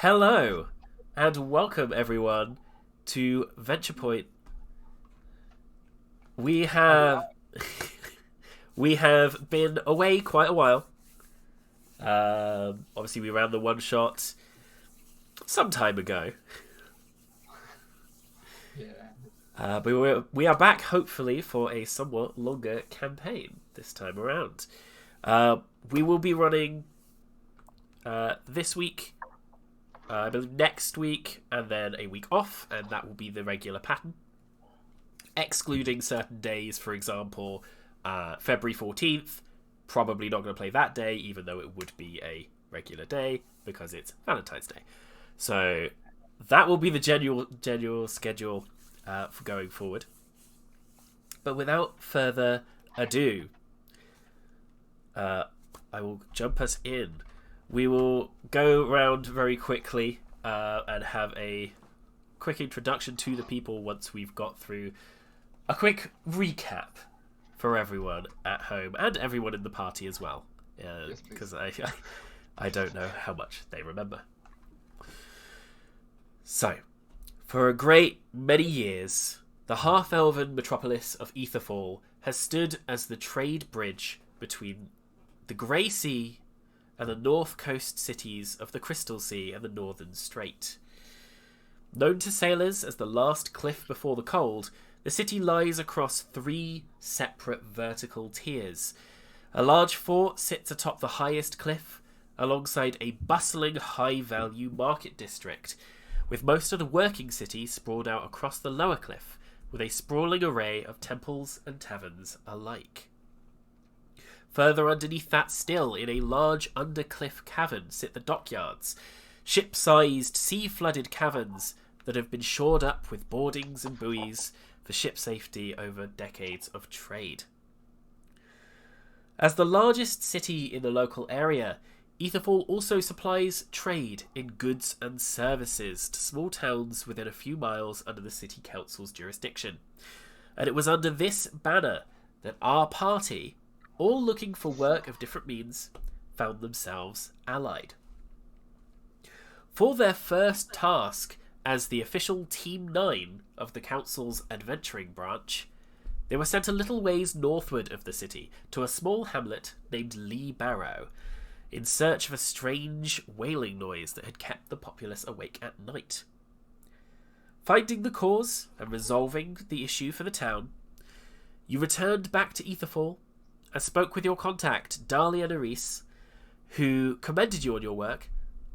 Hello, and welcome everyone to VenturePoint. We have we have been away quite a while. Obviously, we ran the one shot some time ago, Yeah. but we are back hopefully for a somewhat longer campaign this time around. We will be running this week. I believe next week, and then a week off, and that will be the regular pattern. Excluding certain days, for example, February 14th, probably not going to play that day, even though it would be a regular day, because it's Valentine's Day. So that will be the general schedule for going forward. But without further ado, I will jump us in. We will go around very quickly and have a quick introduction to the people once we've got through a quick recap for everyone at home and everyone in the party as well, because I don't know how much they remember. So, for a great many years, the half-elven metropolis of Aetherfall has stood as the trade bridge between the Grey Sea and the north coast cities of the Crystal Sea and the Northern Strait. Known to sailors as the last cliff before the cold, the city lies across three separate vertical tiers. A large fort sits atop the highest cliff, alongside a bustling high-value market district, with most of the working city sprawled out across the lower cliff, with a sprawling array of temples and taverns alike. Further underneath that still, in a large undercliff cavern, sit the dockyards, ship-sized, sea-flooded caverns that have been shored up with boardings and buoys for ship safety over decades of trade. As the largest city in the local area, Aetherfall also supplies trade in goods and services to small towns within a few miles under the city council's jurisdiction. And it was under this banner that our party, all looking for work of different means, found themselves allied. For their first task as the official Team 9 of the Council's adventuring branch, they were sent a little ways northward of the city to a small hamlet named Leigh Barrow, in search of a strange wailing noise that had kept the populace awake at night. Finding the cause and resolving the issue for the town, you returned back to Aetherfall and spoke with your contact, Dahlia Nerys, who commended you on your work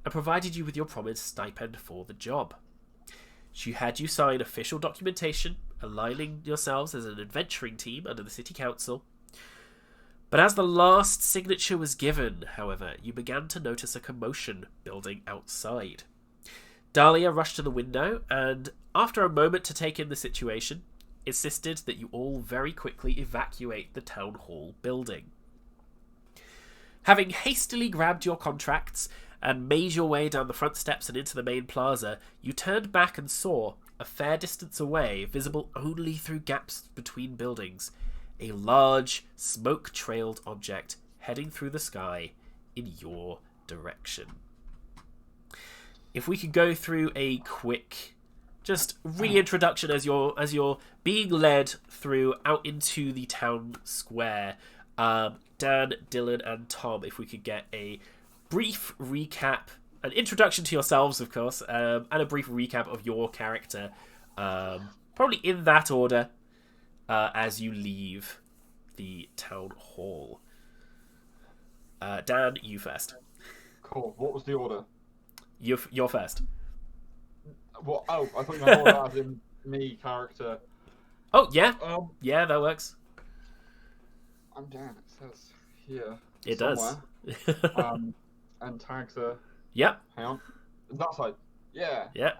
and provided you with your promised stipend for the job. She had you sign official documentation aligning yourselves as an adventuring team under the city council. But as the last signature was given, however, you began to notice a commotion building outside. Dahlia rushed to the window and, after a moment to take in the situation, insisted that you all very quickly evacuate the town hall building. Having hastily grabbed your contracts and made your way down the front steps and into the main plaza, you turned back and saw, a fair distance away, visible only through gaps between buildings, a large, smoke-trailed object heading through the sky in your direction. If we could go through a quick just reintroduction as you're being led through out into the town square. Dan, Dylan, and Tom, if we could get a brief recap, an introduction to yourselves, of course, and a brief recap of your character, probably in that order, as you leave the town hall. Dan, you first. Cool. What was the order? You're first. What? Oh, I thought you meant order as in me character. Oh, yeah. Yeah, that works. I'm Dan. It says here. It somewhere. does. And tags are. Yep. Hang on. That side. Yeah. Yeah.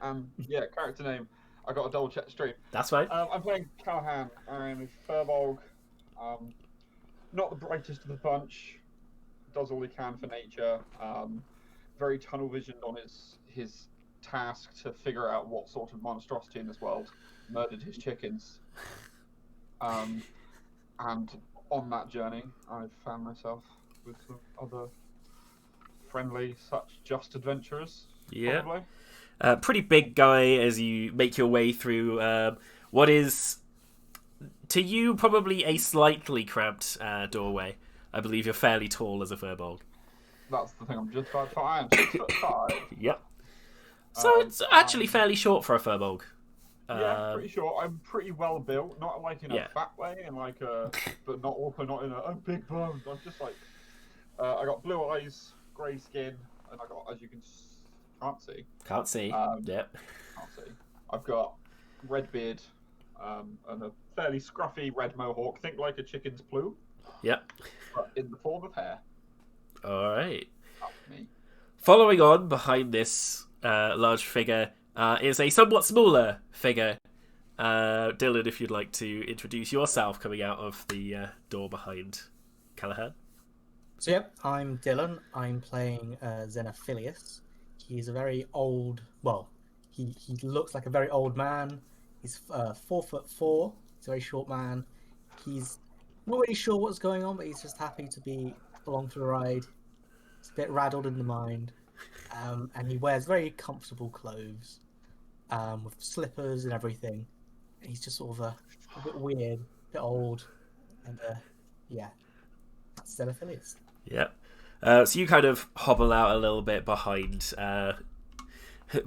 Yeah. Character name. I got to double check the stream. That's fine. I'm playing Callahan. I'm a Furbolg. Not the brightest of the bunch. Does all he can for nature. Very tunnel visioned on his task to figure out what sort of monstrosity in this world murdered his chickens. And on that journey, I've found myself with some other friendly, such just adventurers Yeah. probably. Pretty big guy as you make your way through what is, to you, probably a slightly cramped doorway. I believe you're fairly tall as a furbolg. That's the thing. I'm just about to. I am 6'5". Yep. So it's actually fairly short for a furbolg. Yeah, pretty short. I'm pretty well built, not like in a Yeah. fat way, and like but not also not in a big bones. I'm just like, I got blue eyes, grey skin, and I got, as you can't see. Can't see. Yep. Can't see. I've got red beard, and a fairly scruffy red mohawk. Think like a chicken's plume, Yep. but in the form of hair. All right. That's me. Following on behind this large figure is a somewhat smaller figure. Dylan, if you'd like to introduce yourself coming out of the door behind Callahan. So yep, I'm Dylan. I'm playing Xenophilius. He's a very old. Well, he looks like a very old man. He's 4'4". He's a very short man. He's not really sure what's going on, but he's just happy to be along for the ride. He's a bit rattled in the mind, and he wears very comfortable clothes, with slippers and everything. And he's just sort of a bit weird, a bit old, and yeah, that's Xenophilius. Yep. So you kind of hobble out a little bit behind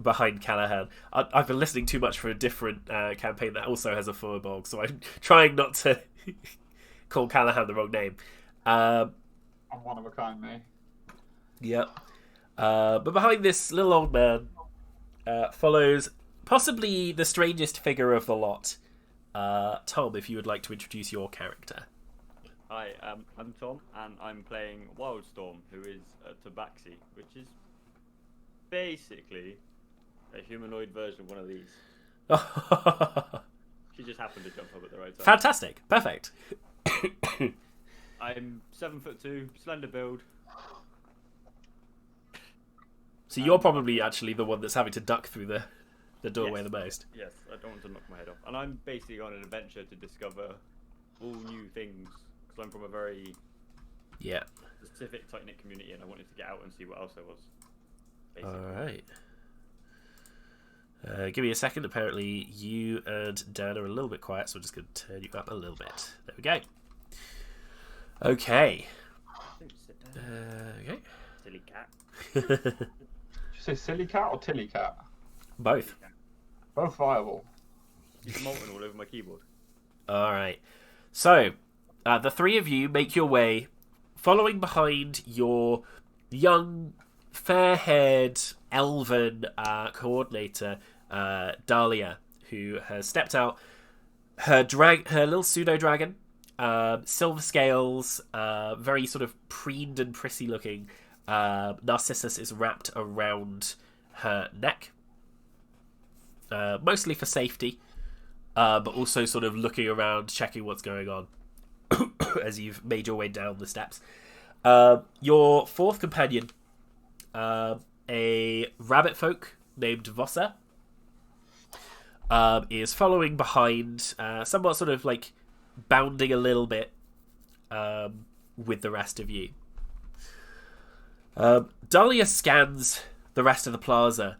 behind Callahan. I've been listening too much for a different campaign that also has a furbolg, so I'm trying not to call Callahan the wrong name. I'm one of a kind, me. Yep. But behind this little old man follows possibly the strangest figure of the lot. Tom, if you would like to introduce your character. Hi, I'm Tom, and I'm playing Wildstorm, who is a tabaxi, which is basically a humanoid version of one of these. She just happened to jump up at the right time. Fantastic. Perfect. I'm 7'2", slender build. So you're probably actually the one that's having to duck through the doorway Yes. the most. Yes, I don't want to knock my head off. And I'm basically on an adventure to discover all new things, because I'm from a very specific, tight-knit community, and I wanted to get out and see what else there was. Basically. Alright. Give me a second. Apparently you and Dan are a little bit quiet, so I'm just going to turn you up a little bit. There we go. Okay. Sit down. Okay. Silly cat. Did you say silly cat or tilly cat? Both. Both viable. He's molten all over my keyboard. Alright. So, the three of you make your way, following behind your young, fair-haired, elven coordinator, Dahlia, who has stepped out. Her little pseudo-dragon, silver scales, very sort of preened and prissy looking. Narcissus is wrapped around her neck, mostly for safety, but also sort of looking around, checking what's going on as you've made your way down the steps. Your fourth companion, a rabbit folk named Vossa, is following behind, somewhat sort of like bounding a little bit with the rest of you. Dahlia scans the rest of the plaza,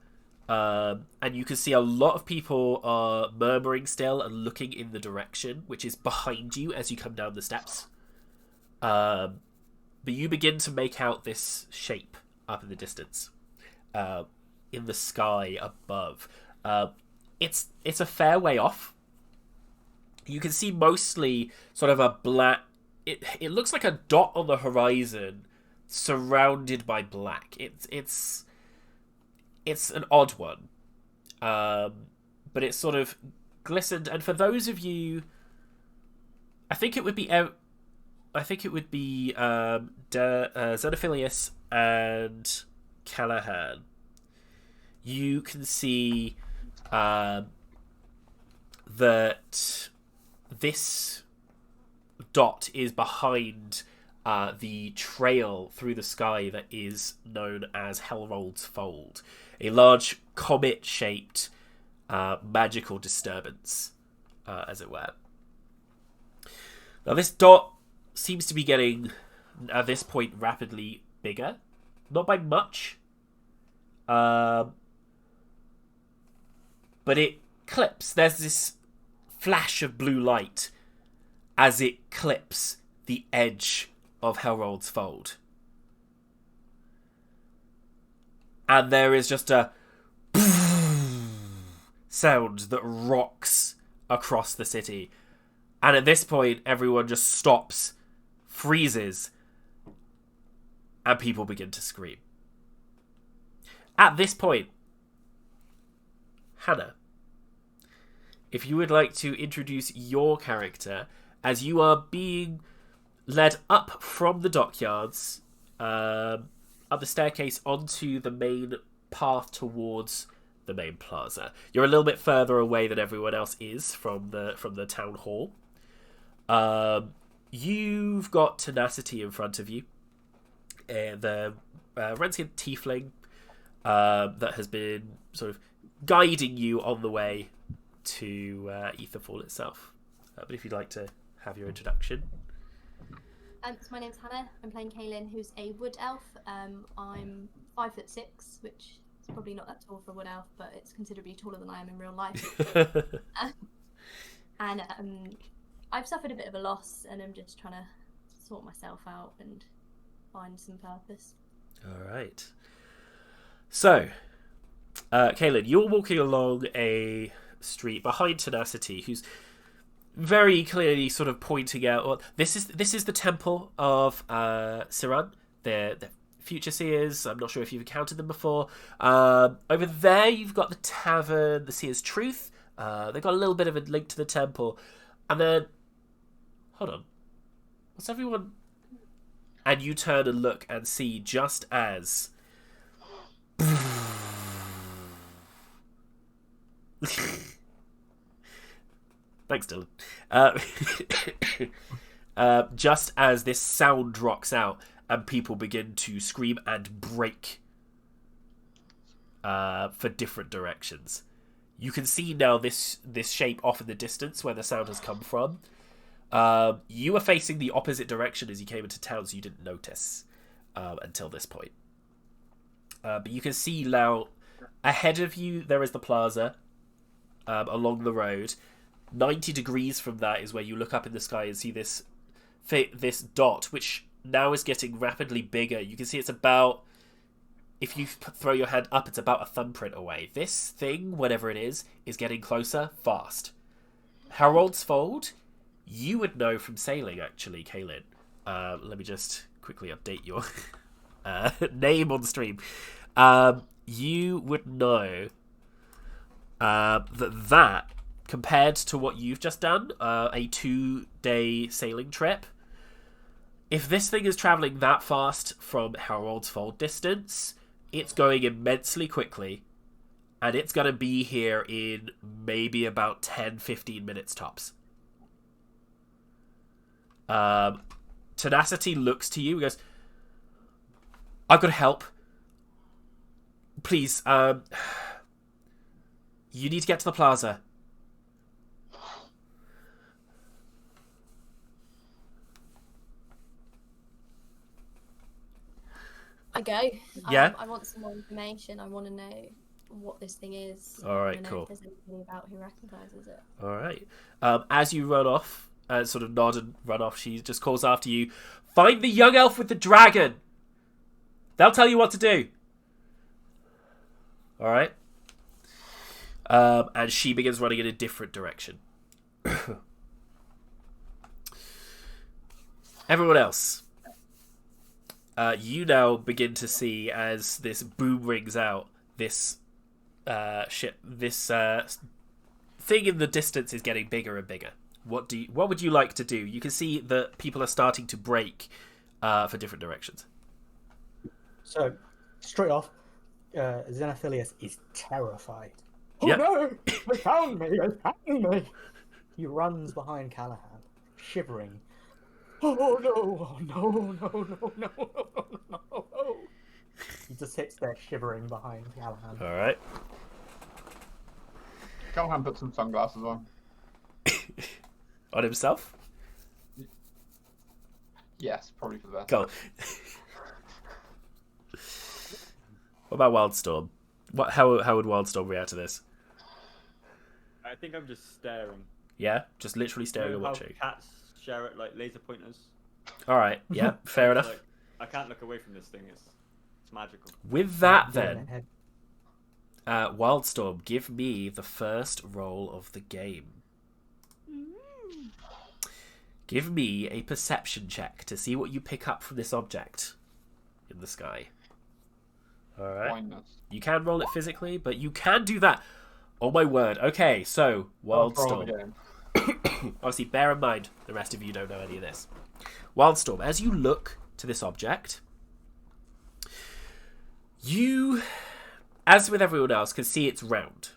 and you can see a lot of people are murmuring still and looking in the direction which is behind you as you come down the steps. But you begin to make out this shape up in the distance, in the sky above. It's a fair way off. You can see mostly sort of a black. It looks like a dot on the horizon, surrounded by black. It's an odd one, but it's sort of glistened. And for those of you, I think it would be Xenophilius and Callahan. You can see that this dot is behind the trail through the sky that is known as Hellrold's Fold, a large comet-shaped magical disturbance, as it were. Now this dot seems to be getting, at this point, rapidly bigger. Not by much, but it clips. There's this flash of blue light as it clips the edge of Herald's Fold. And there is just a sound that rocks across the city. And at this point, everyone just stops, freezes, and people begin to scream. At this point, Hannah, if you would like to introduce your character as you are being led up from the dockyards, up the staircase onto the main path towards the main plaza. You're a little bit further away than everyone else is from the town hall. You've got Tenacity in front of you, the Renskian tiefling that has been sort of guiding you on the way to Aetherfall itself. But if you'd like to have your introduction. So my name's Hannah. I'm playing Kaylin, who's a wood elf. I'm 5'6", which is probably not that tall for a wood elf, but it's considerably taller than I am in real life. And I've suffered a bit of a loss, and I'm just trying to sort myself out and find some purpose. All right. So, Kaylin, you're walking along a street behind Tenacity, who's very clearly sort of pointing out, well, this is the temple of Siran. They're future seers. I'm not sure if you've encountered them before. Over there, you've got the tavern, the Seer's Truth. They've got a little bit of a link to the temple. And then, hold on. What's everyone? And you turn and look and see just as... Thanks, Dylan. Just as this sound rocks out and people begin to scream and break for different directions. You can see now this shape off in the distance where the sound has come from. You were facing the opposite direction as you came into town, so you didn't notice until this point. But you can see now, ahead of you, there is the plaza along the road. 90 degrees from that is where you look up in the sky and see this dot, which now is getting rapidly bigger. You can see it's about, if you throw your hand up, it's about a thumbprint away. This thing, whatever it is getting closer fast. Herald's Fold, you would know from sailing, actually, Kaylin. Let me just quickly update your name on stream. You would know that compared to what you've just done, a 2-day sailing trip, if this thing is traveling that fast from Herald's Fold distance, it's going immensely quickly, and it's going to be here in maybe about 10-15 minutes tops. Tenacity looks to you and goes, I've got to help. Please, you need to get to the plaza. I go. Yeah? I want some more information. I want to know what this thing is. All right, I know cool. if there's anything about who recognizes it. All right. As you run off, sort of nod and run off, she just calls after you, find the young elf with the dragon. They'll tell you what to do. All right. And she begins running in a different direction. Everyone else. You now begin to see, as this boom rings out, this thing in the distance is getting bigger and bigger. What would you like to do? You can see that people are starting to break for different directions. So, straight off, Xenophilius is terrified. Yep. Oh no! They found me! They found me! He runs behind Callahan, shivering. Oh no! Oh no! No! No! No! No! No! He just sits there shivering behind Callahan. All right. Callahan put some sunglasses on. On himself? Yes, probably for the best. Cool. What about Wildstorm? How would Wildstorm react to this? I think I'm just staring. Yeah, just literally staring and How watching. cats share it like laser pointers. All right, yeah, fair enough. Like, I can't look away from this thing. It's magical. With that, then, Wildstorm, give me the first roll of the game. Give me a perception check to see what you pick up from this object in the sky. All right. Blindness. You can roll it physically, but you can do that. Oh my word. Okay, so Wildstorm. Obviously, bear in mind the rest of you don't know any of this. Wildstorm, as you look to this object, you, as with everyone else, can see it's round.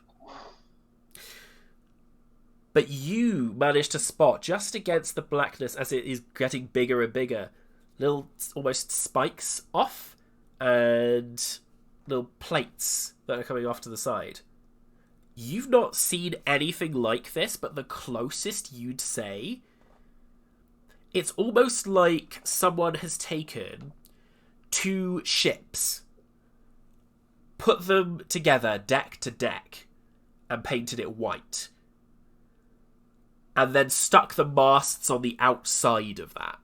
But you manage to spot, just against the blackness as it is getting bigger and bigger, little almost spikes off and little plates that are coming off to the side. You've not seen anything like this, but the closest you'd say, it's almost like someone has taken two ships, put them together deck to deck, and painted it white. And then stuck the masts on the outside of that.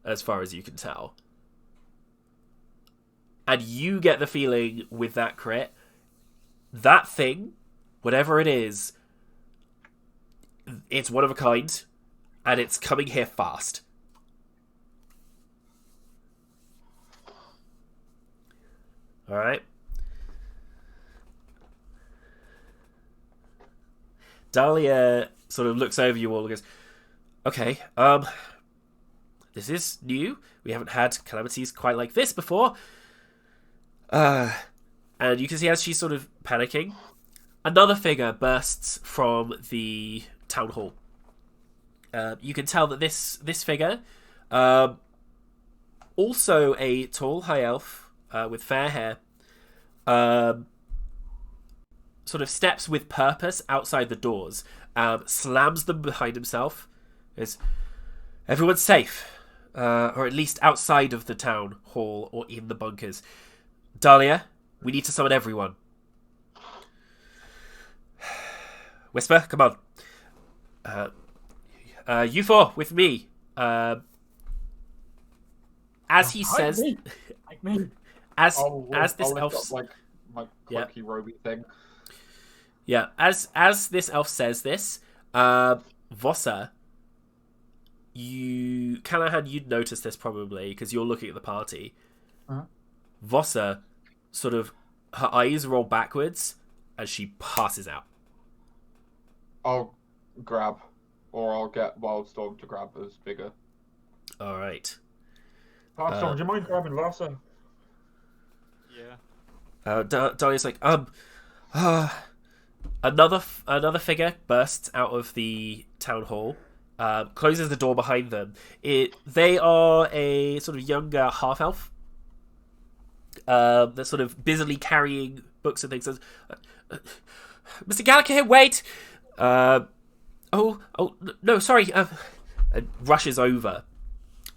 As far as you can tell. And you get the feeling with that crit, that thing, whatever it is, it's one of a kind, and it's coming here fast. Alright? Dahlia sort of looks over you all and goes, okay, this is new. We haven't had calamities quite like this before. And you can see as she's sort of panicking, another figure bursts from the town hall. You can tell that this figure, also a tall high elf with fair hair, sort of steps with purpose outside the doors, slams them behind himself. Is everyone's safe, or at least outside of the town hall or in the bunkers. Dahlia, we need to summon everyone. Whisper, come on. You four with me. As he says, as this elf, like my quirky roby thing. Yeah, as this elf says this, Vossa, Callahan, you'd notice this probably because you're looking at the party. Vossa, sort of, her eyes roll backwards as she passes out. I'll grab, or I'll get Wildstorm to grab us bigger. All right. Wildstorm, do you mind grabbing Vossa? Yeah. Dahlia's like, Another figure bursts out of the town hall, closes the door behind them. They are a sort of younger half-elf. They're sort of busily carrying books and things. Mr. Gallagher here, wait! No, sorry. And rushes over.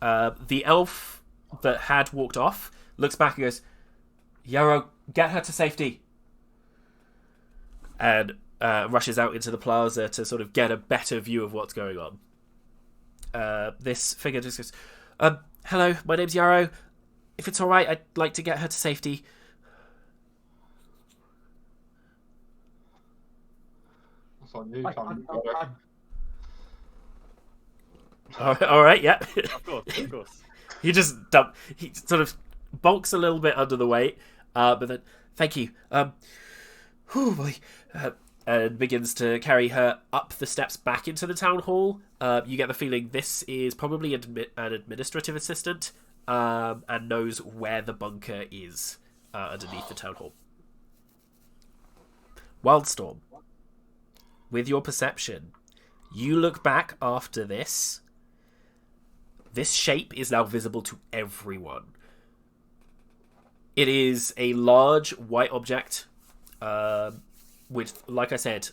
The elf that had walked off looks back and goes, Yarrow, get her to safety. And rushes out into the plaza to sort of get a better view of what's going on. This figure just goes, hello, my name's Yarrow. If it's alright, I'd like to get her to safety. That's on you, Tom. Alright, yeah. Of course. He sort of bulks a little bit under the weight, but then, thank you. Oh boy. And begins to carry her up the steps back into the town hall. You get the feeling this is probably an administrative assistant, and knows where the bunker is underneath the town hall. Wildstorm, with your perception, you look back after this. This shape is now visible to everyone. It is a large white object, with, like I said,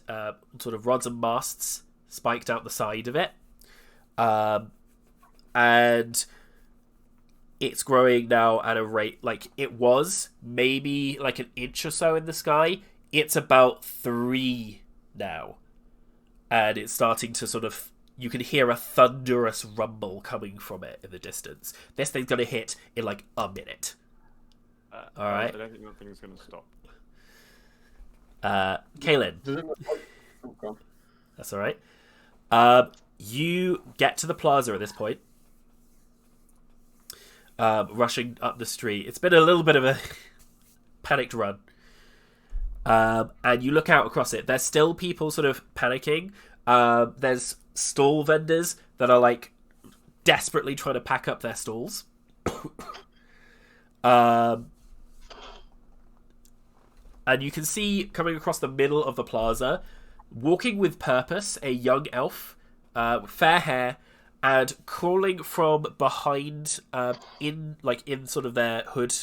sort of rods and masts spiked out the side of it. And it's growing now at a rate like it was maybe like an inch or so in the sky. It's about 3 now, and it's starting to sort of, you can hear a thunderous rumble coming from it in the distance. This thing's gonna hit in like a minute. All right. I don't think nothing's gonna stop. Kaylin. Does it look like... Oh, God. That's all right. You get to the plaza at this point. Rushing up the street. It's been a little bit of a panicked run. And you look out across it. There's still people sort of panicking. There's stall vendors that are like desperately trying to pack up their stalls. And you can see coming across the middle of the plaza, walking with purpose, a young elf, with fair hair, and crawling from behind, in sort of their hood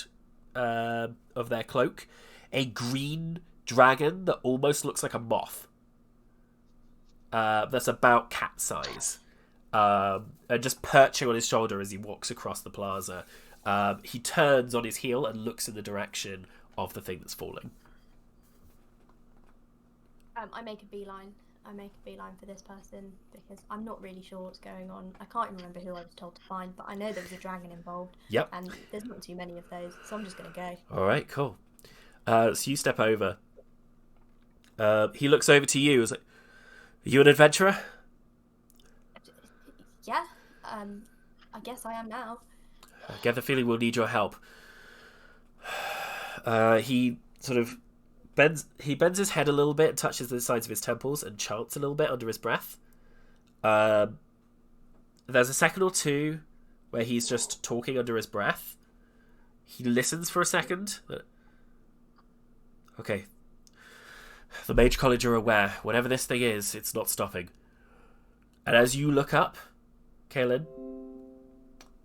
of their cloak, a green dragon that almost looks like a moth. That's about cat size, and just perching on his shoulder as he walks across the plaza. He turns on his heel and looks in the direction of the thing that's falling. I make a beeline. For this person because I'm not really sure what's going on. I can't even remember who I was told to find, but I know there was a dragon involved. Yep. And there's not too many of those, so I'm just going to go. All right, cool. So you step over. He looks over to you. Is like, "Are you an adventurer?" Yeah. I guess I am now. I get the feeling we'll need your help. He sort of bends his head a little bit, touches the sides of his temples, and chants a little bit under his breath. There's a second or two where he's just talking under his breath. He listens for a second. Okay. The Mage College are aware. Whatever this thing is, it's not stopping. And as you look up, Kaylin,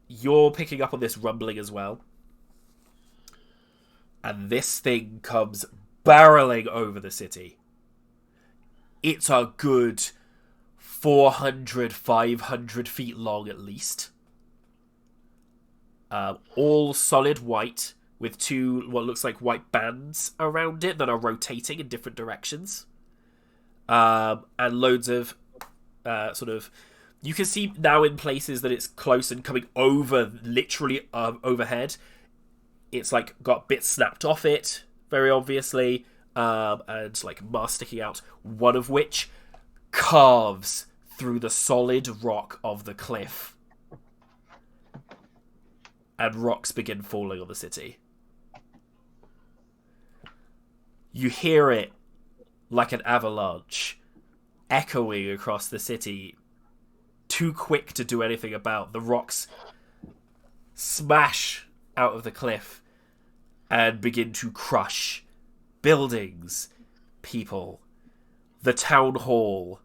you're picking up on this rumbling as well. And this thing comes barreling over the city. It's a good 400, 500 feet long at least. All solid white with 2 what looks like white bands around it that are rotating in different directions. And loads of sort of... You can see now in places that it's close and coming over, literally overhead. It's like got bits snapped off it, very obviously, and like masts sticking out, one of which carves through the solid rock of the cliff. And rocks begin falling on the city. You hear it like an avalanche, echoing across the city, too quick to do anything about. The rocks smash out of the cliff and begin to crush buildings, people. The town hall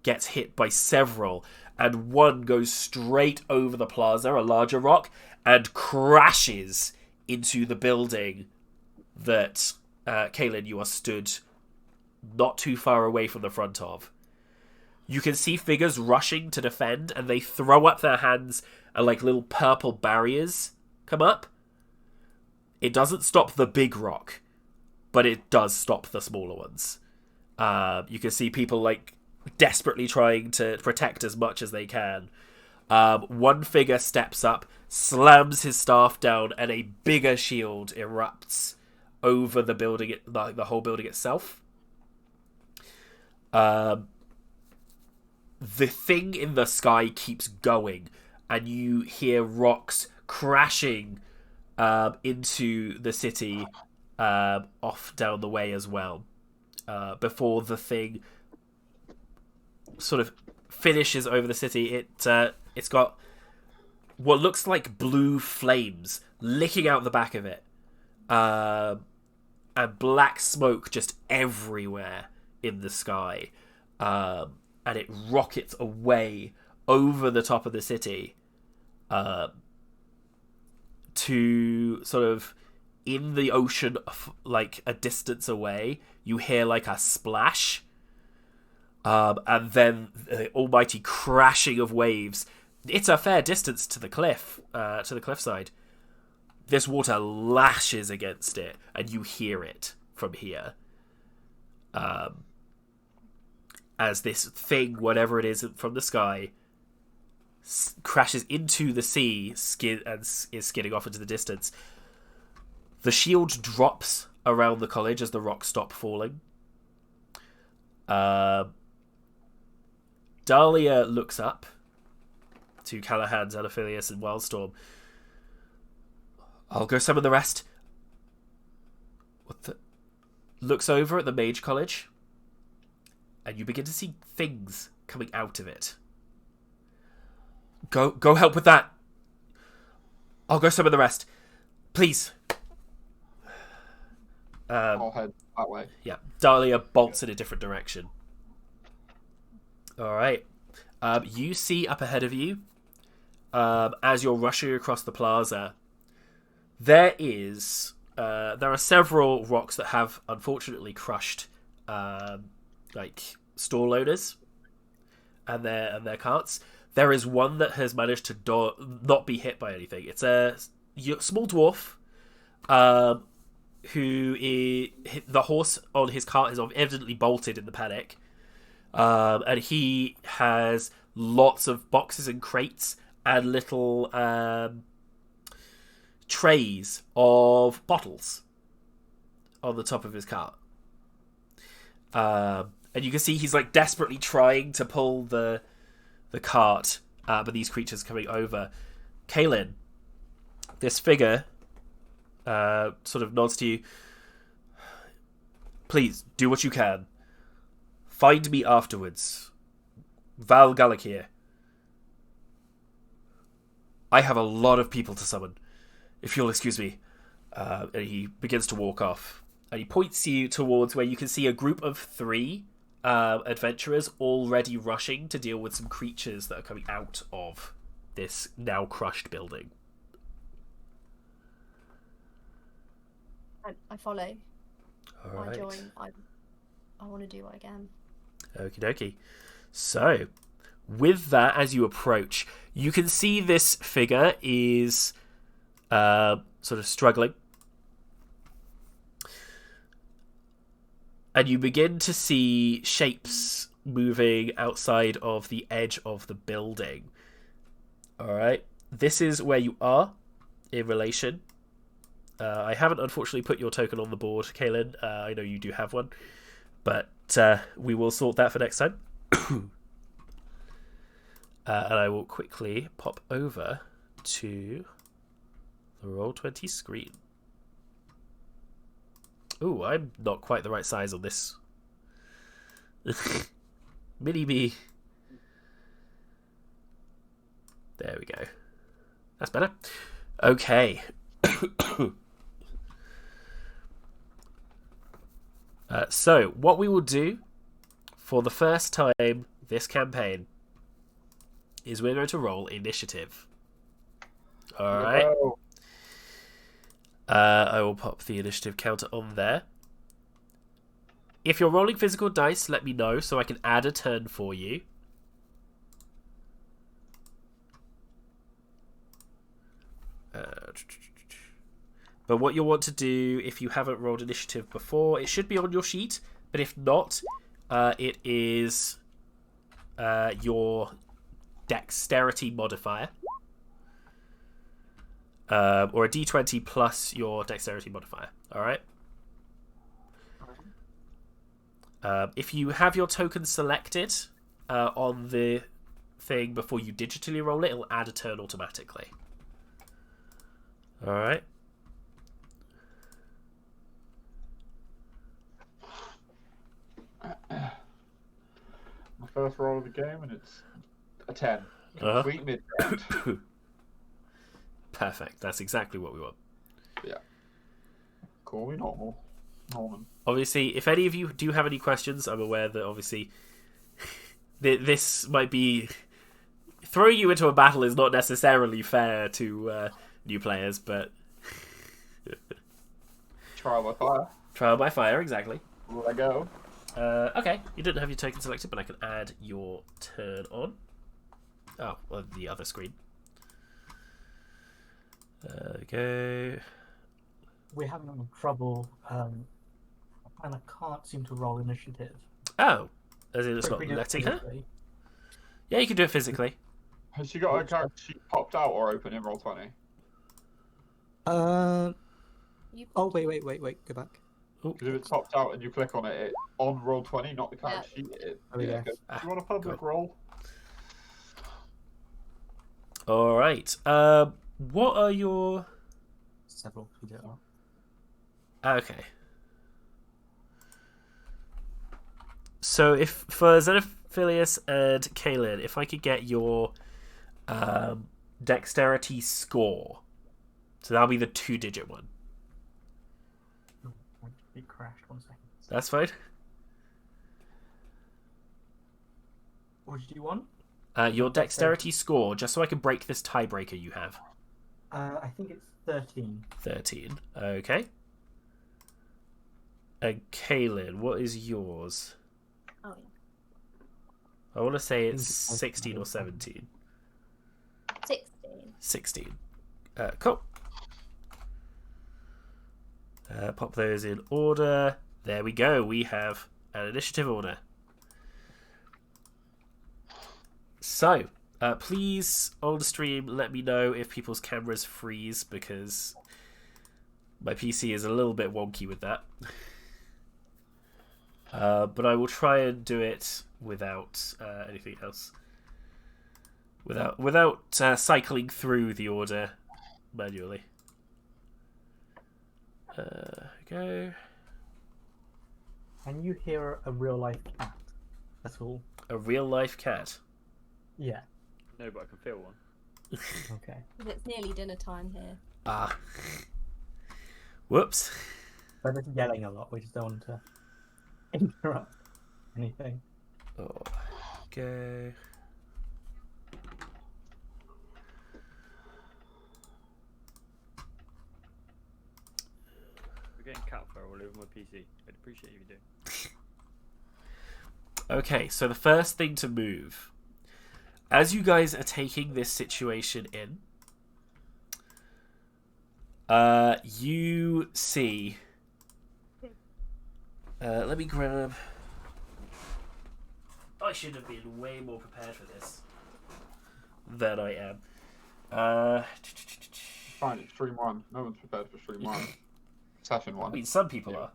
gets hit by several, and one goes straight over the plaza, a larger rock, and crashes into the building that, Kaylin, you are stood not too far away from the front of. You can see figures rushing to defend, and they throw up their hands, and like little purple barriers come up. It doesn't stop the big rock, but it does stop the smaller ones. You can see people like desperately trying to protect as much as they can. One figure steps up, slams his staff down, and a bigger shield erupts over the building, the whole building itself. The thing in the sky keeps going, and you hear rocks crashing into the city off down the way as well, before the thing sort of finishes over the city. It's got what looks like blue flames licking out the back of it, and black smoke just everywhere in the sky, and it rockets away over the top of the city, to sort of in the ocean, like a distance away. You hear like a splash, and then the almighty crashing of waves. It's a fair distance to the cliff, to the cliffside, this water lashes against it, and you hear it from here. As this thing, whatever it is from the sky, crashes into the sea, is skidding off into the distance. The shield drops around the college as the rocks stop falling. Dahlia looks up to Callahan, Xenophilius, and Wildstorm. I'll go summon the rest. What the... Looks over at the Mage College, and you begin to see things coming out of it. Go help with that. I'll go summon the rest. Please. I'll head that way. Yeah, Dahlia bolts in a different direction. Alright. You see up ahead of you, as you're rushing across the plaza, there are several rocks that have unfortunately crushed stall owners and their carts. There is one that has managed to not be hit by anything. It's a small dwarf who the horse on his cart is evidently bolted in the panic, and he has lots of boxes and crates and little trays of bottles on the top of his cart. And you can see he's desperately trying to pull the cart, but these creatures are coming over. Kaelin, this figure sort of nods to you. Please, do what you can. Find me afterwards. Val Galakir. I have a lot of people to summon. If you'll excuse me. And he begins to walk off. And he points you towards where you can see a group of 3 adventurers already rushing to deal with some creatures that are coming out of this now crushed building. I follow. All right. I join. I want to do what I can. Okie dokie. So, with that, as you approach, you can see this figure is sort of struggling. And you begin to see shapes moving outside of the edge of the building. Alright. This is where you are in relation. I haven't unfortunately put your token on the board, Kaelin. I know you do have one. But we will sort that for next time. And I will quickly pop over to the Roll20 screen. Ooh, I'm not quite the right size on this. Mini-me. There we go. That's better. Okay. So, what we will do for the first time this campaign is we're going to roll initiative. Alright. I will pop the initiative counter on there. If you're rolling physical dice, let me know so I can add a turn for you. But what you'll want to do, if you haven't rolled initiative before, it should be on your sheet. But if not, it is your dexterity modifier. Or a d20 plus your dexterity modifier. Alright? If you have your token selected on the thing before you digitally roll it, it'll add a turn automatically. Alright? My first roll of the game, and it's a 10. Complete mid-round. Perfect. That's exactly what we want. Yeah. Call me Norman. Obviously, if any of you do have any questions, I'm aware that obviously this might be... Throwing you into a battle is not necessarily fair to new players, but... Trial by fire. Trial by fire, exactly. Will I go? Okay, you didn't have your token selected, but I can add your turn on. Oh, well, the other screen. Okay. We're having trouble, and I can't seem to roll initiative. Oh, as in it's not Quick, we do it letting her? physically. Yeah, you can do it physically. Has she got her character sheet popped out or open in Roll20? You Oh, wait. Go back. Because if it's popped out and you click on it, on Roll20, not the character sheet, it There we go. goes, do you want a public cool. roll? All right. What are your... Several. We do it all. Okay. So if for Xenophilius and Kaelin, if I could get your dexterity score, so that'll be the 2-digit one. It crashed. 1 second. That's fine. What did you want? Your dexterity score, just so I can break this tiebreaker you have. I think it's 13. 13. Okay. And Kaelin, what is yours? Oh, I want to say it's 16 or 17. 16. 16. Cool. Pop those in order. There we go. We have an initiative order. So, please, on the stream, let me know if people's cameras freeze, because my PC is a little bit wonky with that. But I will try and do it without anything else. Without cycling through the order manually. Go. Can you hear a real life cat? That's all. A real life cat. Yeah. No, but I can feel one. Okay. It's nearly dinner time here. Ah. Whoops. They're just yelling a lot. We just don't want to interrupt anything. Okay. We're getting cat fur all over my PC. I'd appreciate if you do. Okay, so the first thing to move, as you guys are taking this situation in, you see. Let me grab. I should have been way more prepared for this than I am. Fine, it's stream 1. No one's prepared for stream 1. Session 1. I mean, some people are.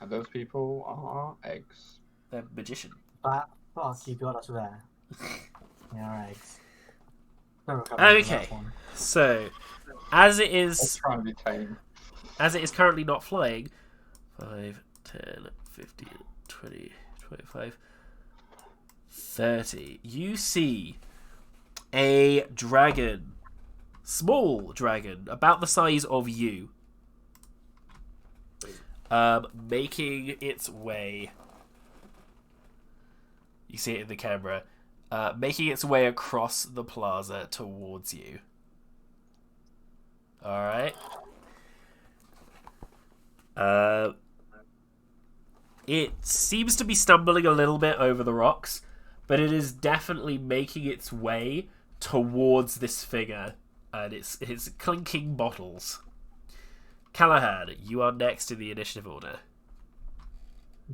And those people are eggs. They're magician. But fuck, you got us there. Yeah, eggs. Okay, so as it It's is, trying to be tame. as it is currently not flying, 5, 10, 15, 20, 25, 30. You see a dragon, small dragon, about the size of you, making its way. You see it in the camera, making its way across the plaza towards you. All right. It seems to be stumbling a little bit over the rocks, but it is definitely making its way towards this figure, and it's clinking bottles. Callahan, you are next in the initiative order.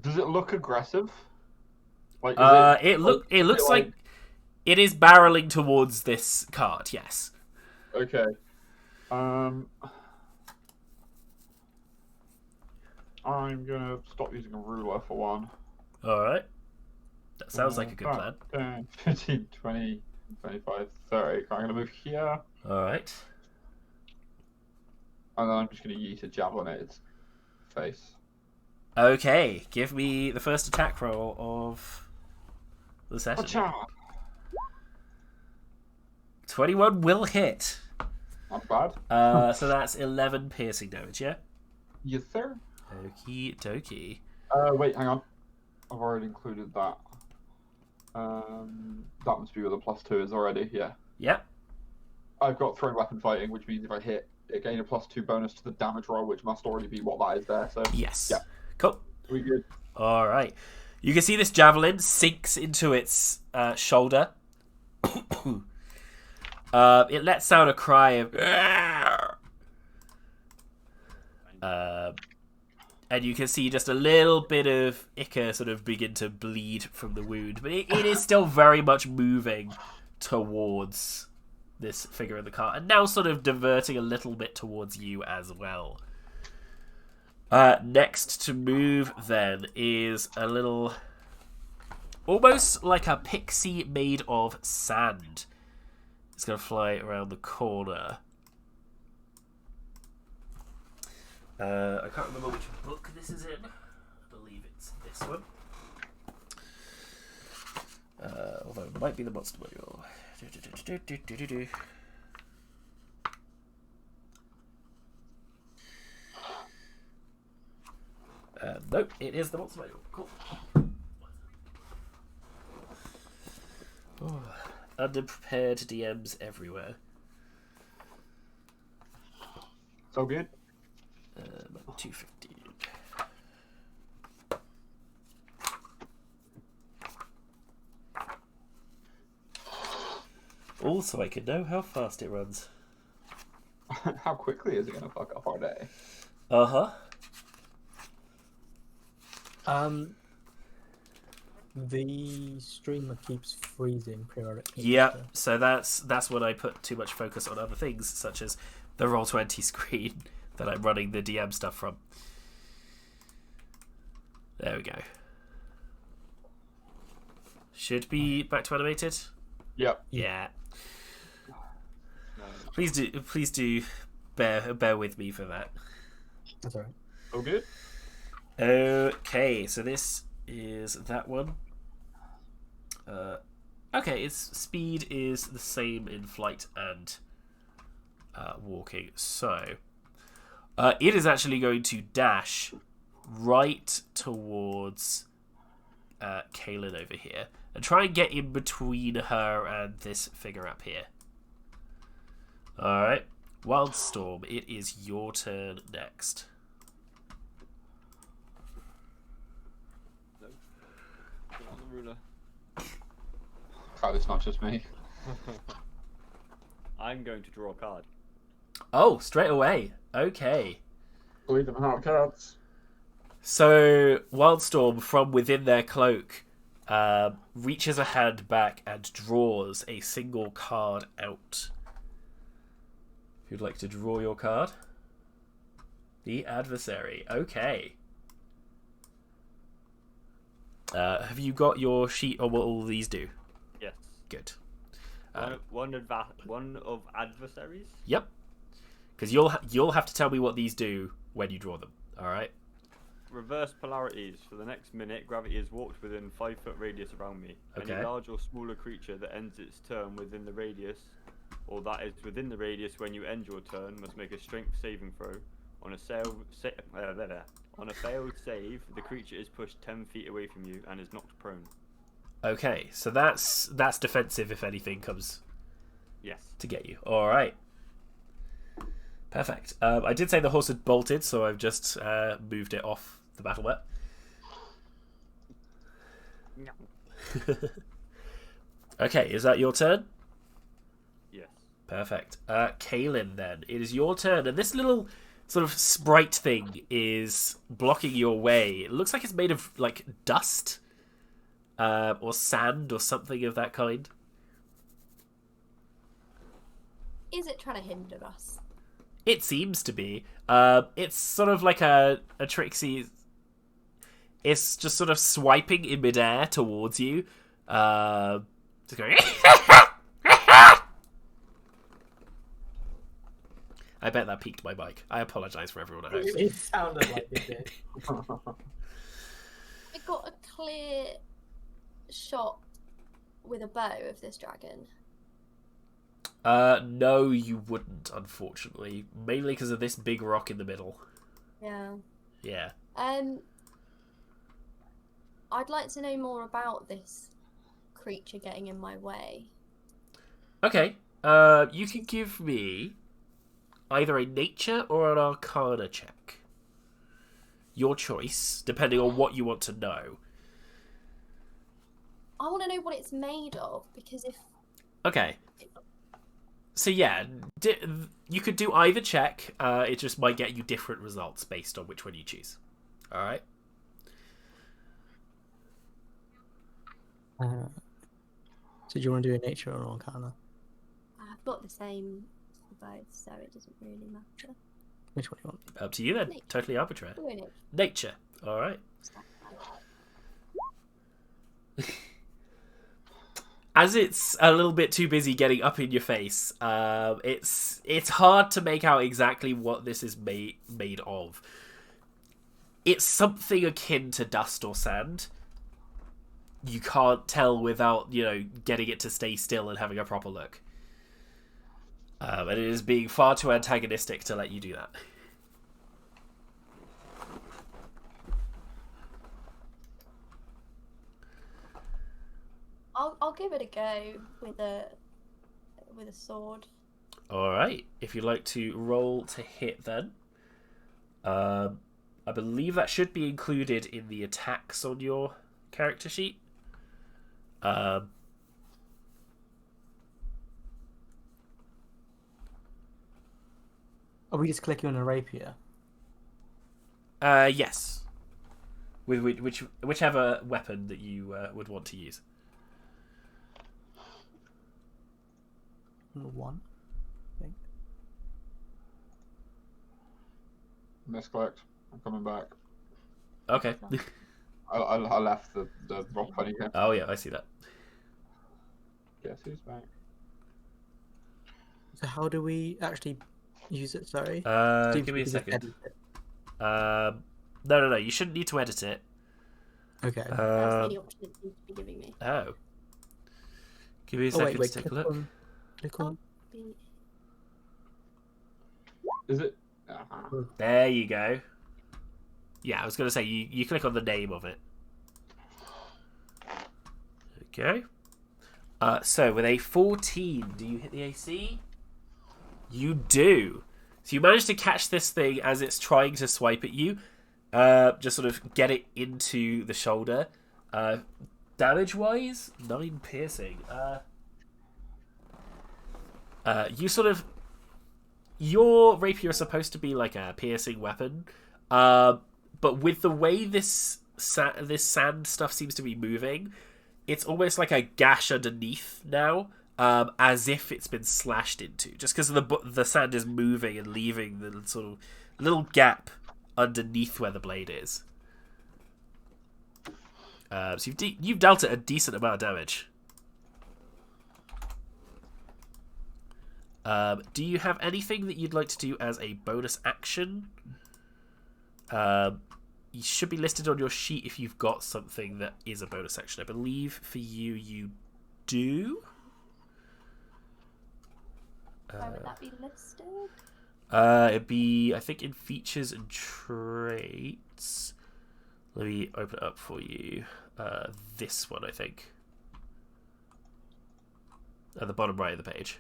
Does it look aggressive? Like, It looks like it is barreling towards this cart. Yes. Okay. I'm gonna stop using a ruler for one. All right. That sounds like a good plan. 10, 15, 20, 25, 30. I'm gonna move here, All right. and then I'm just gonna yeet a javelin at its face. Okay. Give me the first attack roll of the session. Acha! 21 will hit. Not bad. So that's 11 piercing damage, yeah? Yes, sir. Okie dokie. Wait, hang on. I've already included that. That must be where the +2 is already, yeah. Yep. I've got thrown weapon fighting, which means if I hit, it gain a +2 bonus to the damage roll, which must already be what that is there, so... Yes. Yeah. Cool. We good. Alright. You can see this javelin sinks into its shoulder. It lets out a cry of... and you can see just a little bit of ichor sort of begin to bleed from the wound. But it is still very much moving towards this figure in the car. And now sort of diverting a little bit towards you as well. Next to move, then, is a little... almost like a pixie made of sand. It's going to fly around the corner. I can't remember which book this is in. I believe it's this one. Although it might be the monster manual. Nope, it is the monster manual. Cool. Oh, underprepared DMs everywhere. So good. 215. Also, I can know how fast it runs. How quickly is it going to fuck up our day? Uh-huh. The streamer keeps freezing periodically. Yeah, so that's when I put too much focus on other things, such as the Roll20 screen that I'm running the DM stuff from. There we go. Should be back to animated? Yep. Yeah. Please do bear with me for that. That's alright. Oh, good. Okay, so this is that one. Okay, its speed is the same in flight and walking. So it is actually going to dash right towards Kaylin over here and try and get in between her and this figure up here. Alright, Wildstorm, it is your turn next. No. Put it on the ruler. God, it's not just me. I'm going to draw a card. Oh, straight away. Okay. Believe them how it counts. So, Wildstorm, from within their cloak, reaches a hand back and draws a single card out. If you'd like to draw your card. The Adversary. Okay. Have you got your sheet on what all these do? Yes. Good. One of adversaries? Yep. Because you'll have to tell me what these do when you draw them. Alright? Reverse polarities. For the next minute, gravity is warped within 5-foot radius around me. Okay. Any large or smaller creature that ends its turn within the radius, or that is within the radius when you end your turn, must make a strength saving throw. On a failed save, the creature is pushed 10 feet away from you and is knocked prone. Okay, so that's defensive if anything comes Yes. to get you. Alright. Perfect. I did say the horse had bolted, so I've just moved it off the battle map. No. Okay, is that your turn? Yes. Perfect. Kaylin, then. It is your turn, and this little sort of sprite thing is blocking your way. It looks like it's made of, like, dust or sand or something of that kind. Is it trying to hinder us? It seems to be. It's sort of like a Trixie. It's just sort of swiping in midair towards you. Just going... I bet that peaked my mic. I apologise for everyone at home. It sounded like it did. I got a clear shot with a bow of this dragon. No, you wouldn't, unfortunately. Mainly because of this big rock in the middle. Yeah. Yeah. I'd like to know more about this creature getting in my way. Okay. You can give me either a nature or an arcana check. Your choice, depending on what you want to know. I want to know what it's made of, because if... Okay. So yeah, you could do either check. It just might get you different results based on which one you choose. All right. So do you want to do a nature or arcana? I've got the same for both, so it doesn't really matter. Which one do you want? Up to you then. Nature. Totally arbitrary. We're in it. Nature. All right. As it's a little bit too busy getting up in your face, it's hard to make out exactly what this is made of. It's something akin to dust or sand. You can't tell without, getting it to stay still and having a proper look. And it is being far too antagonistic to let you do that. I'll give it a go with a sword. All right. If you'd like to roll to hit, then I believe that should be included in the attacks on your character sheet. Are we just clicking on a rapier? Yes. With whichever weapon that you would want to use. One, I think. Misclicked. I'm coming back. Okay. I left the rock funny game. Oh yeah, I see that. Guess who's back? So how do we actually use it? Sorry. Give me a second. No. You shouldn't need to edit it. Okay. That's the only option it seems to be giving me. Oh. Give me a second to take a look. Click on. Is it? There you go. Yeah, I was going to say, you click on the name of it. Okay. So, with a 14, do you hit the AC? You do. So you manage to catch this thing as it's trying to swipe at you. Just sort of get it into the shoulder. Damage-wise, 9 piercing. You sort of... Your rapier is supposed to be like a piercing weapon. But with the way this sand stuff seems to be moving, it's almost like a gash underneath now, as if it's been slashed into. Just because the sand is moving and leaving the sort of little gap underneath where the blade is. So you've dealt it a decent amount of damage. Do you have anything that you'd like to do as a bonus action? You should be listed on your sheet if you've got something that is a bonus action. I believe for you do. Where would that be listed? It'd be, I think, in features and traits. Let me open it up for you. This one, I think. At the bottom right of the page.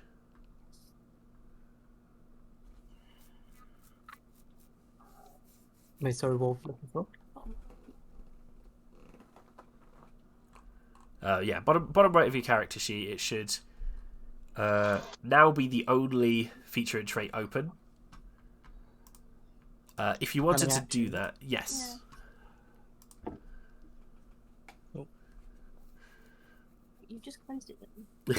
Wait, sorry, Wolf, looking for? Yeah, bottom right of your character sheet, it should now be the only feature and trait open. If you wanted to do that, yes. Yeah. Oh. You've just closed it then.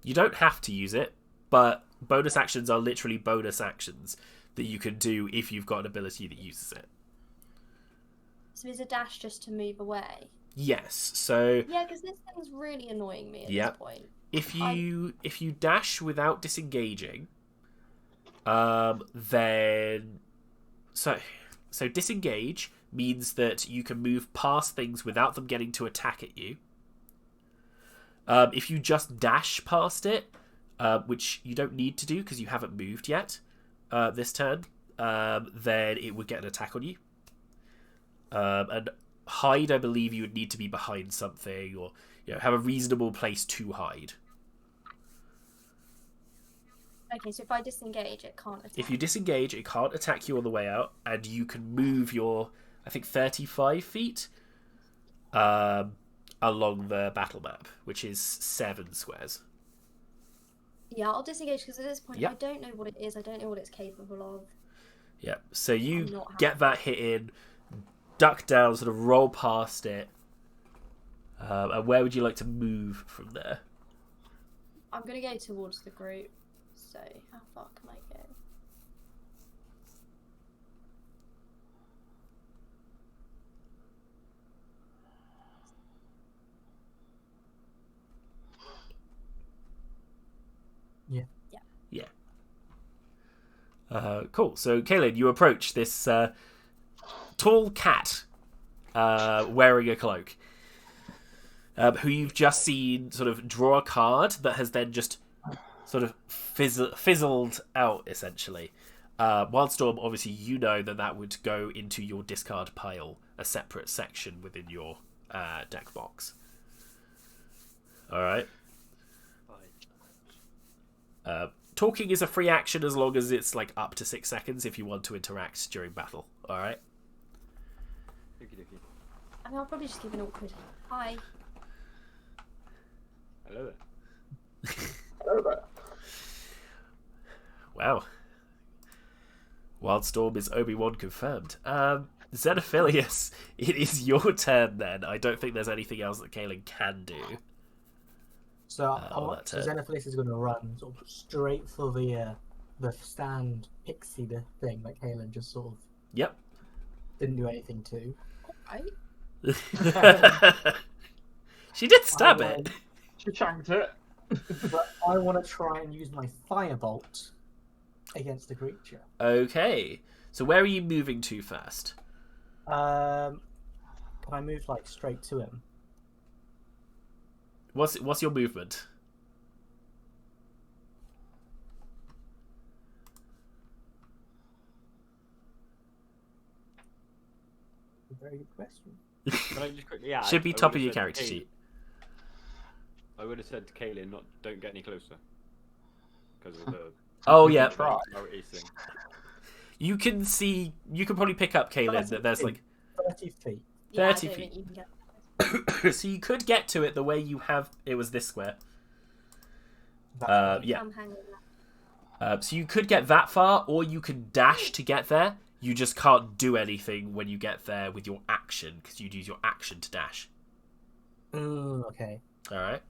You don't have to use it, but bonus actions are literally bonus actions that you can do if you've got an ability that uses it. So is a dash just to move away? Yes. So yeah, because this thing's really annoying me at this point. If you dash without disengaging, then so disengage means that you can move past things without them getting to attack at you. If you just dash past it, which you don't need to do because you haven't moved yet this turn, then it would get an attack on you. And hide, I believe you would need to be behind something or have a reasonable place to hide. Okay, so if I disengage, it can't attack. If you disengage, it can't attack you on the way out, and you can move your, I think, 35 feet along the battle map, which is 7 squares. Yeah, I'll disengage because at this point Yep. I don't know what it is. I don't know what it's capable of. Yeah, so I'm you not get that hit in, duck down, sort of roll past it. And where would you like to move from there? I'm gonna go towards the group. So how far can I go? Yeah. Cool. So, Kaylin, you approach this tall cat wearing a cloak, who you've just seen sort of draw a card that has then just sort of fizzled out, essentially. Wildstorm, obviously, you know that would go into your discard pile, a separate section within your deck box. All right. Talking is a free action as long as it's like up to 6 seconds if you want to interact during battle. All right. I mean, I'll probably just give an awkward hi. Hello there. Hello there. Wow. Wildstorm is Obi-Wan confirmed. Xenophilius, it is your turn then. I don't think there's anything else that Kaelin can do. So, that's it. Xenophilius is going to run sort of straight for the stand pixie thing that Kaelin just sort of Yep. didn't do anything to. Right? She did stab it. She chanked it. But I want to try and use my firebolt against the creature. Okay. So where are you moving to first? Can I move like straight to him? What's your movement? Very good question. Can I just quickly add? Should be I top of would've your said character Kaelin- sheet. I would have said to Kaelin, don't get any closer. Because of the Oh yeah. Try. priorities thing. You can probably pick up Kaelin that there's like 30 feet. Yeah, I 30 don't feet. think you can get. so you could get to it the way you have it was this square. That's Yeah. I'm hanging that. So you could get that far, or you can dash to get there. You just can't do anything when you get there with your action, because you'd use your action to dash. Okay. Alright.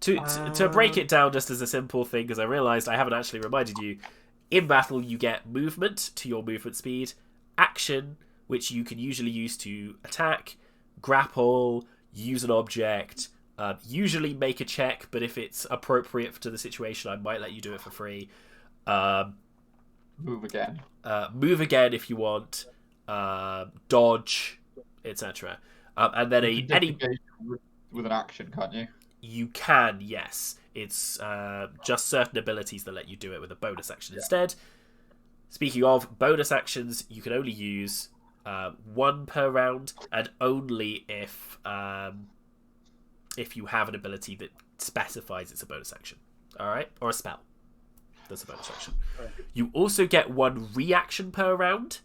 To break it down just as a simple thing, because I realised I haven't actually reminded you, in battle you get movement to your movement speed, action, which you can usually use to attack, grapple, use an object, usually make a check, but if it's appropriate to the situation, I might let you do it for free. Move again. Move again if you want, dodge, etc. And then You can disengage with an action, can't you? You can, yes. It's just certain abilities that let you do it with a bonus action instead. Speaking of bonus actions, you can only use 1 per round, and only if you have an ability that specifies it's a bonus action. Alright? Or a spell. That's a bonus action. You also get 1 reaction per round.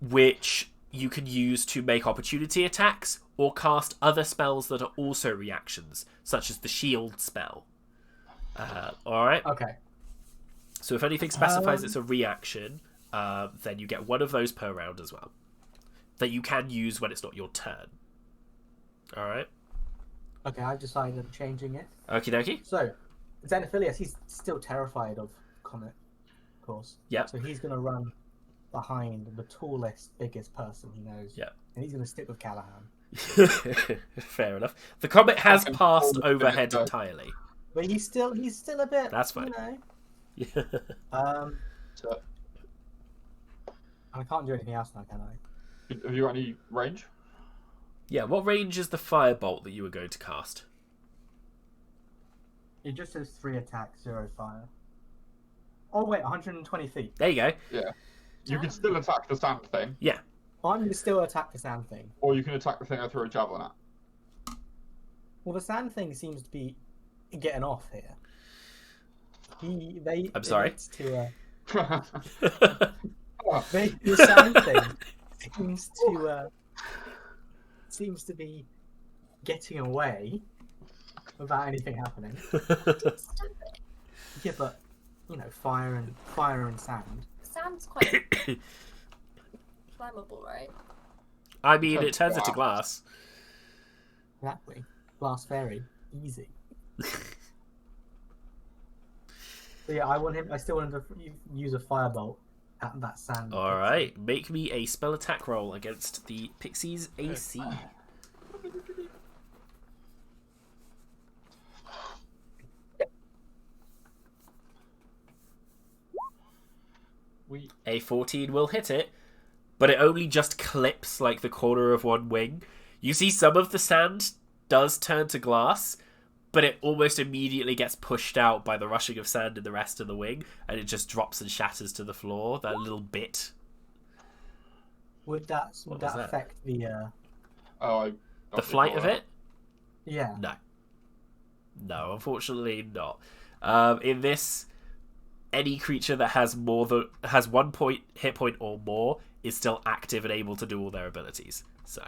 Which you can use to make opportunity attacks or cast other spells that are also reactions, such as the shield spell. Alright? Okay. So if anything specifies it's a reaction, then you get 1 of those per round as well. That you can use when it's not your turn. Alright? Okay, I've decided I'm changing it. Okie dokie. So, Xenophilius, he's still terrified of Comet, of course. Yep. So he's going to run behind the tallest, biggest person he knows. Yep. And he's going to stick with Callahan. Fair enough. The comet has Fucking passed cold overhead guy. entirely. But he's still a bit. That's fine. You know. So, I can't do anything else now, can I? have you got any range? Yeah, what range is the firebolt that you were going to cast? It just says 3 attacks, 0 fire. Oh wait, 120 feet. There you go. Yeah. You can still attack the sand thing, Yeah. I'm going to still attack the sand thing. or you can attack the thing I throw a javelin at. Well, the sand thing seems to be getting off here. I'm sorry? The sand thing seems to be getting away without anything happening. Yeah, but fire and sand. Sand's quite flammable, right? I mean, it turns into glass. Exactly. Glass fairy, easy. So yeah, I still want him to use a firebolt at that sand. All right, make me a spell attack roll against the Pixie's AC. A 14 will hit it, but it only just clips like the corner of one wing. You see some of the sand does turn to glass, but it almost immediately gets pushed out by the rushing of sand in the rest of the wing, and it just drops and shatters to the floor, that little bit. Would that affect the the flight of it? Yeah. No, unfortunately not. In this, any creature that has has 1 hit point or more is still active and able to do all their abilities. So,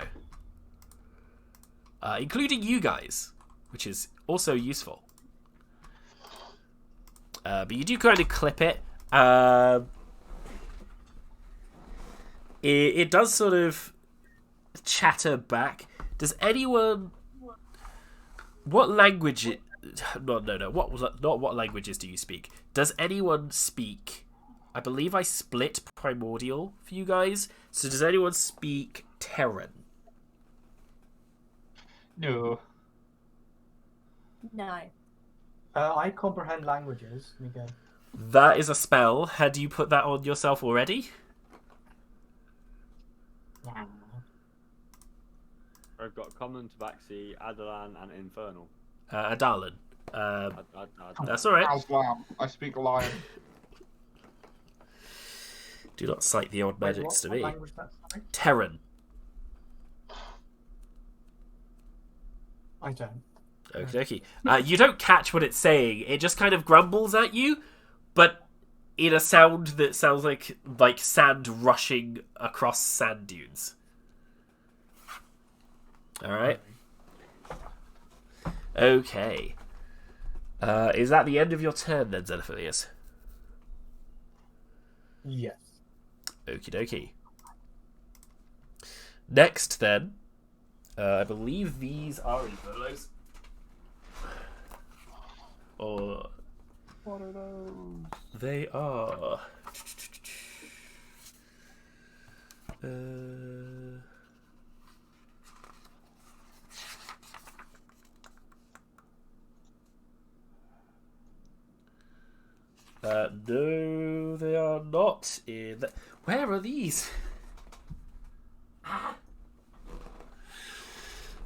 including you guys, which is also useful. But you do kind of clip it. It does sort of chatter back. Does anyone? What language? No. What languages do you speak? Does anyone speak? I believe I split Primordial for you guys. So does anyone speak Terran? No. No. I comprehend languages. Let me go. That is a spell. Had you put that on yourself already? Yeah. I've got Common, Tabaxi, Adalan, and Infernal. Adalan. That's alright. Aslam. I speak Lion. Do not cite the odd magics to me. Language that's sorry? Terran. I don't. Okay. You don't catch what it's saying. It just kind of grumbles at you, but in a sound that sounds like sand rushing across sand dunes. Alright. Okay. Is that the end of your turn then, Xenophilius? Yes. Okie dokie. Next then, I believe these are Infernos. Or What are those? they are. No, they are not in. Where are these?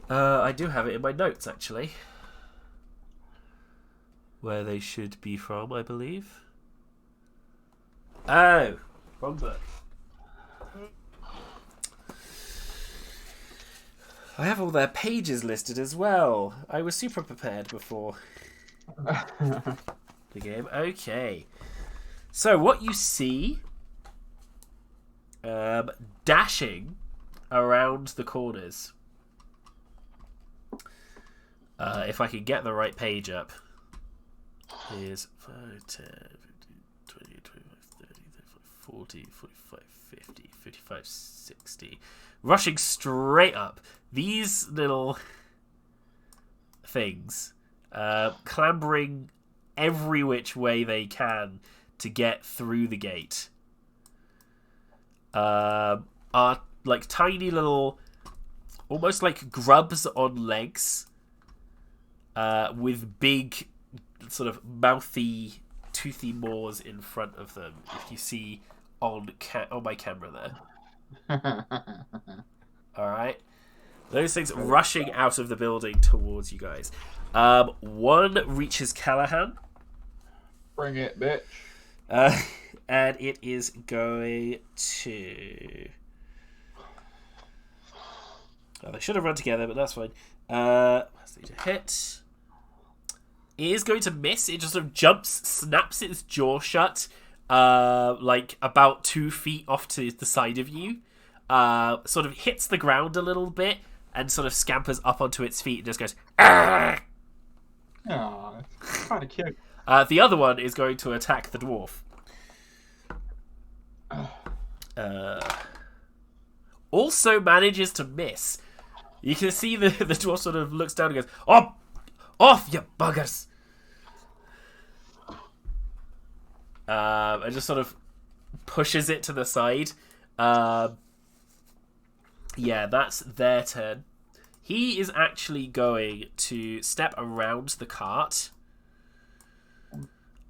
I do have it in my notes actually. Where they should be from, I believe. Oh, wrong book. I have all their pages listed as well. I was super prepared before the game. Okay. So what you see dashing around the corners. If I can get the right page up. Is 5, 10, 15, 20, 25, 30, 35, 40, 45, 50, 55, 60. Rushing straight up. These little things, clambering every which way they can to get through the gate, are like tiny little, almost like grubs on legs, with big sort of mouthy, toothy maws in front of them. If you see on my camera there. All right, those things rushing out of the building towards you guys. One reaches Callahan. Bring it, bitch. And it is going to. Oh, they should have run together, but that's fine. Let's need to hit. It is going to miss. It just sort of jumps, snaps its jaw shut, like about 2 feet off to the side of you, sort of hits the ground a little bit and sort of scampers up onto its feet and just goes, "Argh!" Oh, it's kind of cute. The other one is going to attack the dwarf. Also manages to miss. You can see the dwarf sort of looks down and goes, off, you buggers! And just sort of pushes it to the side. Yeah, that's their turn. He is actually going to step around the cart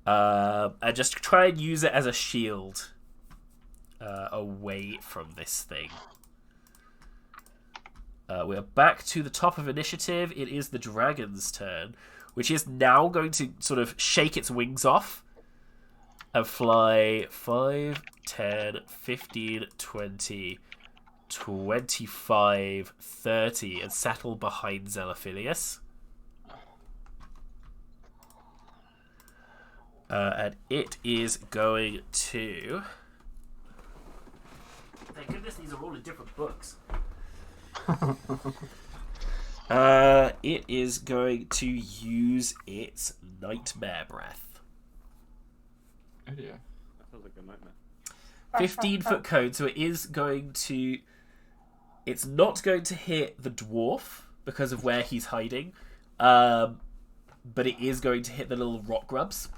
and just try and use it as a shield away from this thing. We're back to the top of initiative. It is the dragon's turn, which is now going to sort of shake its wings off and fly 5, 10, 15, 20, 25, 30 and settle behind Xenophilius. And it is going to... Thank goodness these are all in different books. It is going to use its nightmare breath. Oh dear. That sounds like a nightmare. 15-foot cone, so it is going to... It's not going to hit the dwarf because of where he's hiding, but it is going to hit the little rock grubs.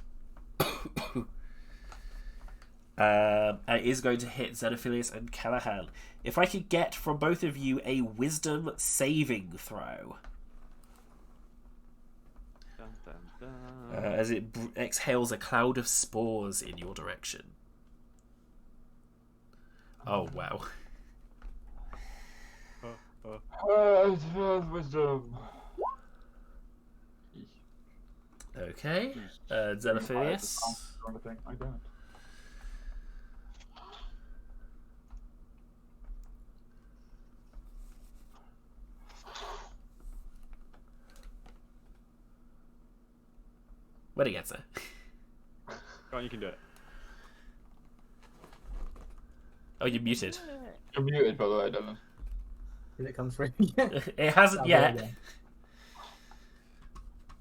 It is going to hit Xenophilius and Callahan. If I could get from both of you a wisdom saving throw. Dun, dun, dun. As it exhales a cloud of spores in your direction. Oh, wow. Wisdom. Okay. Xenophilius. I don't. When it gets there. Go on, you can do it. Oh, you're muted. You're muted, by the way, Dylan. Did it come through? It hasn't yet.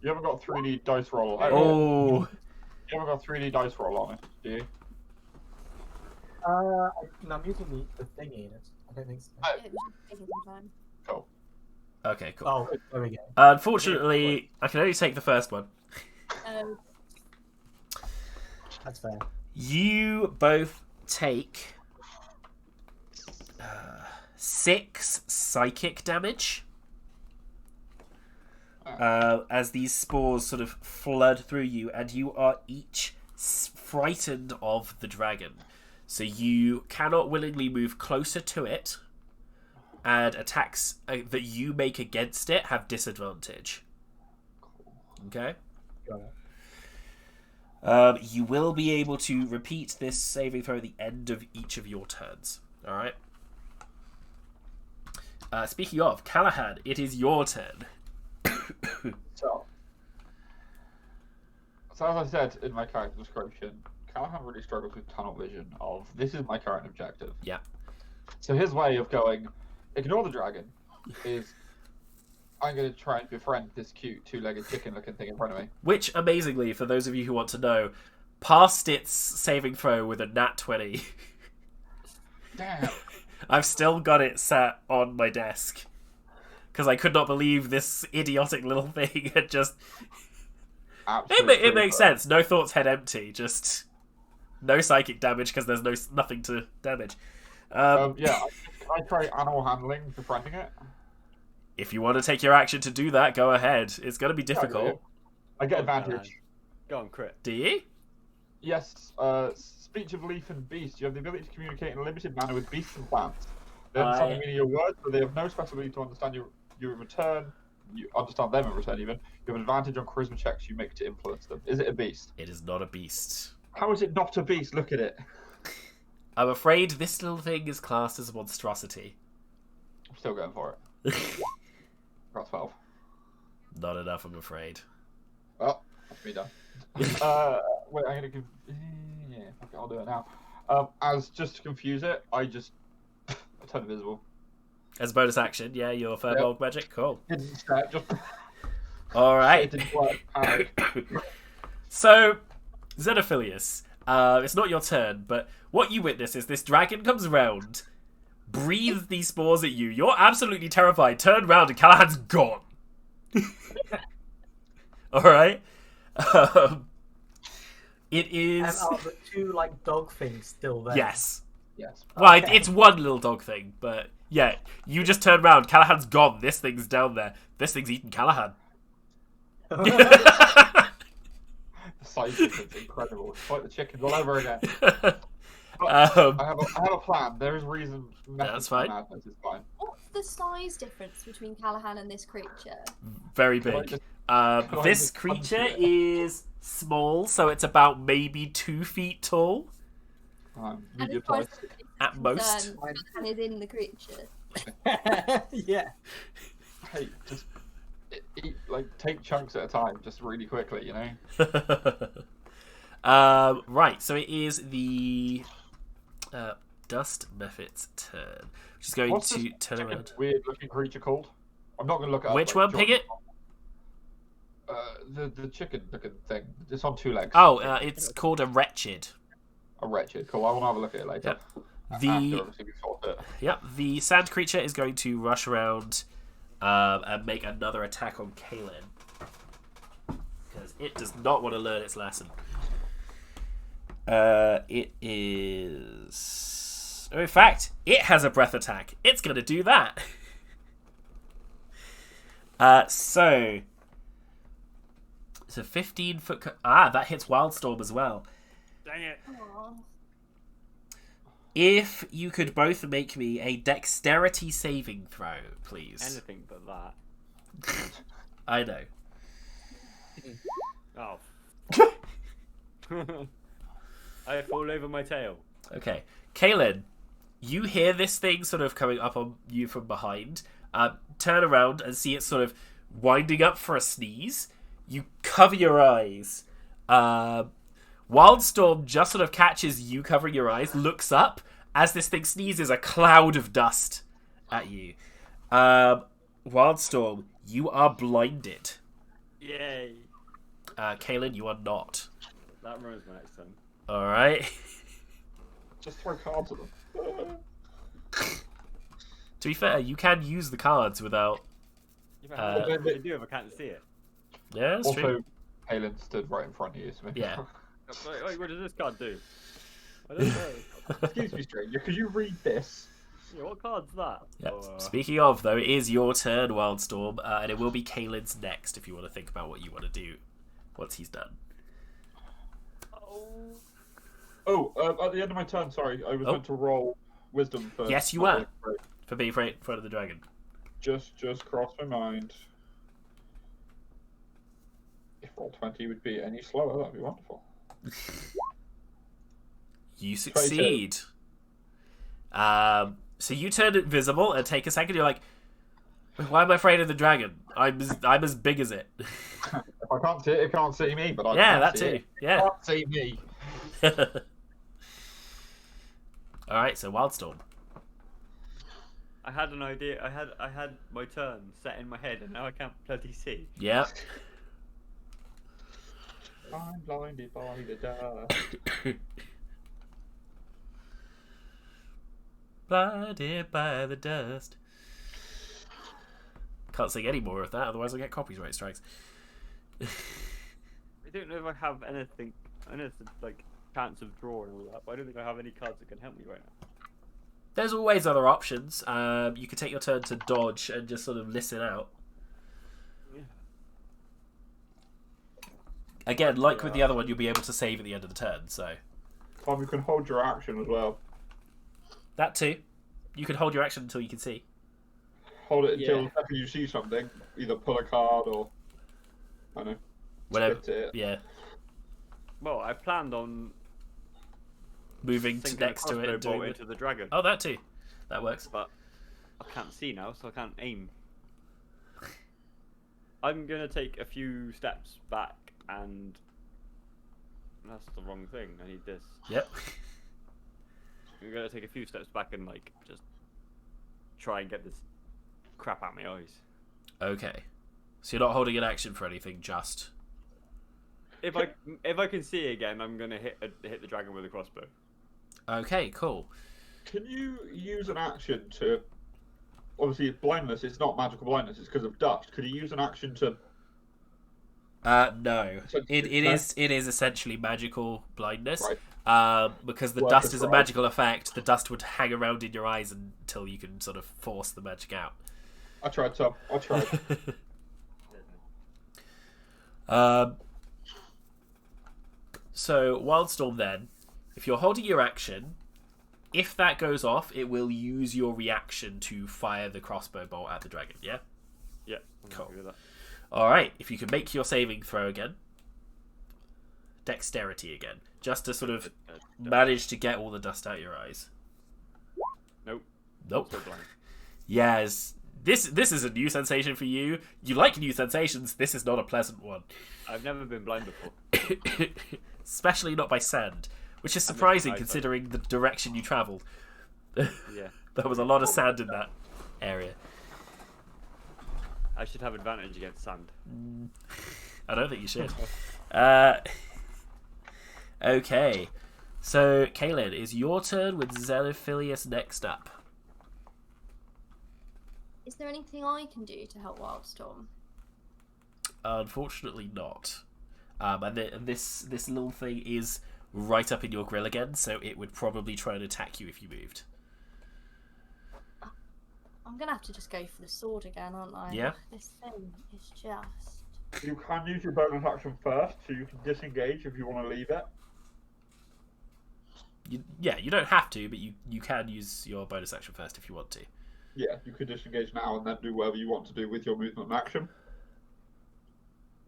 You haven't got 3D dice roll. Oh. You haven't got 3D dice roll on it, do you? No, I'm using the thingy in it. I don't think so. Yeah, we should take it some time. Cool. Okay, cool. Oh, there we go. Unfortunately, I can only take the first one. That's fair. You both take 6 psychic damage as these spores sort of flood through you, and you are each frightened of the dragon. So you cannot willingly move closer to it, and attacks that you make against it have disadvantage. Okay? Got it. You will be able to repeat this saving throw at the end of each of your turns. Alright? Speaking of, Callahan, it is your turn. So as I said in my character description, Callahan really struggles with tunnel vision of, this is my current objective. Yeah. So his way of going, ignore the dragon, is I'm going to try and befriend this cute two-legged chicken-looking thing in front of me. Which, amazingly, for those of you who want to know, passed its saving throw with a nat 20. Damn. I've still got it sat on my desk. Because I could not believe this idiotic little thing had just... It makes sense. No thoughts, head empty. Just no psychic damage because there's nothing to damage. Yeah, I try animal handling, befriending it. If you want to take your action to do that, go ahead. It's going to be difficult. I get advantage. Go on, crit. Do you? Yes, speech of leaf and beast. You have the ability to communicate in a limited manner with beasts and plants. They understand the meaning of your words, but they have no special ability to understand you in return. You understand them in return, even. You have an advantage on charisma checks you make to influence them. Is it a beast? It is not a beast. How is it not a beast? Look at it. I'm afraid this little thing is classed as a monstrosity. I'm still going for it. Got 12. Not enough, I'm afraid. Well, that's me done. Wait, I'm gonna give. Yeah, okay, I'll do it now. As just to confuse it, I just turn invisible. As a bonus action, yeah, your Firbolg magic. Cool. Didn't step, just All right. it didn't work. So, Xenophilius, it's not your turn, but what you witness is this dragon comes around, breathes these spores at you. You're absolutely terrified. Turn around and Callahan's gone. All right. It is. And are the two like dog things still there? Yes. Yes. Well, Okay. it's one little dog thing, but yeah, you just turn around. Callahan's gone. This thing's down there. This thing's eating Callahan. The size of it's incredible. It's like the chickens all over again. I have a plan. There is reason. That's fine. Madness is fine. What's the size difference between Callahan and this creature? Very Can I big. just- This just punch creature it? is small, so it's about maybe 2 feet tall And Medium as far as size. the creature's at most. concerned, Callahan is in the creature. Yeah. Hey, just eat, take chunks at a time, just really quickly, you know. Right, so it is the Dust Mephit's turn, which is going What's to this turn around. weird looking creature called? I'm not going to look at Which one, Pigget? The chicken looking thing. It's on 2 legs. Oh, it's called a Wretched. A wretched. Cool. I want to have a look at it later. Yep. After obviously we sort it. Yep, the sand creature is going to rush around and make another attack on Kaelin. Because it does not want to learn its lesson. It is... In fact, it has a breath attack. It's going to do that. So... It's a 15-foot... that hits Wildstorm as well. Dang it. Aww. If you could both make me a dexterity saving throw, please. Anything but that. I know. Oh. I fall over my tail. Okay. Kaelin, you hear this thing sort of coming up on you from behind. Turn around and see it sort of winding up for a sneeze. You cover your eyes. Wildstorm just sort of catches you covering your eyes, looks up. As this thing sneezes, a cloud of dust at you. Wildstorm, you are blinded. Yay. Kaelin, you are not. That ruins my next turn. Alright. Just throw cards at them. To be fair, you can use the cards without... Yeah, but I do if I can't see it. Yeah, that's true. Also, Halen stood right in front of you. So maybe... Yeah. Wait, what does this card do? I don't know. Excuse me, stranger. Could you read this? Yeah, what card's that? Yep. Or, Speaking of, though, it is your turn, Wildstorm, and it will be Kaelin's next if you want to think about what you want to do once he's done. Oh, at the end of my turn, sorry, I was meant to roll wisdom for... Yes, you were. For being right in front of the dragon. Just crossed my mind. If roll 20 would be any slower, that'd be wonderful. You succeed. So you turn invisible and take a second. You're like, why am I afraid of the dragon? I'm as big as it. If I can't see it, it can't see me, but I Yeah, can that see too. it. Yeah. It can't see me. Alright, so Wildstorm. I had an idea. I had my turn set in my head, and now I can't bloody see. Yeah. I'm blinded by the dust. Blinded by the dust. Can't sing any more of that, otherwise I'll get copyright strikes. I don't know if I have anything like chance of draw and all that, but I don't think I have any cards that can help me right now. There's always other options. You could take your turn to dodge and just sort of listen out. Yeah. Again, like with the other one, you'll be able to save at the end of the turn, so... Tom, you can hold your action as well. That too. You can hold your action until you can see. Hold it until Yeah. after you see something. Either pull a card or... I don't know. Whatever. Split it. Yeah. Well, I planned on Moving sinking next a to it crossbow and doing bolt it. into the dragon, Oh, that too. That works. but I can't see now, so I can't aim. I'm gonna take a few steps back, and that's the wrong thing. I need this. Yep. I'm gonna take a few steps back and like just try and get this crap out my eyes. Okay. So you're not holding an action for anything, just... If I can see again, I'm gonna hit the dragon with a crossbow. Okay, cool. Can you use an action to... Obviously, blindness, it's not magical blindness, it's because of dust. Could you use an action to... No. It is essentially magical blindness. Right. Because the Worth dust a is a try. magical effect, the dust would hang around in your eyes until you can sort of force the magic out. I tried, Tom. I tried. So, Wildstorm then, if you're holding your action, if that goes off, it will use your reaction to fire the crossbow bolt at the dragon, yeah? Yeah. I'm Cool. happy with that. Alright, if you can make your saving throw again. Dexterity again. Just to sort of manage to get all the dust out your eyes. Nope. Nope. Still blind. Yes. This is a new sensation for you. You like new sensations. This is not a pleasant one. I've never been blind before. Especially not by sand. Which is surprising eyesight. considering the direction you travelled. Yeah. There was a lot of sand in that area. I should have advantage against sand. I don't think you should. Okay. So, Kaylin, is your turn with Xenophilius next up. Is there anything I can do to help Wildstorm? Unfortunately not. And this little thing is right up in your grill again, so it would probably try and attack you if you moved. I'm gonna have to just go for the sword again, aren't I? Yeah. This thing is just... You can use your bonus action first, so you can disengage if you want to leave it. You don't have to, but you can use your bonus action first if you want to. Yeah, you could disengage now and then do whatever you want to do with your movement and action.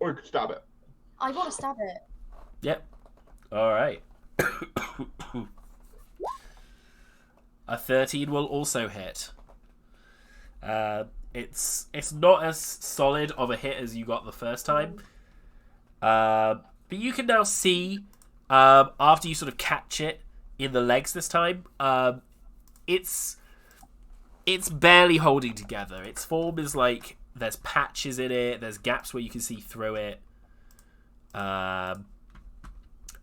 Or you could stab it. I want to stab it. Yep. Alright. A 13 will also hit. It's not as solid of a hit as you got the first time. But you can now see, after you sort of catch it in the legs this time, it's barely holding together. Its form is like there's patches in it, there's gaps where you can see through it.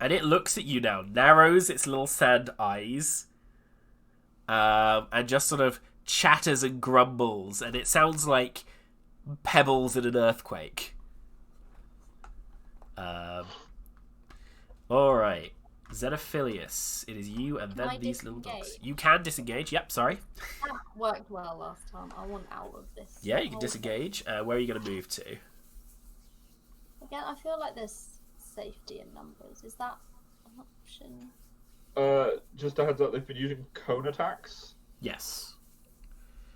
And it looks at you now, narrows its little sand eyes, and just sort of chatters and grumbles, and it sounds like pebbles in an earthquake. Alright. Xenophilius, it is you and then I these little dogs. disengage? You can disengage, yep, sorry. That worked well last time. I want out of this. Yeah, you can whole disengage. Where are you going to move to? thing. Again, I feel like there's safety in numbers. Is that an option? Just a heads up, they've been using cone attacks Yes.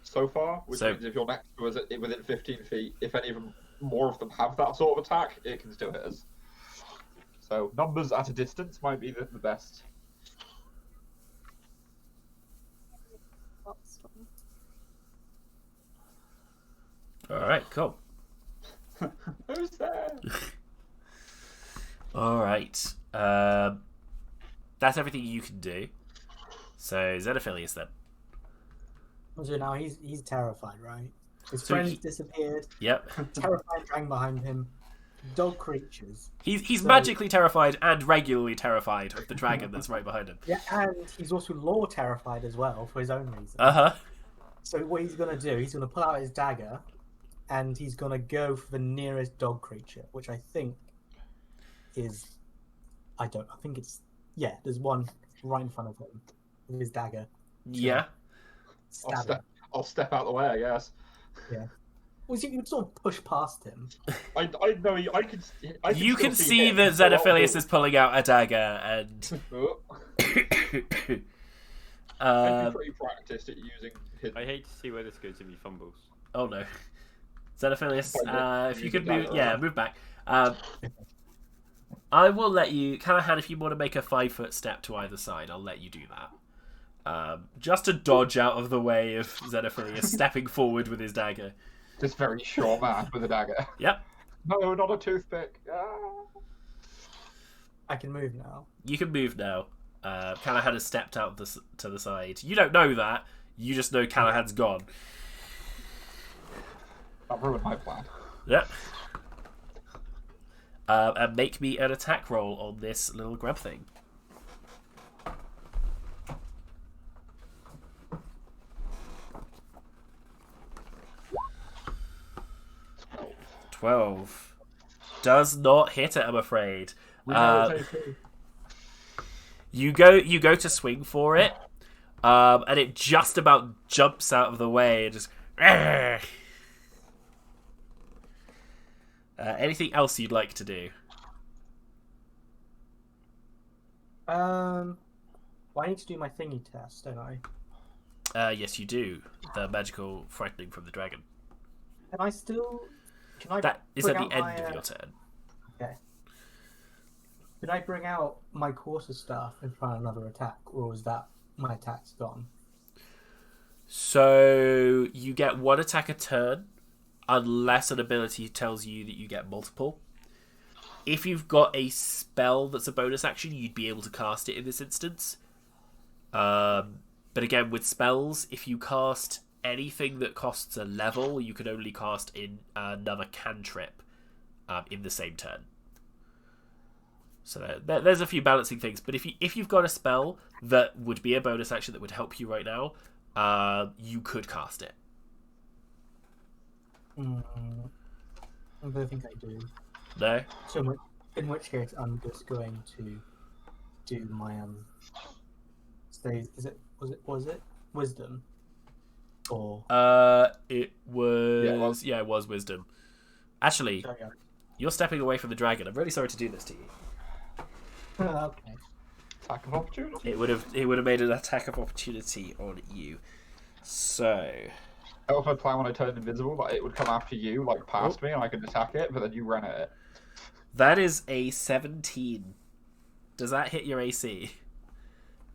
so far, which So- means if you're next to us within 15 feet, if any of them, more of them have that sort of attack, it can still hit us. So numbers at a distance might be the best. Wildstorm. Alright, cool. Who's there? Alright. That's everything you can do. So, Xenophilius then. So now he's terrified, right? His So friends he- disappeared. Yep. Terrifying dragon behind him. Dog creatures. He's So- magically terrified and regularly terrified of the dragon that's right behind him. Yeah, and he's also lore terrified as well for his own reason. Uh-huh. So what he's gonna do, he's gonna pull out his dagger, and he's gonna go for the nearest dog creature, which I think is, I think it's, yeah, there's one right in front of him with his dagger. Yeah. Stab him. I'll step out the way, I guess. Well, you would sort of push past him. I know I can. You still can see him, that so I'll Xenophilius do- is pulling out a dagger and... Oh, I'd uh, be pretty practiced at using his. I hate to see where this goes if he fumbles. oh no. Xenophilius, if you could move... Dagger. Yeah, move back. I will let you... Callahan, if you want to make a 5-foot step to either side, I'll let you do that. Just to dodge out of the way of Xenophilius stepping forward with his dagger. This very short man with a dagger. Yep. No, not a toothpick. Ah. I can move now. You can move now. Callahan has stepped out to the side. You don't know that. You just know Callahan's gone. That ruined my plan. Yep. And make me an attack roll on this little grub thing. 12. Does not hit it, I'm afraid. You go to swing for it, and it just about jumps out of the way and just. Anything else you'd like to do? Well, I need to do my thingy test, don't I? Yes, you do. The magical frightening from the dragon. Can I That is at bring the out end my, of your turn. Okay. Did I bring out my quarter staff and try another attack, or was that my attack's gone? So you get one attack a turn, unless an ability tells you that you get multiple. If you've got a spell that's a bonus action, you'd be able to cast it in this instance. But again, with spells, if you cast anything that costs a level, you can only cast in another cantrip in the same turn. So there's a few balancing things. But if you've got a spell that would be a bonus action that would help you right now, you could cast it. I don't think I do. No? So in which case, I'm just going to do my was it wisdom? Or it was it was wisdom. Actually, you're stepping away from the dragon. I'm really sorry to do this to you. Okay. Attack of opportunity. It would have made an attack of opportunity on you. So I also plan when I turned invisible that it would come after you, like past me, and I could attack it, but then you ran at it. that is a 17. Does that hit your AC?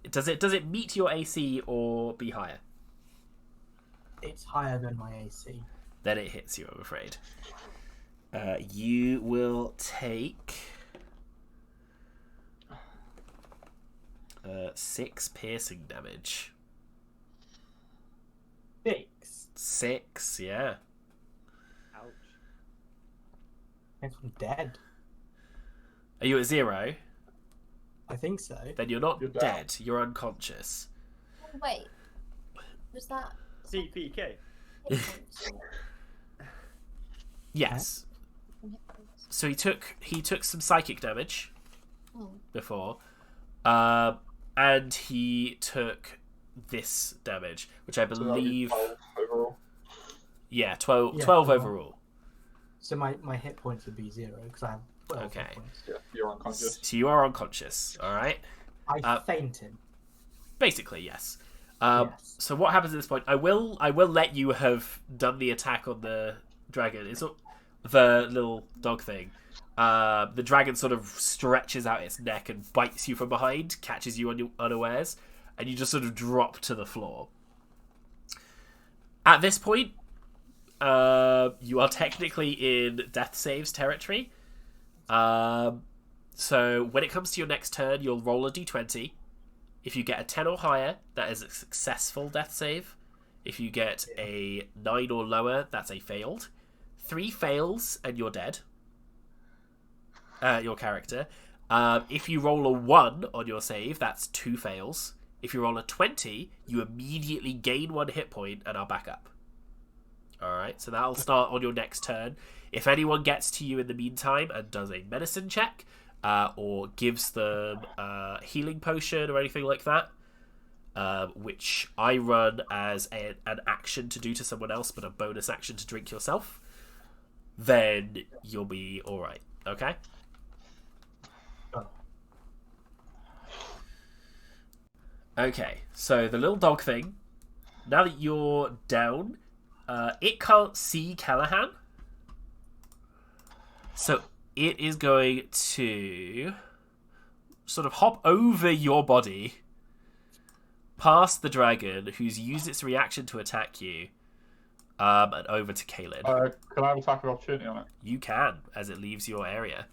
Does it meet your AC or be higher? It's higher than my AC. Then it hits you, I'm afraid. You will take 6 piercing damage. 6, yeah. Ouch. I'm dead. Are you at 0? I think so. Then you're not You're down. dead. You're unconscious. Oh, wait. Was that CPK. hit points or Yes. hit points? So he took some psychic damage Oh. before, and he took this damage, which I So that'll be believe, 12 overall. 12 Yeah, 12 12. overall. So my hit points would be 0 because I have 12 Okay. hit points. Yeah, you're unconscious. So you are unconscious. All right. I fainted. Basically, yes. Yes. So what happens at this point? I will let you have done the attack on the dragon. It's not the little dog thing. The dragon sort of stretches out its neck and bites you from behind, catches you on your unawares, and you just sort of drop to the floor. At this point, you are technically in death saves territory. So when it comes to your next turn, you'll roll a d20. If you get a 10 or higher, that is a successful death save. If you get a 9 or lower, that's a failed. 3 fails, and you're dead. Your character. If you roll a 1 on your save, that's 2 fails. If you roll a 20, you immediately gain 1 hit point and are back up. Alright, so that'll start on your next turn. If anyone gets to you in the meantime and does a medicine check, or gives them a healing potion or anything like that, which I run as an action to do to someone else, but a bonus action to drink yourself, then you'll be alright, okay? Okay, so the little dog thing, now that you're down, it can't see Callahan. So it is going to sort of hop over your body, past the dragon, who's used its reaction to attack you, and over to Kaylin. Can I have attack of opportunity on it? You can, as it leaves your area.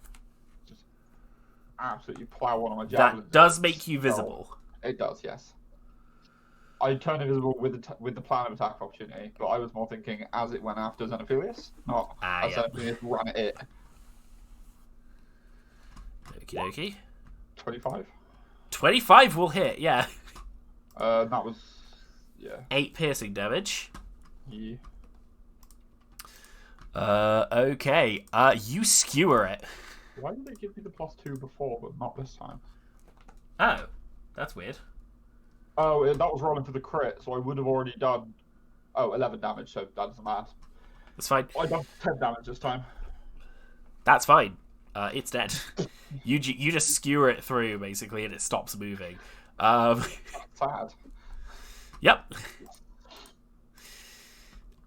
Absolutely plow one of my javelins. That does make you visible. It does, yes. I turned invisible with the plan of attack of opportunity, but I was more thinking as it went after Xenophilius, not as Xenophilius ran at it. Okie dokie. 25. 25 will hit, yeah. That was 8 piercing damage. Yeah. Okay. You skewer it. Why did they give me the +2 before, but not this time? Oh, that's weird. Oh, that was rolling for the crit, so I would have already done 11 damage, so that doesn't matter. That's fine. I done 10 damage this time. That's fine. It's dead. You just skewer it through, basically, and it stops moving. Sad. Yep.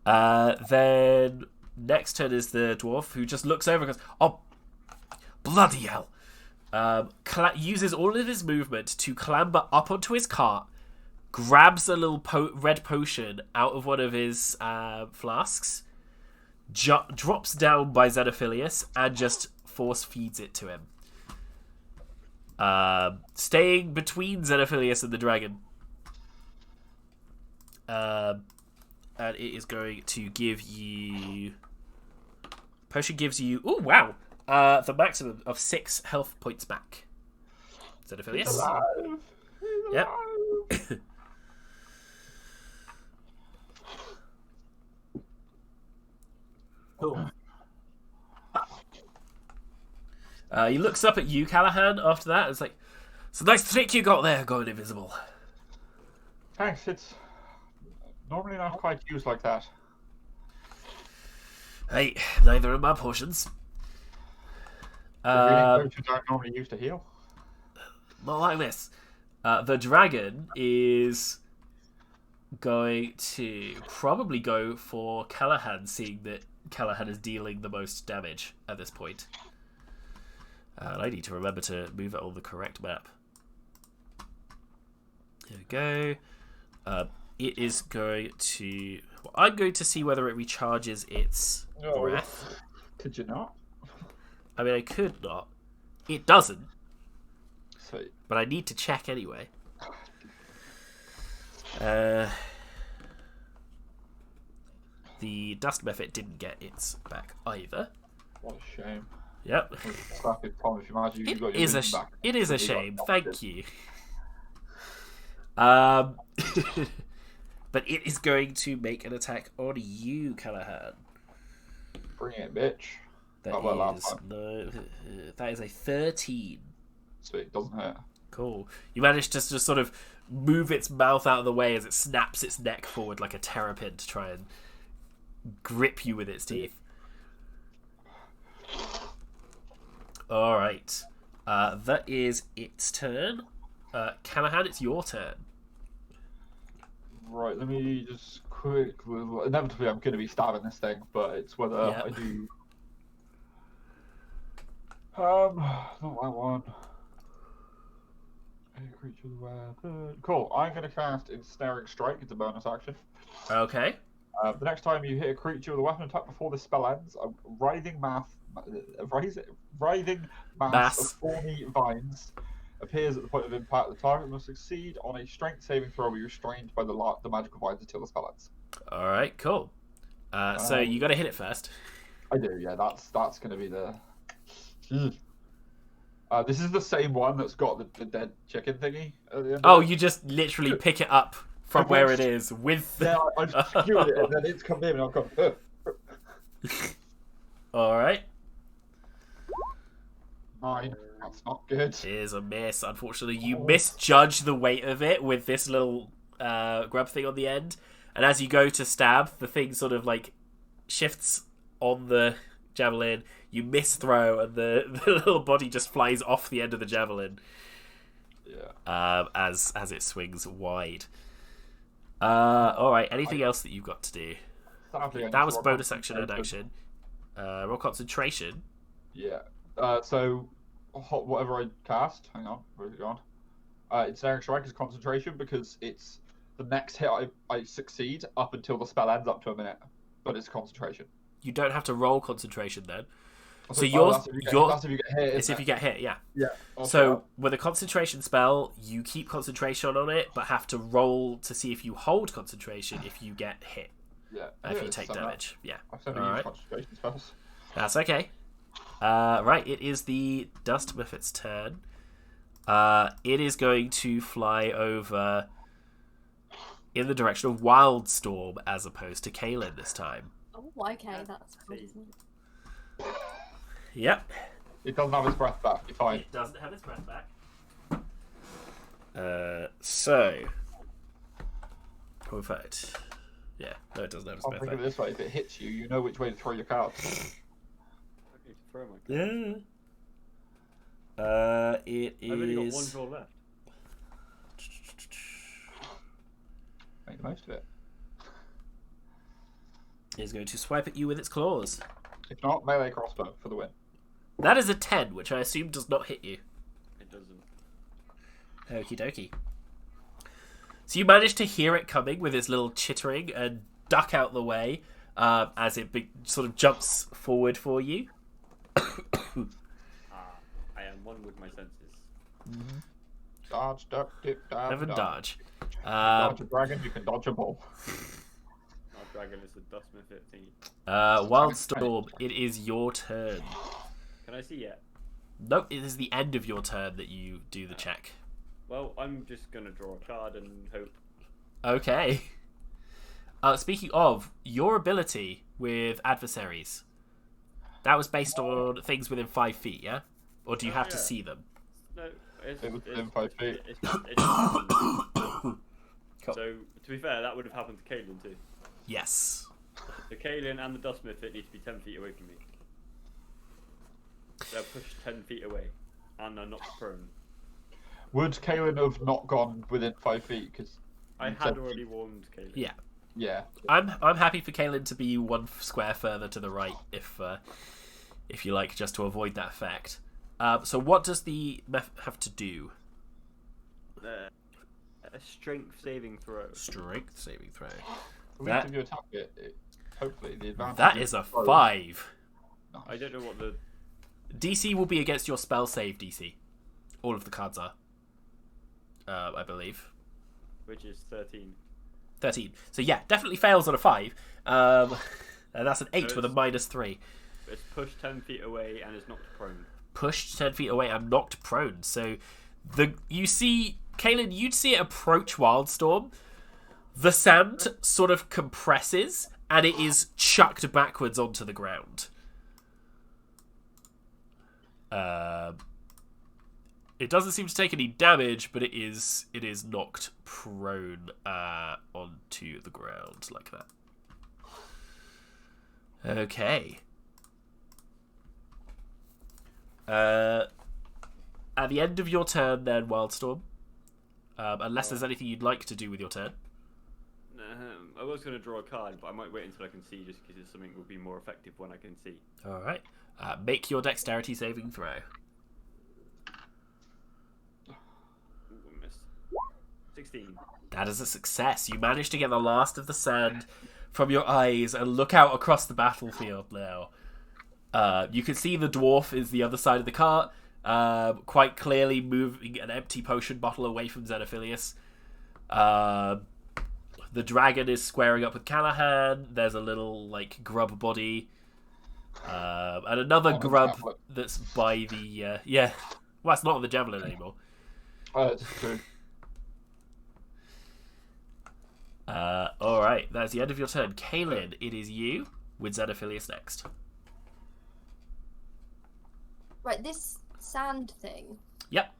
Then next turn is the dwarf, who just looks over and goes, "Oh, bloody hell!" Uses all of his movement to clamber up onto his cart, grabs a little red potion out of one of his flasks, drops down by Xenophilius, and just force feeds it to him. Staying between Xenophilius and the dragon. And it is going to give you... Potion gives you... Oh, wow! The maximum of 6 health points back. Xenophilius? He's alive. Yep. Cool. He looks up at you, Callahan, after that. It's like, it's a nice trick you got there, going invisible. Thanks, it's normally not quite used like that. Hey, neither are my potions. Potions aren't normally used to heal. Not like this. The dragon is going to probably go for Callahan, seeing that Callahan is dealing the most damage at this point. And I need to remember to move it on the correct map. There we go. It is going to... Well, I'm going to see whether it recharges its breath. Could you not? I mean, I could not. It doesn't. Sweet. But I need to check anyway. The dust method didn't get its back either. What a shame. Yep. It is a shame. Thank you. But it is going to make an attack on you, Callahan. Bring it, bitch. That is a 13. Sweet, doesn't hurt. Cool. You managed to just sort of move its mouth out of the way as it snaps its neck forward like a terrapin to try and grip you with its teeth. Alright. That is its turn. Callahan, it's your turn. Right, let me just quickly... Inevitably, I'm going to be stabbing this thing, but it's whether I do... not that one. A creature with weapon. Cool, I'm going to cast Ensnaring Strike. It's a bonus action. Okay. The next time you hit a creature with a weapon attack before the spell ends, a writhing mass of thorny vines appears at the point of impact. The target must succeed on a strength saving throw or be restrained by the magical vines until the spell ends. Alright, cool. So you got to hit it first. I do, yeah. That's going to be the... this is the same one that's got the dead chicken thingy at the end. Oh, you just literally pick it up from where it is with the... Yeah, I just skewered it and then it's come in and I've gone... Alright. 9. That's not good. It is a miss, unfortunately. You misjudge the weight of it with this little grub thing on the end. And as you go to stab, the thing sort of like shifts on the javelin. You misthrow and the little body just flies off the end of the javelin. Yeah. As it swings wide. Alright, anything else that you've got to do? Sadly, that was bonus action and action. Roll concentration. Yeah. So, whatever I cast, hang on, where's it gone? Ensnaring Strike is concentration because it's the next hit I succeed up until the spell ends up to a minute, but it's concentration. You don't have to roll concentration then. So yours, that's if you get hit. It's if you get hit, yeah. Yeah. So with a concentration spell, you keep concentration on it, but have to roll to see if you hold concentration if you get hit. Yeah. If you take damage. Yeah. I've never used concentration spells. That's okay. Right, it is the Dust Myth's turn. It is going to fly over in the direction of Wildstorm as opposed to Kaelin this time. Oh, okay, that's good, isn't it? Yep. It doesn't have its breath back. You're fine. It doesn't have its breath back. So. In fact, yeah, no, it doesn't have its I'll breath think back. of it this way: if it hits you, you know which way to throw your cards. Yeah. It is. I've only got one draw left. Make the most of it. Is going to swipe at you with its claws. If not, melee crossbow for the win. That is a 10, which I assume does not hit you. It doesn't. Okie dokie. So you manage to hear it coming with its little chittering and duck out the way as it sort of jumps forward for you. I am one with my senses. Mm-hmm. Dodge, duck, dip, dive, Never dodge. Dodge a dragon, you can dodge a ball. Our dragon is a Dustman 15. Wildstorm, it is your turn. Can I see yet? Nope, it is the end of your turn that you do the check. Well, I'm just gonna draw a card and hope. Okay. Speaking of, your ability with adversaries, that was based on things within 5 feet, yeah? Or do you have to see them? No, it's within 5 feet. Cool. So, to be fair, that would have happened to Kaelin too. Yes. So Kaelin and the Dust Mythic need to be 10 feet away from me. They're pushed 10 feet away, and they're knocked prone. Would Kaelin have not gone within 5 feet? Because I had already warned Kaelin. Yeah. Yeah. I'm happy for Kaelin to be 1 square further to the right, if you like, just to avoid that effect. So what does the meth have to do? A strength saving throw. Strength saving throw. That, if you attack it, hopefully the advantage. That is a 5. I don't know what the DC will be against your spell save DC. All of the cards are. I believe. which is 13. 13. So yeah, definitely fails on a 5. And that's an 8 with a -3. It's pushed 10 feet away and is knocked prone. Pushed 10 feet away and knocked prone. So you see, Kaelin, you'd see it approach Wildstorm. The sand sort of compresses and it is chucked backwards onto the ground. It doesn't seem to take any damage, but it is knocked prone onto the ground like that. Okay. At the end of your turn, then, Wildstorm, unless there's anything you'd like to do with your turn. I was going to draw a card, but I might wait until I can see, just because something will be more effective when I can see. All right. Make your dexterity saving throw. Ooh, I missed. 16. That is a success. You managed to get the last of the sand from your eyes and look out across the battlefield now. You can see the dwarf is the other side of the cart, quite clearly moving an empty potion bottle away from Xenophilius. The dragon is squaring up with Callahan. There's a little, grub body. And another grub that's by the... yeah. Well, it's not the javelin anymore. That's true. Alright, that's the end of your turn. Kaelin, it is you with Xenophilius next. Right, this sand thing. Yep.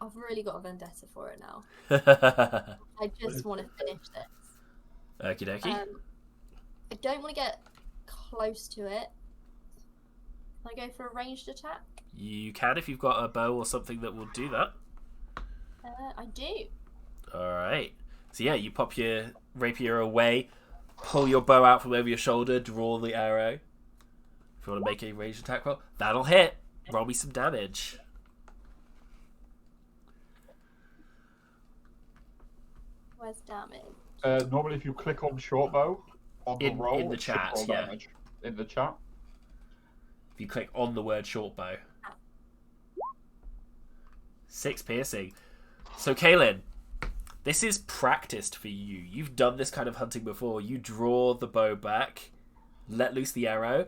I've really got a vendetta for it now. Okie I just want to finish this. dokie. I don't want to get close to it. Can I go for a ranged attack? You can if you've got a bow or something that will do that. I do. Alright. So yeah, you pop your rapier away, pull your bow out from over your shoulder, draw the arrow. If you want to make a ranged attack roll, that'll hit. Roll me some damage. Where's damage? Normally, if you click on short bow on the roll, in the it should chat, roll yeah. damage. In the chat. If you click on the word short bow. 6 piercing. So, Kaylin, this is practiced for you. You've done this kind of hunting before. You draw the bow back, let loose the arrow.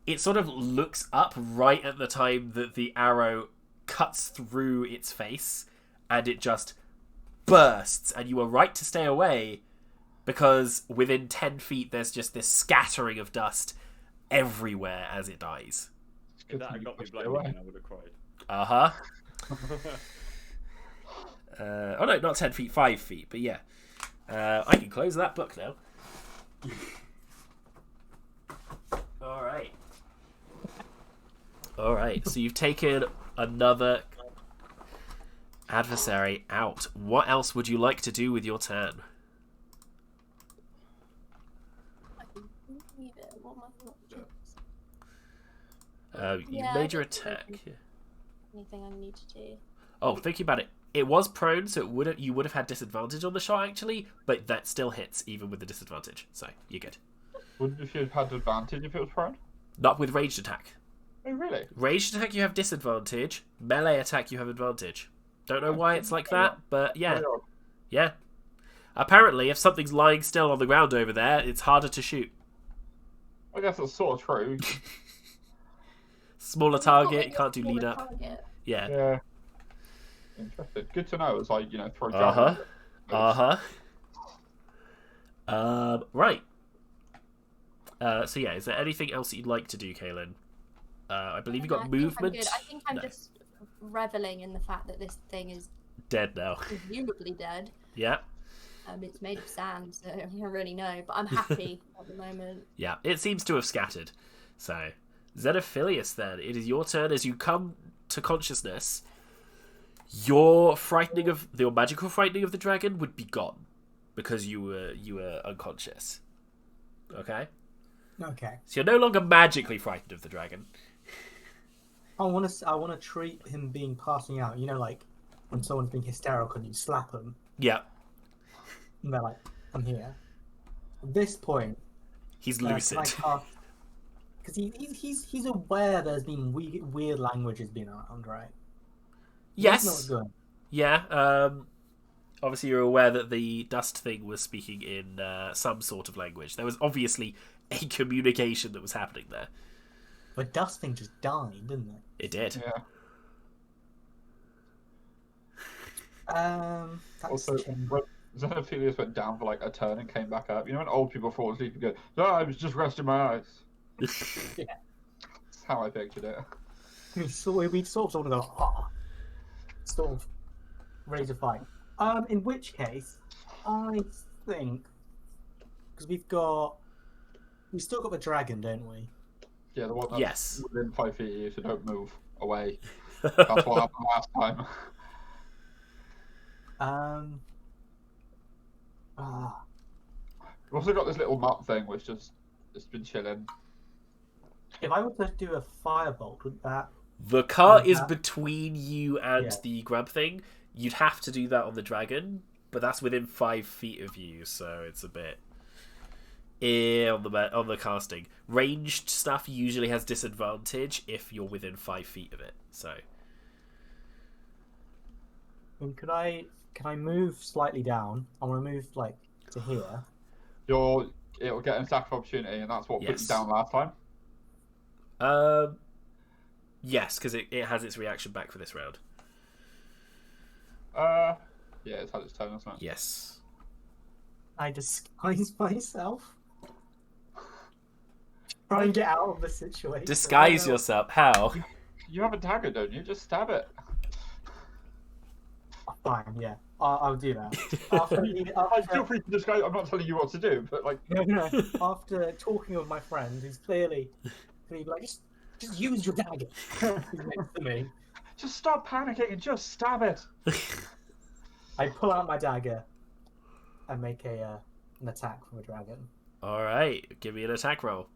It sort of looks up right at the time that the arrow cuts through its face, and it just bursts. And you are right to stay away, because within 10 feet there's just this scattering of dust everywhere as it dies. If that had got me blinded, I would have cried. Uh-huh. Oh no, not 10 feet, 5 feet, but yeah. I can close that book now. Alright, so you've taken another adversary out. What else would you like to do with your turn? You made your attack. Anything I need to do? Oh, thinking about it, it was prone, so you would have had disadvantage on the shot actually, but that still hits even with the disadvantage. So you're good. Wouldn't you have had advantage if it was prone? Not with ranged attack. Oh, really? Ranged attack you have disadvantage. Melee attack you have advantage. Don't know why it's like that, but yeah. Yeah. Apparently, if something's lying still on the ground over there, it's harder to shoot. I guess that's sort of true. Smaller target, you can't do lead up. Yeah. Yeah. Interesting. Good to know. It's like, throw down. Right. So yeah, is there anything else that you'd like to do, Kaylin? I believe you got movement. I think I'm just reveling in the fact that this thing is dead now. Presumably dead. Yeah. It's made of sand, so I don't really know, but I'm happy at the moment. Yeah, it seems to have scattered. So, Xenophilius, then, it is your turn as you come to consciousness. Your magical frightening of the dragon would be gone because you were unconscious. Okay. Okay. So you're no longer magically frightened of the dragon. I want to treat him being passing out. Like when someone's being hysterical and you slap them. Yeah. And they're like, "I'm here." At this point, he's lucid. Because he's aware there's been weird languages being around, right? Yes. Yeah. Obviously, you're aware that the dust thing was speaking in some sort of language. There was obviously a communication that was happening there. The dust thing just died, didn't it? It did. Yeah. Also, when Xenophilius went down for like a turn and came back up, when old people fall asleep and go, "No, I was just resting my eyes." Yeah. That's how I pictured it. We sort of go, sort of ready to fight. In which case, I think because we've still got the dragon, don't we? Yeah, the one that's yes. within 5 feet of you, so don't move away. That's what happened last time. We've also got this little map thing which just been chilling. If I were to do a firebolt, would that... The car is between you and the grub thing. You'd have to do that on the dragon, but that's within 5 feet of you, so it's a bit... on the casting. Ranged stuff usually has disadvantage if you're within 5 feet of it, so... Can I move slightly down? I want to move, to here. It'll get an attack of opportunity, and that's what put you down last time? Yes, because it has its reaction back for this round. Yeah, it's had its turn, hasn't it? Yes. I disguise myself. Try and get out of the situation. Disguise yourself? How? You have a dagger, don't you? Just stab it. Fine, yeah. I'll do that. Feel free to disguise. I'm not telling you what to do, but No. After talking with my friend, who's clearly just use your dagger. He's next to me. Just stop panicking and just stab it. I pull out my dagger and make an attack from a dragon. All right, give me an attack roll.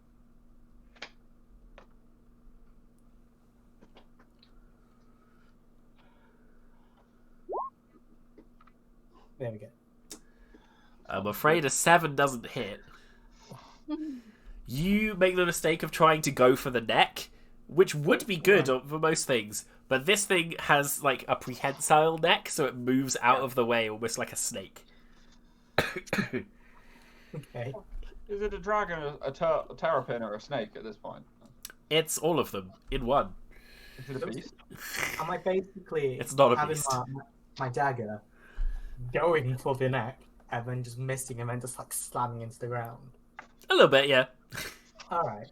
There we go. I'm afraid a 7 doesn't hit. You make the mistake of trying to go for the neck, which would be good for most things, but this thing has like a prehensile neck, so it moves out of the way almost like a snake. Okay. Is it a dragon, a terrapin, or a snake at this point? It's all of them in one. Is it a beast? Am I basically It's not a having beast. my dagger going for the neck and then just missing and then just like slamming into the ground? A little bit, yeah. All right.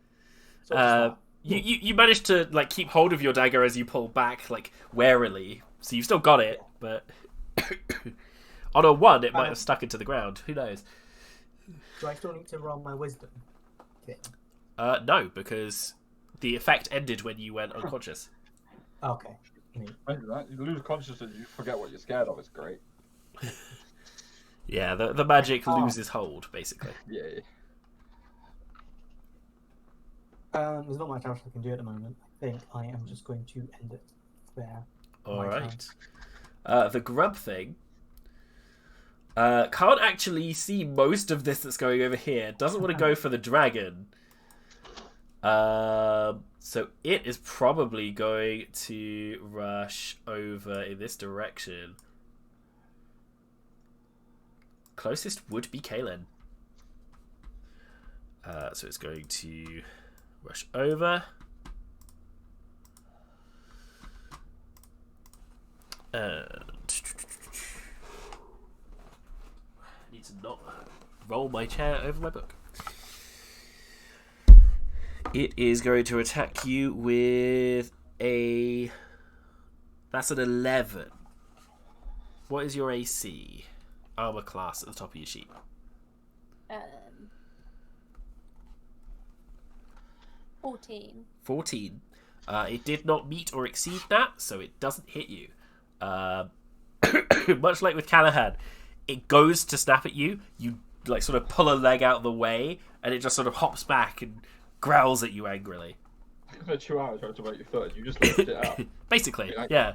So just You managed to like keep hold of your dagger as you pull back, like warily. So you've still got it, but on a 1, it might have stuck into the ground. Who knows? do I still need to roll my wisdom? Okay. No, because the effect ended when you went unconscious. Okay. Neat. You lose consciousness, you forget what you're scared of. It's great. Yeah, the magic loses hold, basically. Yeah. There's not much else I can do at the moment. I think I am just going to end it there. All right. The grub thing can't actually see most of this that's going over here. Doesn't want to go for the dragon. So it is probably going to rush over in this direction. Closest would be Kaylin. So it's going to rush over. And I need to not roll my chair over my book. It is going to attack you with a... That's an 11. What is your AC? Armor class at the top of your sheet. 14. 14. It did not meet or exceed that, so it doesn't hit you. Much like with Callahan, it goes to snap at you. You like sort of pull a leg out of the way, and it just sort of hops back and growls at you angrily. For 2 hours trying to make your foot, you just lift it up. Basically, Like, yeah.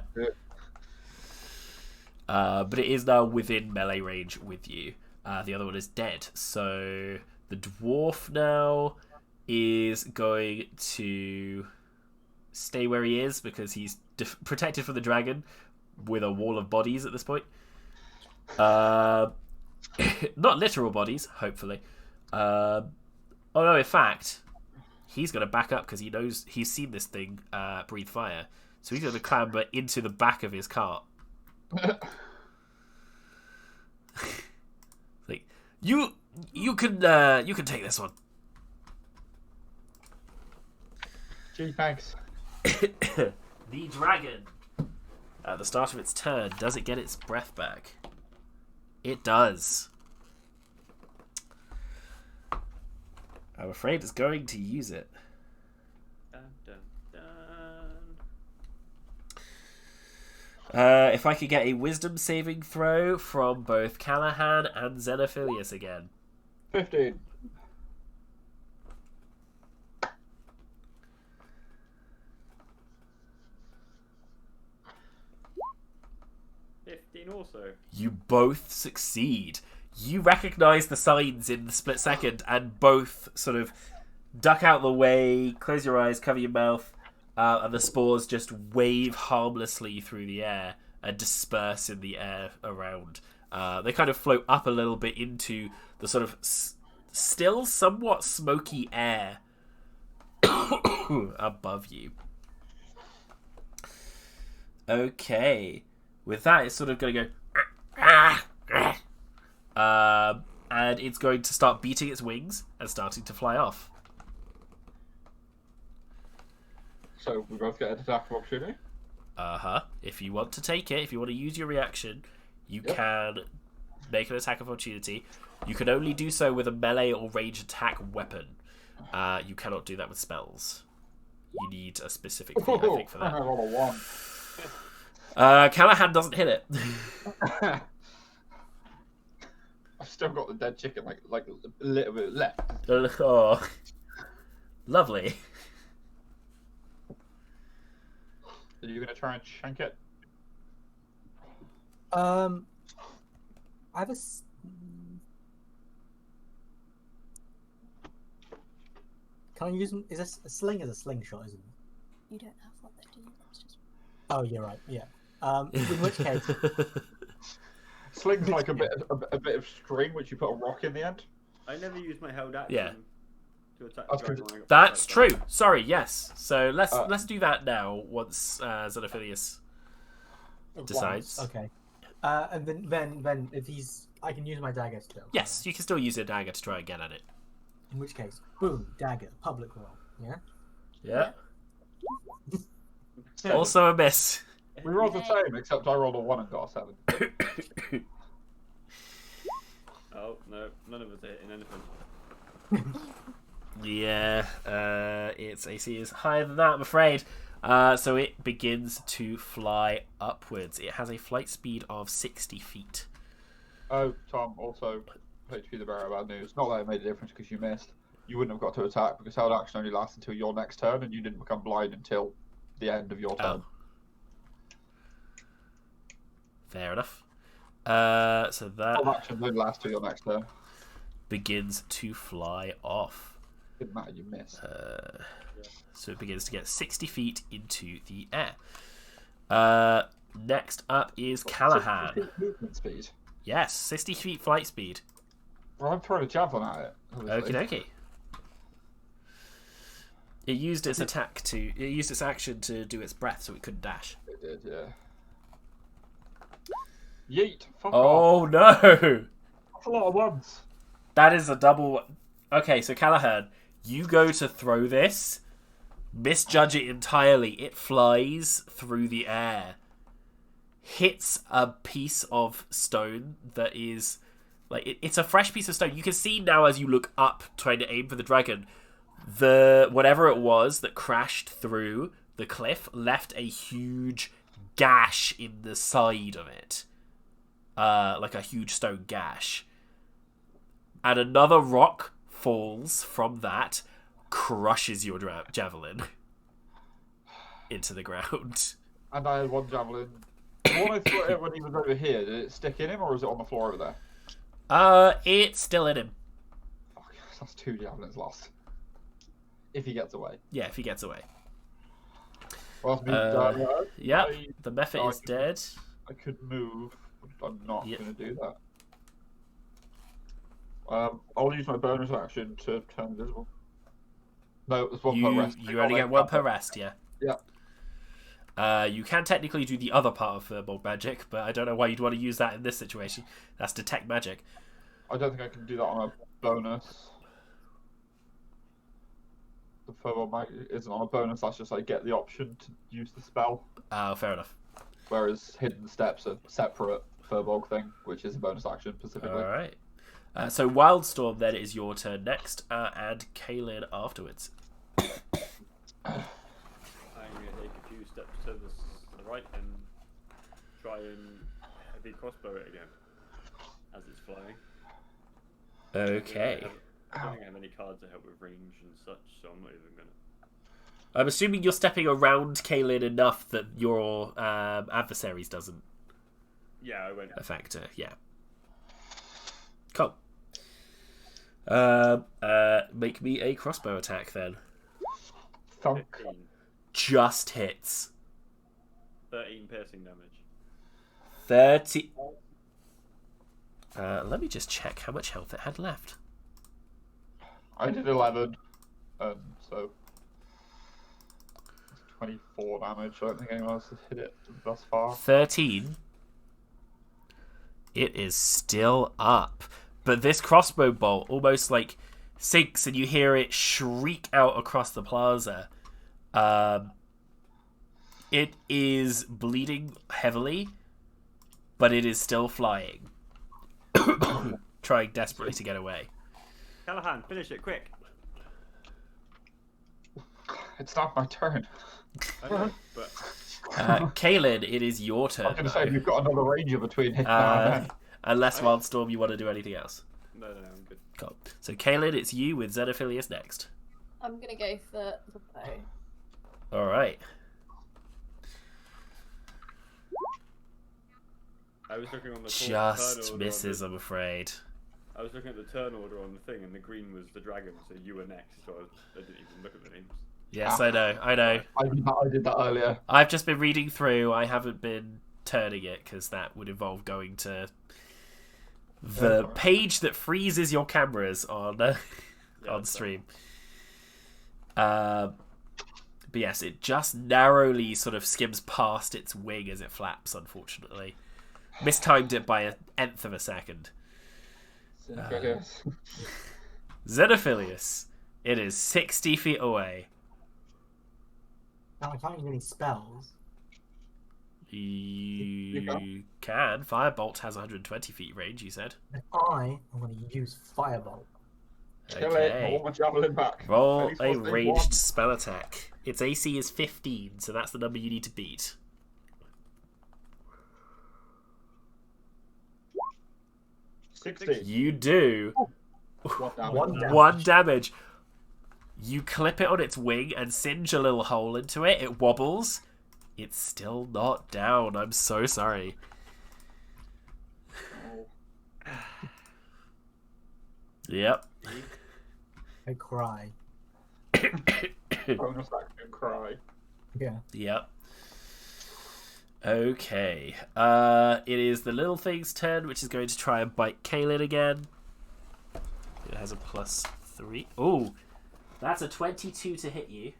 But it is now within melee range with you. The other one is dead. So the dwarf now is going to stay where he is because he's protected from the dragon with a wall of bodies at this point. Not literal bodies, hopefully. Oh no, in fact, he's going to back up because he knows he's seen this thing breathe fire. So he's going to clamber into the back of his cart. Like you can take this one. Gee, thanks. The dragon, at the start of its turn, does it get its breath back? It does. I'm afraid it's going to use it. Dun, dun, dun. If I could get a wisdom saving throw from both Callahan and Xenophilius again. 15. Also, you both succeed. You recognize the signs in the split second and both sort of duck out the way, close your eyes, cover your mouth, and the spores just wave harmlessly through the air and disperse in the air around. They kind of float up a little bit into the sort of still somewhat smoky air above you. Okay. With that, it's sort of going to go... and it's going to start beating its wings and starting to fly off. So we both get an attack of opportunity? Uh-huh. If you want to take it, if you want to use your reaction, you can make an attack of opportunity. You can only do so with a melee or range attack weapon. You cannot do that with spells. You need a specific thing, I think, for that. I roll a 1. Callahan doesn't hit it. I've still got the dead chicken, like a little bit left. Oh, lovely. Are you going to try and shank it? I have a. Can I use? Is a sling as a slingshot, isn't it? You don't have one though, do you? That's just... Oh, you're right. Yeah. In which case, Sling's like a bit of string which you put a rock in the end. I never use my held action Yeah. to attack That's the dragon. when I got That's surprised. true. Sorry, yes. So let's do that now. Once Xenophilius decides. okay. And then if I can use my dagger still. Yes, you can still use your dagger to try and get at it. In which case, boom, dagger, public roll. Yeah. Yeah. Also a miss. We rolled the same, except I rolled a 1 and got a 7. Oh no, none of us are hitting anything. Yeah, its AC is higher than that, I'm afraid. So it begins to fly upwards. It has a flight speed of 60 feet. Oh, Tom, also, HP the bearer bad news. Not that it made a difference because you missed. You wouldn't have got to attack because held action only lasts until your next turn, and you didn't become blind until the end of your turn. Oh. Fair enough. So that Held action only lasts till your next turn. begins to fly off. Didn't matter, you missed. So it begins to get 60 feet into the air. Next up is Callahan. 60 feet movement speed. Yes, 60 feet flight speed. Well, I'm throwing a javelin at it. Okie dokie. It used its action to do its breath, so it couldn't dash. It did, yeah. Yeet! Fuck off. Oh no! That's a lot of ones. That is a double. Okay, so Callahan, you go to throw this, misjudge it entirely. It flies through the air, hits a piece of stone that is like it's a fresh piece of stone. You can see now as you look up, trying to aim for the dragon, the whatever it was that crashed through the cliff left a huge gash in the side of it, like a huge stone gash. And another rock falls from that, crushes your javelin into the ground. And I had one javelin. The one I threw at it when he was over here, did it stick in him or was it on the floor over there? It's still in him. Fuck, that's 2 javelins lost. If he gets away. Yeah, if he gets away. Well, Yep, the method is dead. I could move, but I'm not Yep. going to do that. I'll use my bonus action to turn invisible. No, it's one per rest. You only get one per rest, yeah. Yeah. You can technically do the other part of Firbolg magic, but I don't know why you'd want to use that in this situation. That's detect magic. I don't think I can do that on a bonus. The Firbolg magic isn't on a bonus, that's just I get the option to use the spell. Oh, fair enough. Whereas Hidden Steps are separate Firbolg thing, which is a bonus action specifically. Alright. So Wildstorm then is your turn next, and Kaelin afterwards. I'm going to take a few steps to the right and try and heavy crossbow it again as it's flying. Okay. I don't think I have any cards that help with range and such, so I'm not even going to... I'm assuming you're stepping around Kaelin enough that your adversaries doesn't Yeah, I went... affect her. Yeah. Cool. Make me a crossbow attack then. Thunk. 15. Just hits. 13 piercing damage. 30. Let me just check how much health it had left. I did 11, so 24 damage. I don't think anyone else has hit it thus far. 13. It is still up. But this crossbow bolt almost like sinks and you hear it shriek out across the plaza. It is bleeding heavily, but it is still flying. Trying desperately to get away. Callahan, finish it, quick! It's not my turn. I know, but... Kaelin, it is your turn. I was going to say, though. we've got another ranger between him and Unless Wildstorm, you want to do anything else. No, I'm good. Cool. So Kaelin, it's you with Xenophilius next. I'm gonna go for the bow. Alright. I was looking on the turn Just order misses, on I'm afraid. I was looking at the turn order on the thing, and the green was the dragon, so you were next, so I didn't even look at the names. Yes, I know. I know. I did that earlier. I've just been reading through. I haven't been turning it because that would involve going to the page that freezes your cameras on on stream. But yes, it just narrowly sort of skims past its wing as it flaps. Unfortunately, mistimed it by an nth of a second. Xenophilius. It is 60 feet away. Now I can't use any spells. You can. Firebolt has 120 feet range, you said. And I am going to use Firebolt. Kill it. I want my javelin back. Roll At a least ranged spell attack. Its AC is 15, so that's the number you need to beat. 60. You do. One damage. 1 damage. You clip it on its wing and singe a little hole into it. It wobbles. It's still not down. I'm so sorry. Yep. I cry. Bonus action cry. Yeah. Yep. Okay. It is the little thing's turn, which is going to try and bite Kaelin again. It has a +3. Oh, that's a 22 to hit you.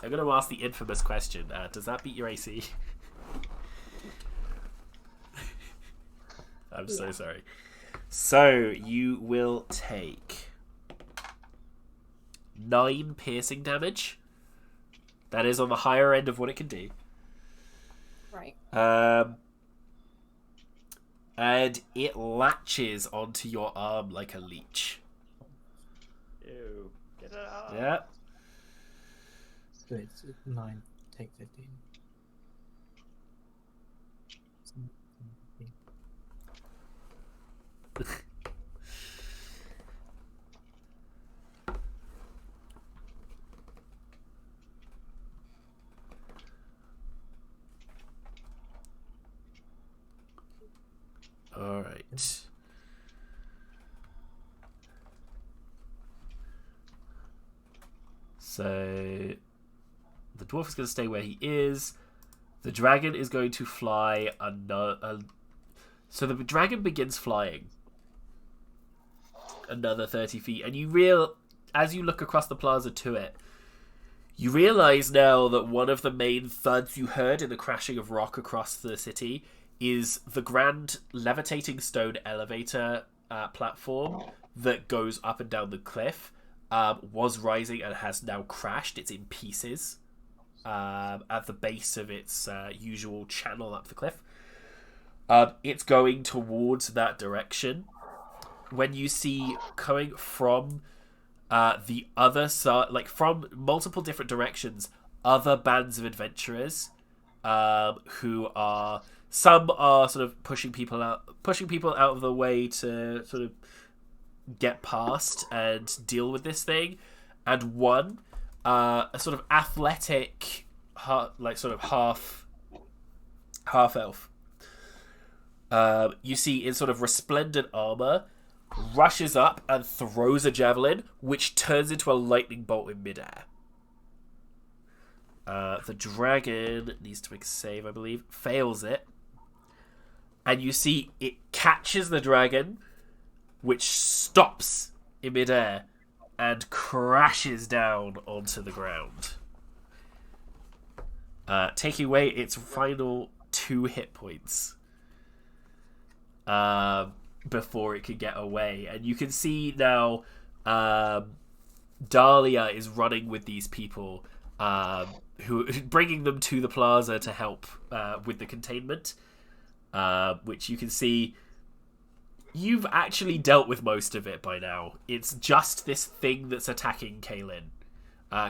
I'm going to ask the infamous question. Does that beat your AC? I'm so sorry. So, you will take 9 piercing damage. That is on the higher end of what it can do. Right. And it latches onto your arm like a leech. Ew. Get it out. Yeah. So it's 9, take 15. All right. So the dwarf is going to stay where he is. The dragon is going to fly so the dragon begins flying another 30 feet, and as you look across the plaza to it, you realize now that one of the main thuds you heard in the crashing of rock across the city is the grand levitating stone elevator platform that goes up and down the cliff. Was rising and has now crashed. It's in pieces at the base of its usual channel up the cliff. It's going towards that direction. When you see coming from the other side, like from multiple different directions, other bands of adventurers who are... Some are sort of pushing people out of the way to sort of get past and deal with this thing, and one, a sort of athletic, sort of half elf. You see in sort of resplendent armor, rushes up and throws a javelin, which turns into a lightning bolt in midair. The dragon needs to make a save, I believe. Fails it. And you see it catches the dragon, which stops in midair and crashes down onto the ground, taking away its final 2 hit points before it could get away. And you can see now Dahlia is running with these people, who bringing them to the plaza to help with the containment, which you can see you've actually dealt with most of it by now. It's just this thing that's attacking Kaelin.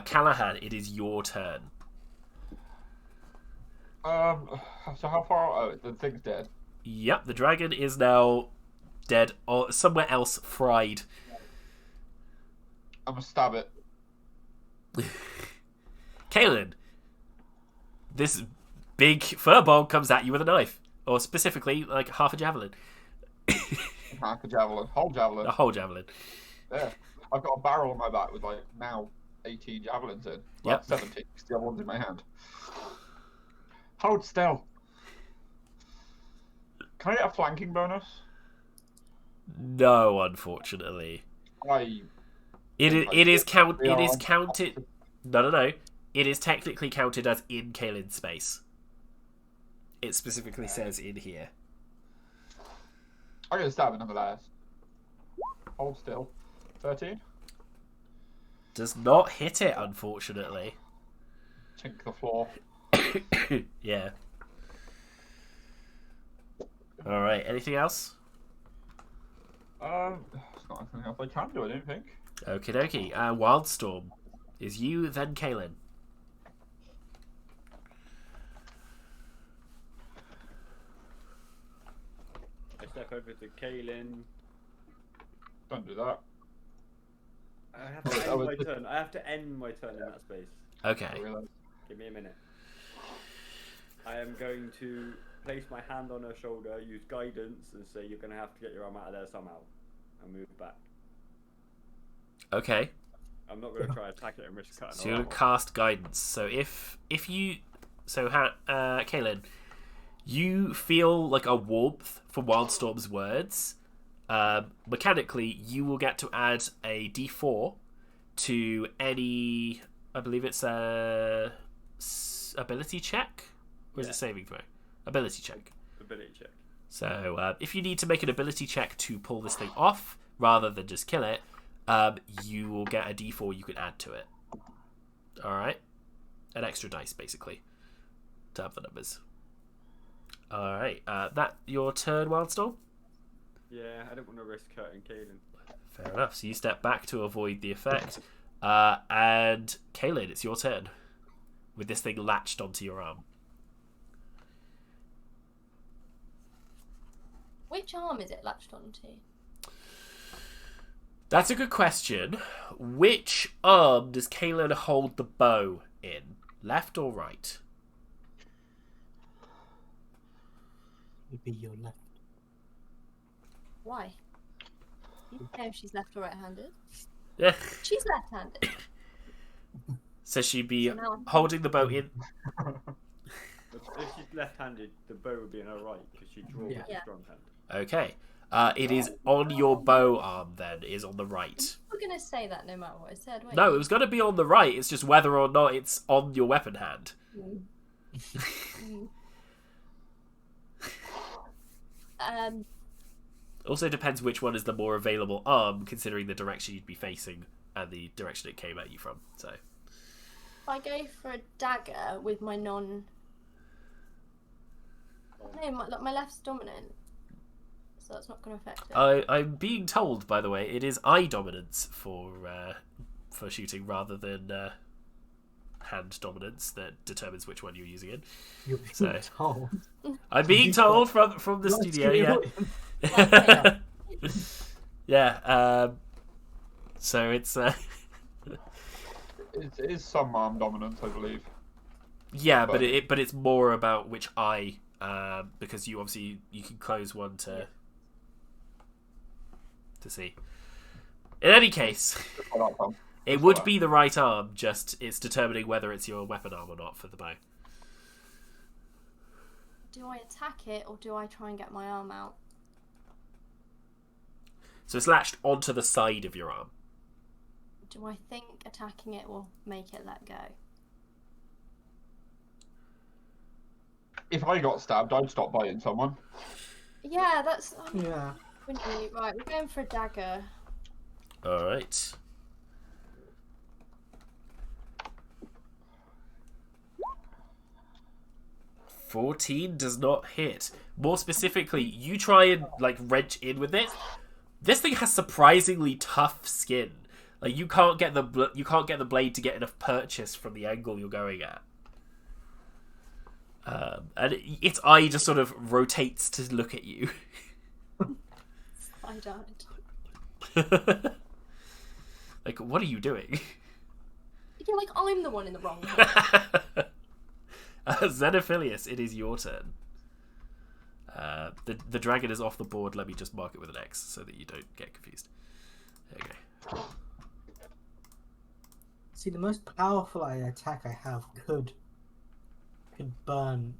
Callahan, it is your turn. So how far? Oh, the thing's dead. Yep, the dragon is now dead, or somewhere else fried. I'm gonna stab it. Kaelin, this big furball comes at you with a knife, or specifically like half a javelin. Hack a javelin. Whole javelin. A whole javelin. Yeah. I've got a barrel on my back with like now 18 javelins in. Well, Yep. 17, because the other one's in my hand. Hold still. Can I get a flanking bonus? No, unfortunately. It is counted. No. It is technically counted as in Kaelin's space. It specifically says in here. I'm gonna stab it nonetheless. Hold still. 13. Does not hit it, unfortunately. Tink the floor. Yeah. All right. Anything else? There's not anything else I can do, I don't think. Okie dokie. Wildstorm. Is you, then Kaelin. I step over to Kaelin. Don't do that. I have to end my turn. I have to end my turn in that space. Okay. Give me a minute. I am going to place my hand on her shoulder, use guidance, and say you're going to have to get your arm out of there somehow, and move back. Okay. I'm not going to try to attack it and risk cutting So her you're arm gonna off. cast guidance. So if you, Kaelin, you feel like a warmth from Wildstorm's words. Mechanically, you will get to add a D4 to any. I believe it's a ability check, or is it saving throw? Ability check. Ability check. So if you need to make an ability check to pull this thing off rather than just kill it, you will get a D4 you can add to it. All right, an extra dice basically to have the numbers. All right, that your turn, Wildstorm. Yeah, I don't want to risk hurting Kaelin. Fair enough. So you step back to avoid the effect, and Kaelin, it's your turn. With this thing latched onto your arm. Which arm is it latched onto? That's a good question. Which arm does Kaelin hold the bow in? Left or right? Would be your left. Why? You don't know if she's left or right-handed. Yeah. She's left-handed. So she'd be So now I'm- holding the bow in. If she's left-handed, the bow would be in her right because she draws with Yeah. a strong hand. Okay. It is on your bow arm then. It is on the right. We're going to say that no matter what I said, weren't No, it you? was going to be on the right. It's just whether or not it's on your weapon hand. Also depends which one is the more available arm, considering the direction you'd be facing and the direction it came at you from. So, If I go for a dagger with my non... No, my left's dominant. So that's not going to affect it. I'm being told, by the way, it is eye dominance for shooting rather than hand dominance that determines which one you're using it. You're being So- told. I'm being told from the studio, yeah. Yeah. So it's It is some arm dominance, I believe. yeah, but it's more about which eye, because you can close one to see. In any case, it would be the right arm. Just it's determining whether it's your weapon arm or not for the bow. Do I attack it or do I try and get my arm out? So it's latched onto the side of your arm. Do I think attacking it will make it let go? If I got stabbed, I'd stop biting someone. Yeah, that's... Yeah. Right, we're going for a dagger. All right. $14 does not hit. More specifically, you try and wrench in with it. This thing has surprisingly tough skin. Like you can't get the blade to get enough purchase from the angle you're going at. And its eye just sort of rotates to look at you. I died. Like, what are you doing? Yeah, like I'm the one in the wrong one. Xenophilius, it is your turn. The dragon is off the board. Let me just mark it with an X so that you don't get confused. There you go. See, the most powerful attack I have could burn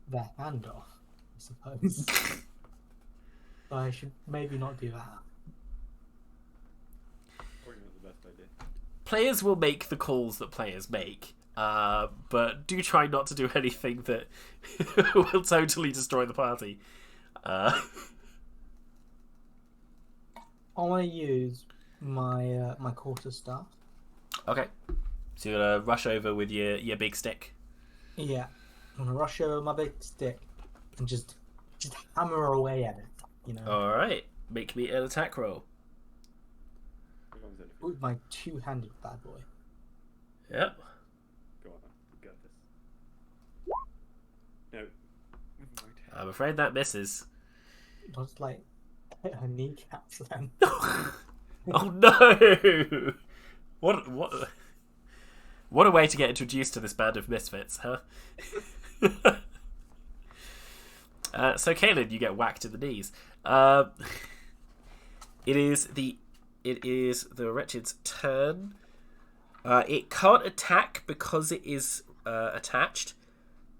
their hand off, I suppose. But I should maybe not do that. Probably not the best idea. Players will make the calls that players make, but do try not to do anything that will totally destroy the party. I want to use my my quarter staff. Okay, so you're gonna rush over with your big stick. Yeah, I'm gonna rush over my big stick and just hammer away at it. You know, All right, make me an attack roll. with my two-handed bad boy. Yep. Go on, you got this. No. I'm afraid that misses. I'll just like hit her kneecaps then. Oh no! What a way to get introduced to this band of misfits, huh? So Kaelin, you get whacked in the knees. It is the wretched's turn. It can't attack because it is attached,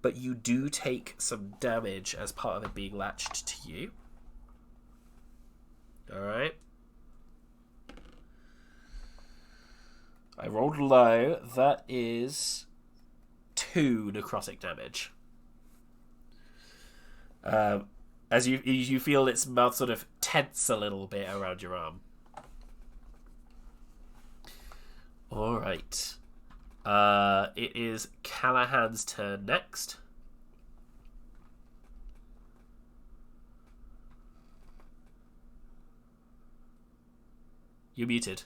but you do take some damage as part of it being latched to you. Alright. I rolled low. That is 2 necrotic damage. As you feel its mouth sort of tense a little bit around your arm. Alright. It is Callahan's turn next. You're muted.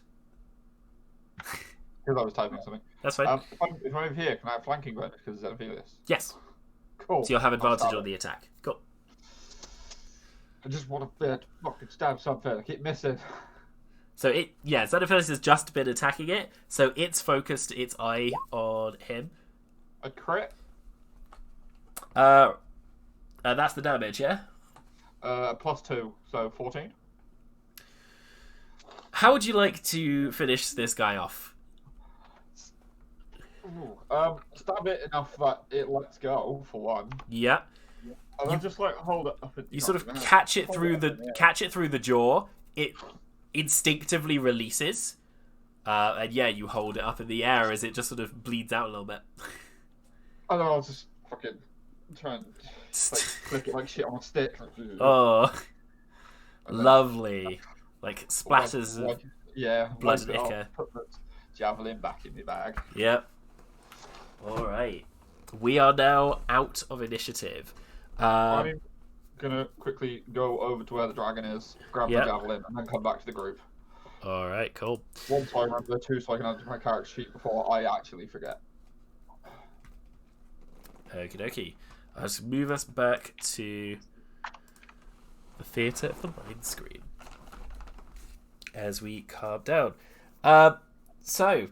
Because I was typing something. That's fine. If I'm over here, can I have flanking bonus because of Xenophilius? Yes. Cool. So you'll have I'll advantage stab on it. the attack. Cool. I just want to fucking stab something. I keep missing. So Xenophilius has just been attacking it, so it's focused its eye on him. A crit? That's the damage, yeah? +2, so 14. How would you like to finish this guy off? Ooh, stab it enough that it lets go, for one. Yeah. And then just like hold it up. You sort of catch it through the jaw. It instinctively releases, and yeah, you hold it up in the air as it just sort of bleeds out a little bit. I don't know, I'll just fucking try and like, flick it like shit on a stick. Oh, lovely! Like splatters of yeah, blood wipe and it off, ichor. put the javelin back in my bag. Yep. All right, we are now out of initiative. I'm gonna quickly go over to where the dragon is, grab Yep. the javelin, and then come back to the group. All right, cool. One, so I remember, two, so I can add to my character sheet before I actually forget. Okie dokie. Let's move us back to the theatre of the mind screen as we calm down. So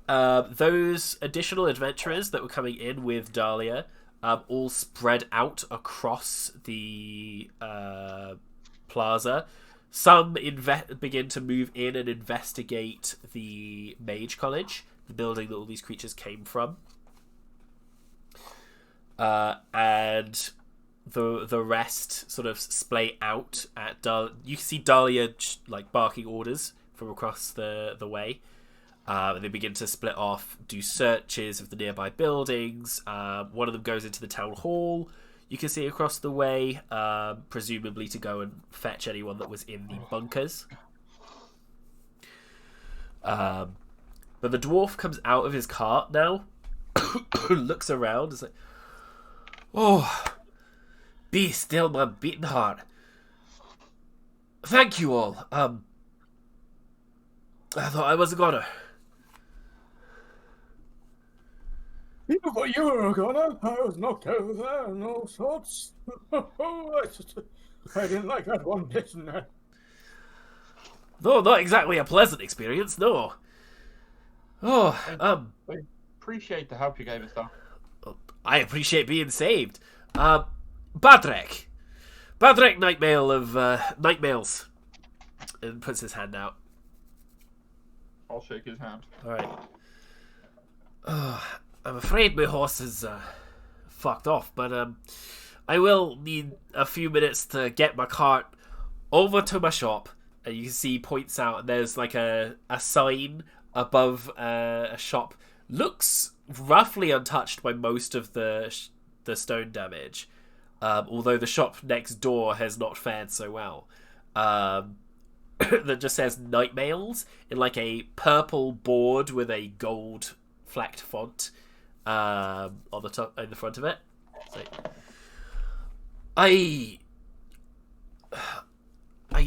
those additional adventurers that were coming in with Dahlia all spread out across the plaza. Some begin to move in and investigate the Mage College, the building that all these creatures came from. And the rest sort of splay out at you can see Dahlia like barking orders from across the way. And they begin to split off, do searches of the nearby buildings. One of them goes into the town hall. You can see across the way, presumably to go and fetch anyone that was in the bunkers. But the dwarf comes out of his cart now, looks around, is like, "Oh, be still, my beating heart. Thank you all. I thought I wasn't gonna." You were gonna. I was knocked over and all sorts. I didn't like that one bit in there. No, not exactly a pleasant experience, no. Oh, I appreciate the help you gave us, though. I appreciate being saved. Badrek Nightmail of Nightmails, and puts his hand out. I'll shake his hand. All right. I'm afraid my horse is fucked off, but I will need a few minutes to get my cart over to my shop. And you can see he points out, and there's like a sign above a shop. Looks roughly untouched by most of the stone damage, although the shop next door has not fared so well. That just says Nightmails in like a purple board with a gold flecked font on the top, in the front of it. So, I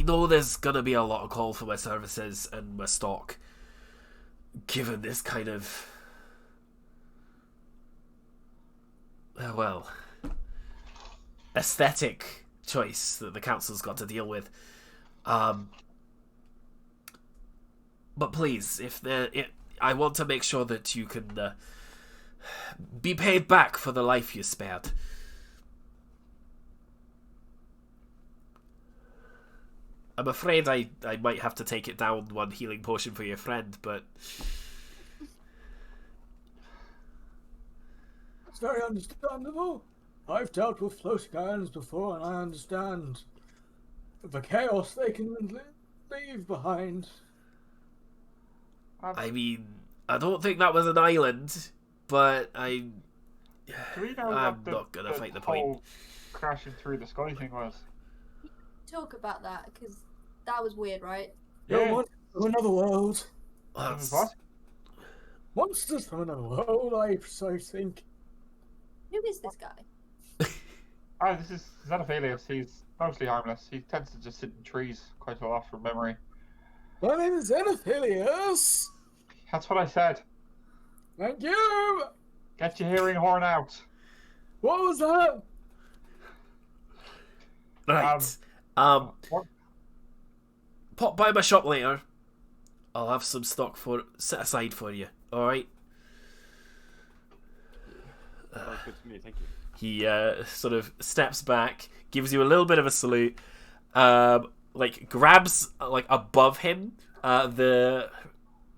know there's gonna be a lot of call for my services and my stock, given this kind of aesthetic choice that the council's got to deal with. But please, I want to make sure that you can be paid back for the life you spared. I'm afraid I might have to take it down one healing potion for your friend, but... It's very understandable. I've dealt with floating islands before, and I understand the chaos they can leave behind. I mean, I don't think that was an island, but I'm not gonna fight the point. Crashing through the sky thing was. Talk about that, because that was weird, right? Yeah. From another world. What? Monsters from another world, I think. Who is this guy? Oh, this is Xenophilius. He's mostly harmless. He tends to just sit in trees quite a lot from memory. My name is Xenophilius. That's what I said. Thank you. Get your hearing horn out. What was that? Right. What? Pop by my shop later. I'll have some stock set aside for you. All right. Sounds good to me, thank you. He sort of steps back, gives you a little bit of a salute, like grabs like above him the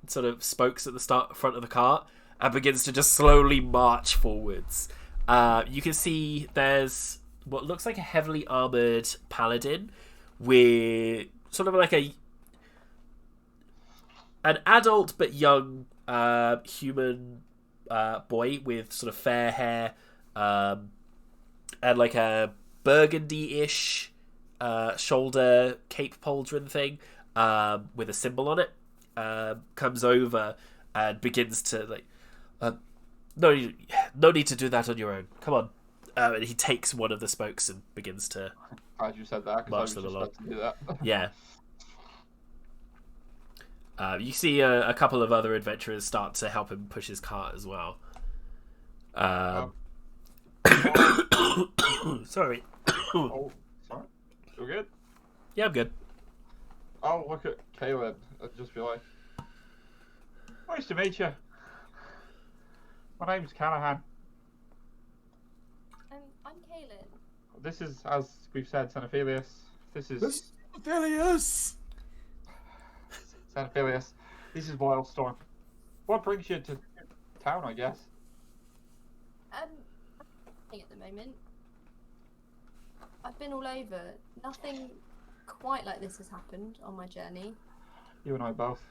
sort of spokes at the front of the cart, and begins to just slowly march forwards. You can see there's what looks like a heavily armored paladin with sort of like an adult but young human boy with sort of fair hair and like a burgundy-ish shoulder cape pauldron thing with a symbol on it, comes over and begins to like no need to do that on your own, come on. And he takes one of the spokes and begins to Glad you said that, because I was just about to do that. yeah. You see a couple of other adventurers start to help him push his cart as well. Sorry. Oh, sorry. You good? Yeah, I'm good. I'll look at Caleb and just be like, nice to meet you. My name's Callahan. I'm Kaylin. This is, as we've said, Xenophilius. This is Xenophilius. Xenophilius. This is Wildstorm. What brings you to town, I guess? At the moment, I've been all over. Nothing quite like this has happened on my journey. You and I both.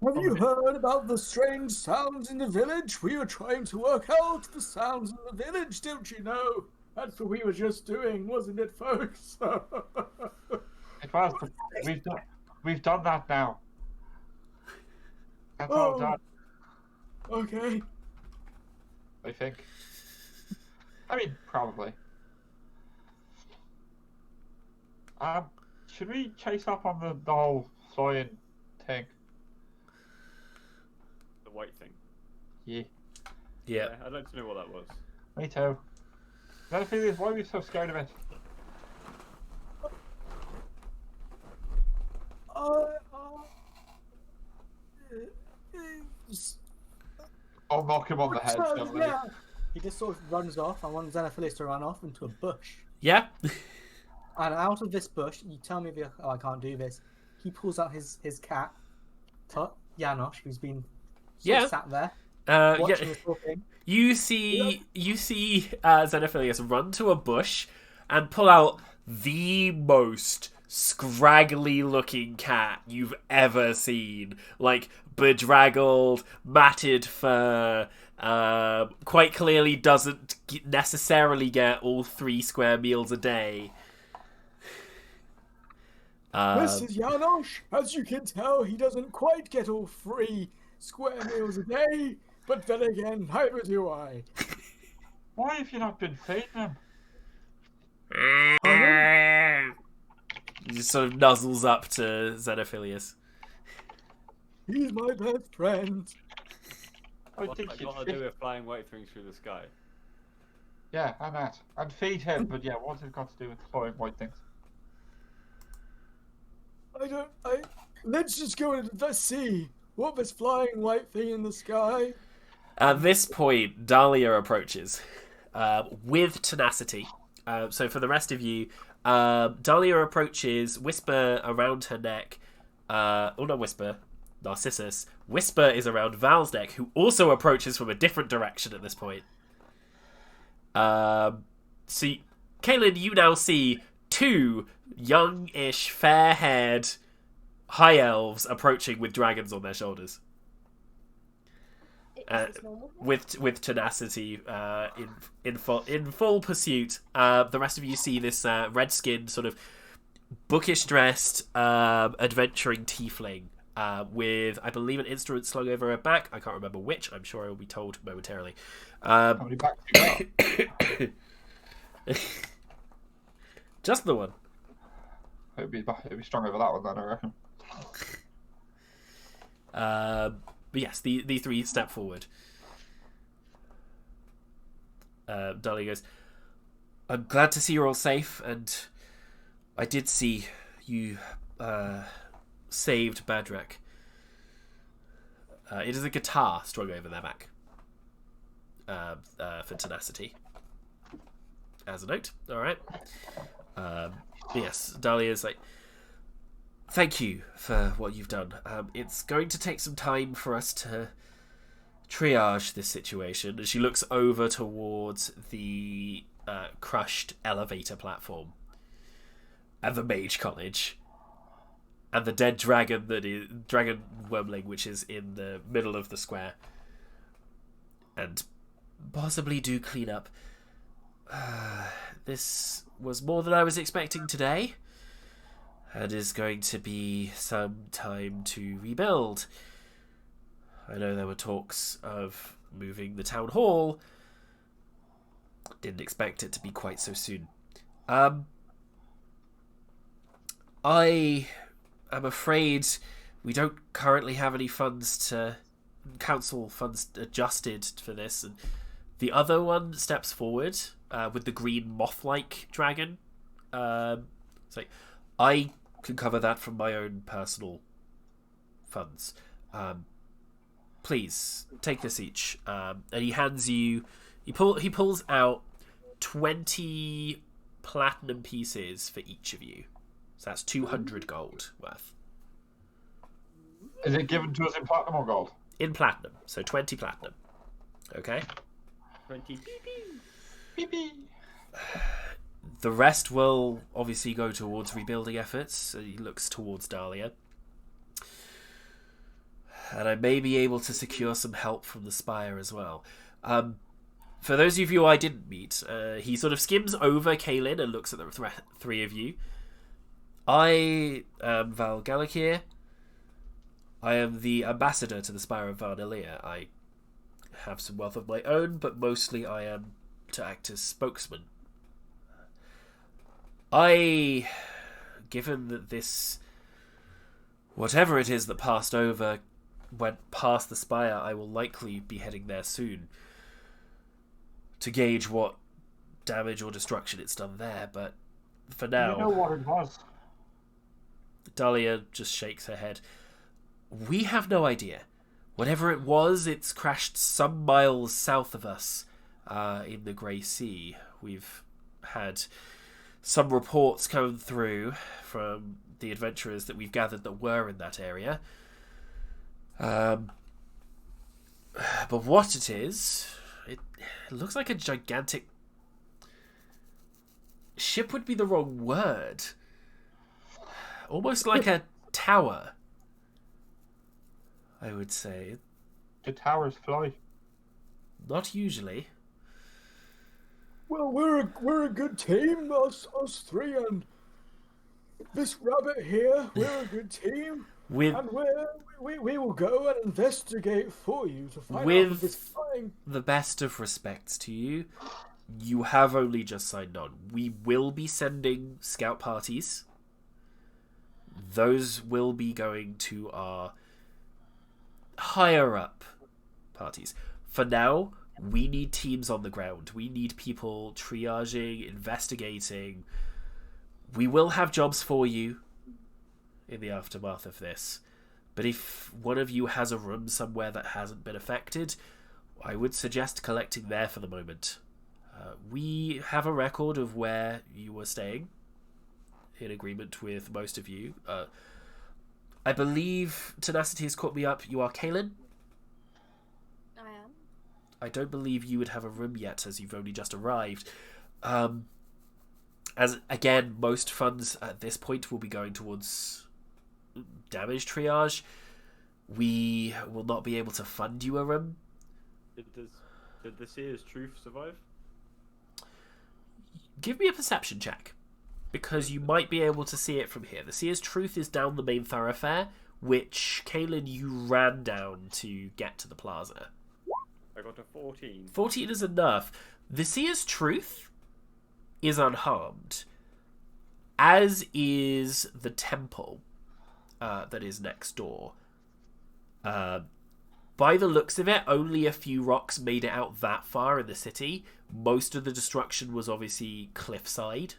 Have you heard about the strange sounds in the village? We were trying to work out the sounds in the village, don't you know? That's what we were just doing, wasn't it, folks? It was. We've done that now. That's all done. Okay. I think. I mean, probably. Should we chase up on the whole flying thing? The white thing. Yeah. I'd like to know what that was. Me too. Xenophilius, why are we so scared of it? I'll knock him on the head. Yeah. he just sort of runs off. I want Xenophilius to run off into a bush. Yeah. And out of this bush, you tell me if I can't do this. He pulls out his cat, Janosch, who's been sort of sat there watching this whole thing. You see Xenophilius run to a bush and pull out the most scraggly-looking cat you've ever seen. Like, bedraggled, matted fur, quite clearly doesn't necessarily get all 3 square meals a day. This is Janosch. As you can tell, he doesn't quite get all 3 square meals a day, but then again, neither do I. Why have you not been feeding him? He just sort of nuzzles up to Xenophilius. He's my best friend. What's that got to do with flying white things through the sky? Yeah, I'm at. I'd feed him, but yeah, what's it got to do with flying white things? Let's just go and let's see. What this flying white thing in the sky? At this point, Dahlia approaches with tenacity. So for the rest of you, Dahlia approaches, Whisper around her neck. Not Whisper, Narcissus. Whisper is around Val's neck, who also approaches from a different direction at this point. So, Kaylin, you now see 2 young-ish, fair-haired high elves approaching with dragons on their shoulders. With tenacity, in full pursuit. The rest of you see this red-skinned, sort of bookish-dressed, adventuring tiefling with, I believe, an instrument slung over her back. I can't remember which. I'm sure I will be told momentarily. How many backs you got? Just the one. It'd be strong over that one then, I reckon. But yes, the 3 step forward. Dahlia goes, I'm glad to see you're all safe, and I did see you saved Badrak. It is a guitar strung over their back for tenacity. As a note, alright. Yes, Dahlia's like, thank you for what you've done. It's going to take some time for us to triage this situation. And she looks over towards the crushed elevator platform and the Mage College and the dead dragon dragon wormling, which is in the middle of the square, and possibly do clean up. This was more than I was expecting today, and is going to be some time to rebuild. I know there were talks of moving the town hall. Didn't expect it to be quite so soon. I am afraid we don't currently have any council funds adjusted for this, and the other one steps forward with the green moth-like dragon. It's like, I can cover that from my own personal funds. Please take this each. And he hands you. He pulls out 20 platinum pieces for each of you. So that's 200 gold worth. Is it given to us in platinum or gold? In platinum, so 20 platinum. Okay. 20 PP. The rest will obviously go towards rebuilding efforts. So he looks towards Dahlia. And I may be able to secure some help from the Spire as well. For those of you I didn't meet, he sort of skims over Kaylin and looks at the 3 of you. I am Val Galakir. I am the ambassador to the Spire of Varnalia. I have some wealth of my own, but mostly I am to act as spokesman. Given that this, whatever it is that passed over, went past the Spire, I will likely be heading there soon to gauge what damage or destruction it's done there, but for now... You know what it was. Dahlia just shakes her head. We have no idea. Whatever it was, it's crashed some miles south of us, in the Grey Sea. We've had some reports come through from the adventurers that we've gathered that were in that area. But what it is, it looks like a gigantic... Ship would be the wrong word. Almost like a tower, I would say. Do towers fly? Not usually. Well, we're a good team, us three, and this rabbit here, we're a good team, and we will go and investigate for you to find out if this flying. The best of respects to you, you have only just signed on. We will be sending scout parties. Those will be going to our higher up parties. For now, we need teams on the ground. We need people triaging, investigating. We will have jobs for you in the aftermath of this. But if one of you has a room somewhere that hasn't been affected, I would suggest collecting there for the moment. We have a record of where you were staying, in agreement with most of you. I believe Tenacity has caught me up. You are Kaylin? I am. I don't believe you would have a room yet, as you've only just arrived. As, again, most funds at this point will be going towards damage triage. We will not be able to fund you a room. Did the Seer's Truth survive? Give me a perception check, because you might be able to see it from here. The Seer's Truth is down the main thoroughfare, which, Kaylin, you ran down to get to the plaza. I got a 14. 14 is enough. The Seer's Truth is unharmed, as is the temple that is next door. By the looks of it, only a few rocks made it out that far in the city. Most of the destruction was obviously cliffside.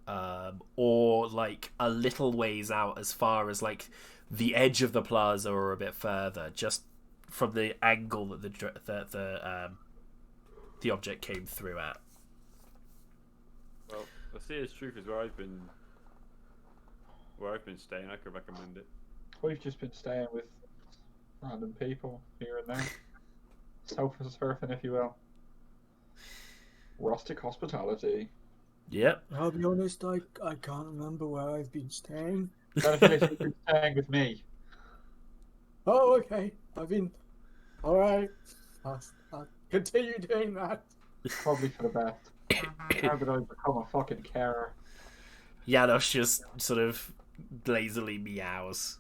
Or like a little ways out, as far as like the edge of the plaza or a bit further, just from the angle that the object came through at. Well, the Seer's Truth is where I've been staying. I could recommend it. We've just been staying with random people here and there. Self-surfing, if you will. Rustic hospitality. Yep. I'll be honest, I can't remember where I've been staying. You've been staying with me. Oh, okay. I've been... Alright. I'll continue doing that. Probably for the best. How did I become a fucking carer? Janos just sort of lazily meows.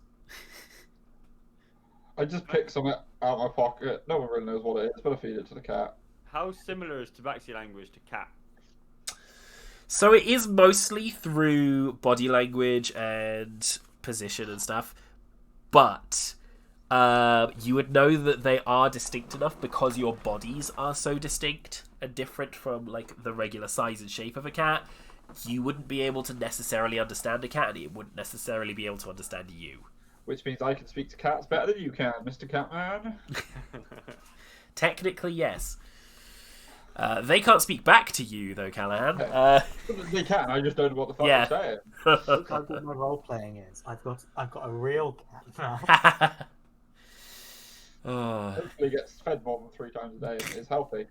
I just pick something out of my pocket. No one really knows what it is, but I feed it to the cat. How similar is Tabaxi language to cat? So it is mostly through body language and position and stuff, but you would know that they are distinct enough because your bodies are so distinct and different from like the regular size and shape of a cat. You wouldn't be able to necessarily understand a cat, and it wouldn't necessarily be able to understand you. Which means I can speak to cats better than you can, Mr. Catman. Technically, yes. They can't speak back to you, though, Callahan. They can, I just don't know what the fuck Yeah. they're saying. Look how good my role playing is. I've got a real cat now. Oh, Hopefully gets fed more than 3 times a day and is healthy.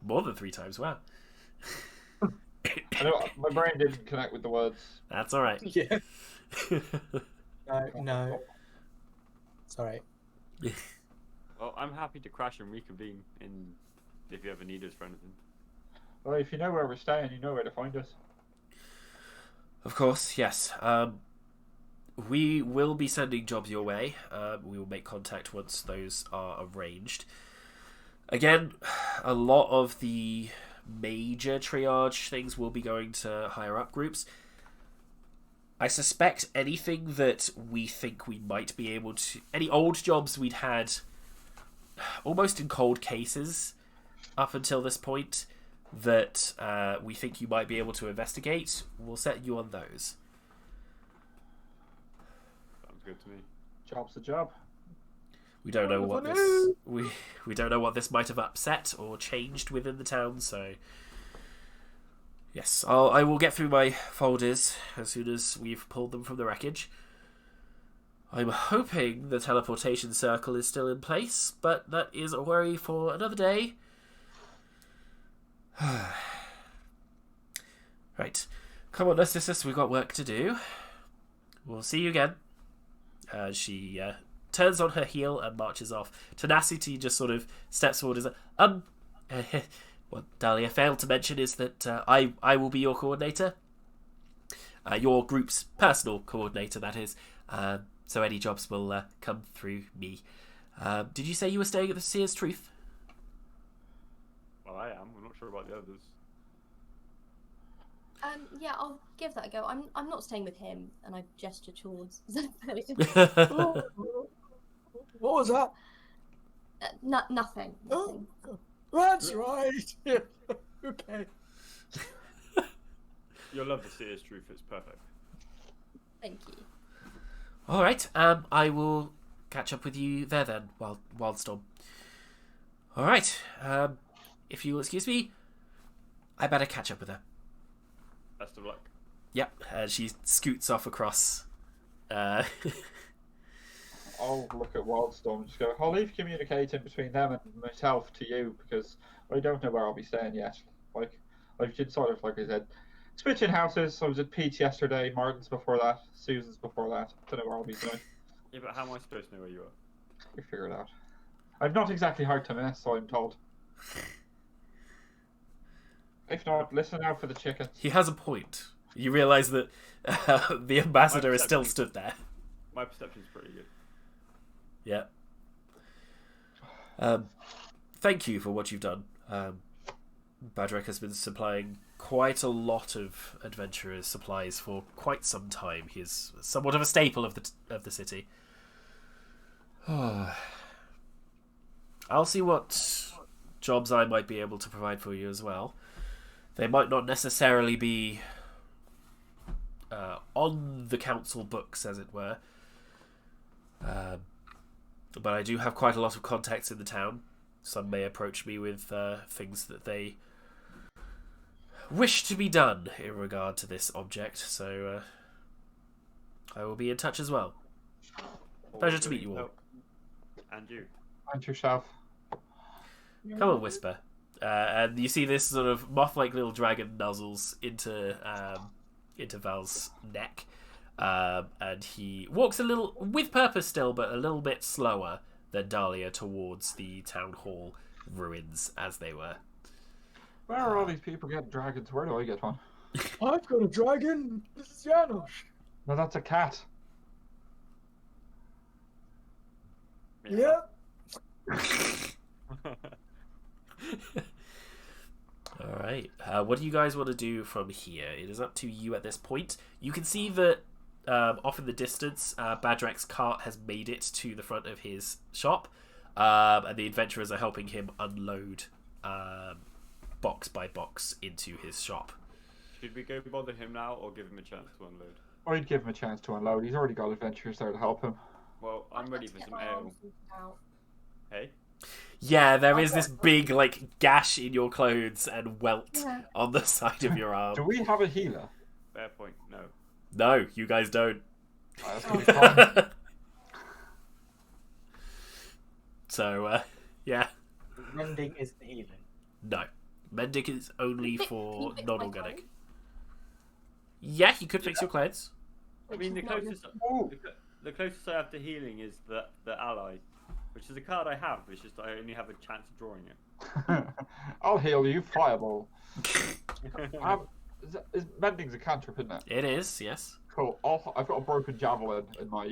more than 3 times, wow. I know my brain didn't connect with the words. That's alright. Yeah. No. Sorry. Well, I'm happy to crash and reconvene if you ever need us for anything. Well, if you know where we're staying, you know where to find us. Of course, yes. We will be sending jobs your way. We will make contact once those are arranged. Again, a lot of the major triage things will be going to higher up groups. I suspect anything that we think we might be able to... Any old jobs we'd had almost in cold cases up until this point that we think you might be able to investigate, we'll set you on those. Sounds good to me. Job's the job. We don't know what this we don't know what this might have upset or changed within the town. So yes, I will get through my folders as soon as we've pulled them from the wreckage. I'm hoping the teleportation circle is still in place, but that is a worry for another day. Right. Come on, Narcissus, we've got work to do. We'll see you again. She turns on her heel and marches off. Tenacity just sort of steps forward as what Dahlia failed to mention is that I will be your coordinator. Your group's personal coordinator, that is. So any jobs will come through me. Did you say you were staying at the Seer's Truth? Well, I am. I'm not sure about the others. Yeah, I'll give that a go. I'm not staying with him, and I gesture towards. What was that? Nothing. Oh, that's right. Yeah. Okay. You'll love the Seer's Truth. It's perfect. Thank you. All right. I will catch up with you there then, Wildstorm. All right. If you'll excuse me, I better catch up with her. Best of luck. Yep. She scoots off across. I'll look at Wildstorm and just go, I'll leave communicating between them and myself to you because I don't know where I'll be staying yet. Like, I've just sort of, like I said, switching houses. I was at Pete's yesterday, Martin's before that, Susan's before that. Don't know where I'll be tonight. Yeah, but how am I supposed to know where you are? You figure it out. I'm not exactly hard to miss, so I'm told. If not, listen out for the chickens. He has a point. You realise that the ambassador is still stood there. My perception's pretty good. Yeah. Thank you for what you've done. Badrek has been supplying quite a lot of adventurers' supplies for quite some time. He is somewhat of a staple of the city. I'll see what jobs I might be able to provide for you as well. They might not necessarily be on the council books, as it were. But I do have quite a lot of contacts in the town. Some may approach me with things that they wish to be done in regard to this object, so I will be in touch as well. Pleasure to meet you all. And you. And yourself. Come on, Whisper. And you see this sort of moth-like little dragon nuzzles into Val's neck. And he walks a little, with purpose still, but a little bit slower than Dahlia towards the town hall ruins as they were. Where are all these people getting dragons? Where do I get one? I've got a dragon. This is Janos. No, that's a cat. Yeah. Alright, what do you guys want to do from here? It is up to you at this point. You can see that off in the distance, Badrek's cart has made it to the front of his shop, and the adventurers are helping him unload box by box into his shop. Should we go bother him now or give him a chance to unload? I'd give him a chance to unload. He's already got adventurers there to help him. Well, I'm ready for some ale. Hey? Yeah, there is this big, like, gash in your clothes and welt on the side of your arm. Do we have a healer? Fair point, no. No, you guys don't. That's gonna be fine. So, yeah. Mending is the healing. No. Mending is only for fix my non-organic. clothes? Yeah, you could fix your clothes. I mean, the Not closest Ooh. the closest I have to healing is the ally, which is a card I have. It's just I only have a chance of drawing it. I'll heal you, fireball. Mending's a cantrip, isn't it? It is, yes. Cool. I've got a broken javelin in my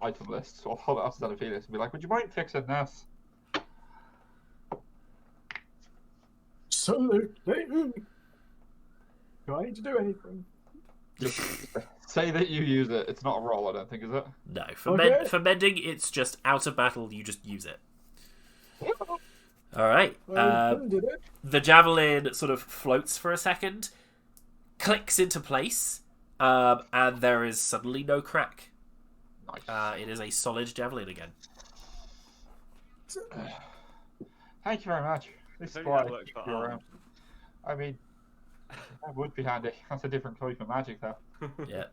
item list, so I'll hold it up to Felix and be like, would you mind fixing this? Absolutely. Do I need to do anything? Just say that you use it. It's not a roll, I don't think, is it? No, for, Okay. for mending, it's just out of battle, you just use it. Alright. Did it? The javelin sort of floats for a second, clicks into place, and there is suddenly no crack. Nice. It is a solid javelin again. Thank you very much. This is Only why that works for you're arms. around. I mean, that would be handy. That's a different choice for magic, though. Yeah.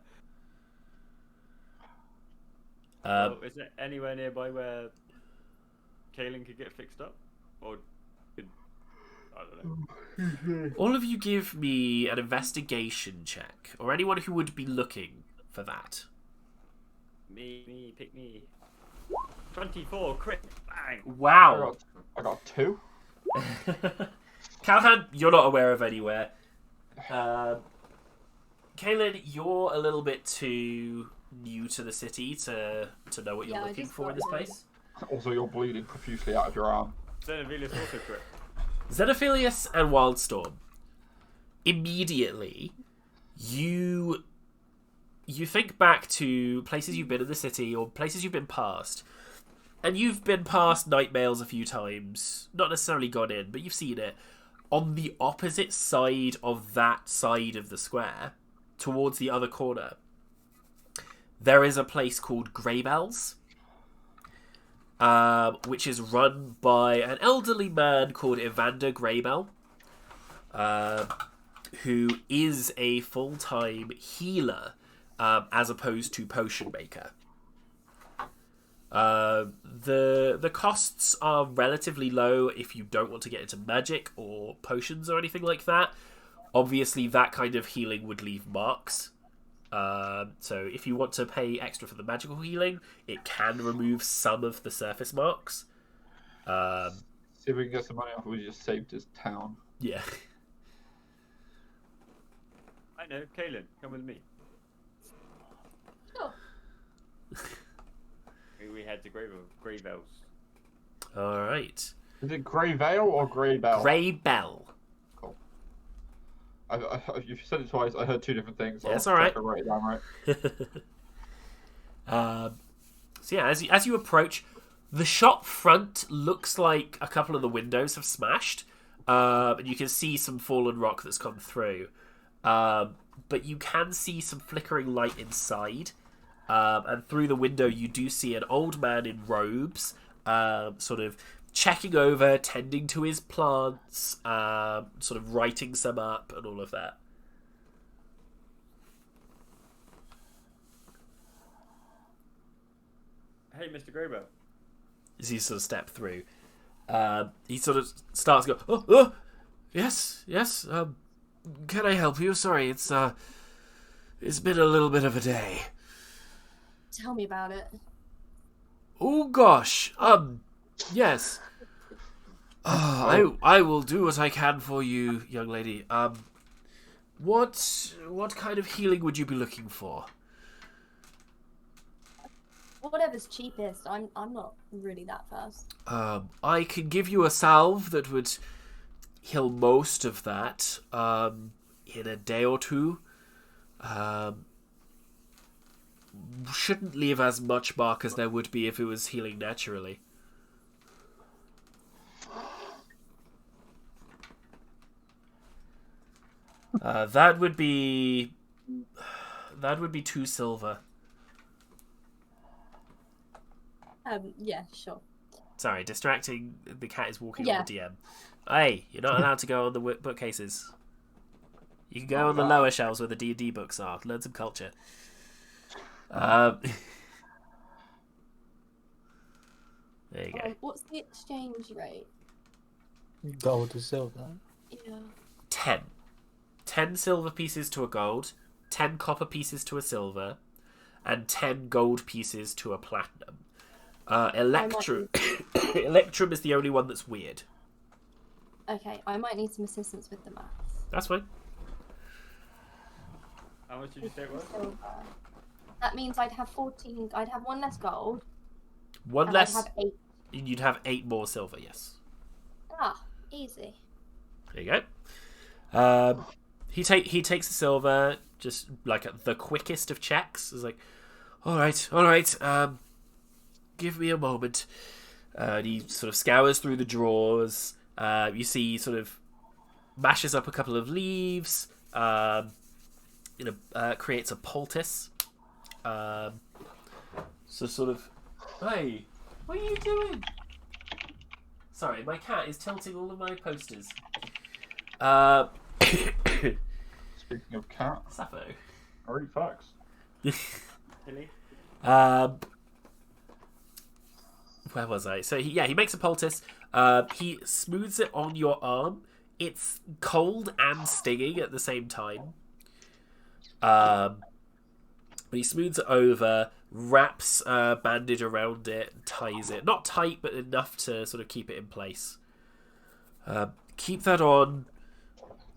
Well, is there anywhere nearby where Kaelin could get fixed up? Or could... I don't know. All of you give me an investigation check, or anyone who would be looking for that. Me, pick me. 24, crit, bang! Wow. I got 2. Calhan, you're not aware of anywhere. Kaelin, you're a little bit too new to the city to know what you're looking for in this place. Also, you're bleeding profusely out of your arm. Xenophilius also crit. Xenophilius and Wildstorm. Immediately, you think back to places you've been in the city or places you've been past, and you've been past Nightmails a few times. Not necessarily gone in, but you've seen it. On the opposite side of that side of the square, towards the other corner, there is a place called Greybells, which is run by an elderly man called Evander Greybell, who is a full-time healer, as opposed to potion maker. The costs are relatively low if you don't want to get into magic or potions or anything like that. Obviously, that kind of healing would leave marks. So if you want to pay extra for the magical healing, it can remove some of the surface marks. See if we can get some money off. We just saved his town. Yeah. I know, Kaelin, come with me. Sure. We head to Greybells. All right. Is it Grey Vale or Grey Bell? Greybell. Cool. You said it twice. I heard 2 different things. Yeah, it's all right. I'll write it down right. So yeah, as you approach, the shop front looks like a couple of the windows have smashed, and you can see some fallen rock that's come through. But you can see some flickering light inside. And through the window, you do see an old man in robes, sort of checking over, tending to his plants, sort of writing some up and all of that. Hey, Mr. Greybell. As you sort of step through, he sort of starts to go, oh, yes, can I help you? Sorry, it's been a little bit of a day. Tell me about it. Oh gosh, yes. I will do what I can for you, young lady. What kind of healing would you be looking for? Whatever's cheapest. I'm not really that fast. I can give you a salve that would heal most of that in a day or two. Shouldn't leave as much mark as there would be if it was healing naturally. That would be 2 silver. Yeah, sure. Sorry, distracting. The cat is walking on the DM. Hey, you're not allowed to go on the bookcases. You can go on the lower shelves where the D&D books are. Learn some culture. There you go. What's the exchange rate? Gold to silver. Yeah. 10 silver pieces to a gold, 10 copper pieces to a silver, and 10 gold pieces to a platinum. Electrum is the only one that's weird. Okay, I might need some assistance with the maths. That's fine. How much did you say it was? That means I'd have 14. I'd have 1 less gold. One and less. I'd have 8. You'd have 8 more silver. Yes. Ah, easy. There you go. He takes the silver, just like the quickest of checks. It's like, all right. Give me a moment. And he sort of scours through the drawers. You see, he sort of mashes up a couple of leaves. Creates a poultice. So sort of, hey, what are you doing? Sorry, my cat is tilting all of my posters. Speaking of cat, Sappho. I read facts. Really? Where was I? So he makes a poultice. He smooths it on your arm. It's cold and stinging at the same time. But he smooths it over, wraps a bandage around it, ties it. Not tight, but enough to sort of keep it in place. Keep that on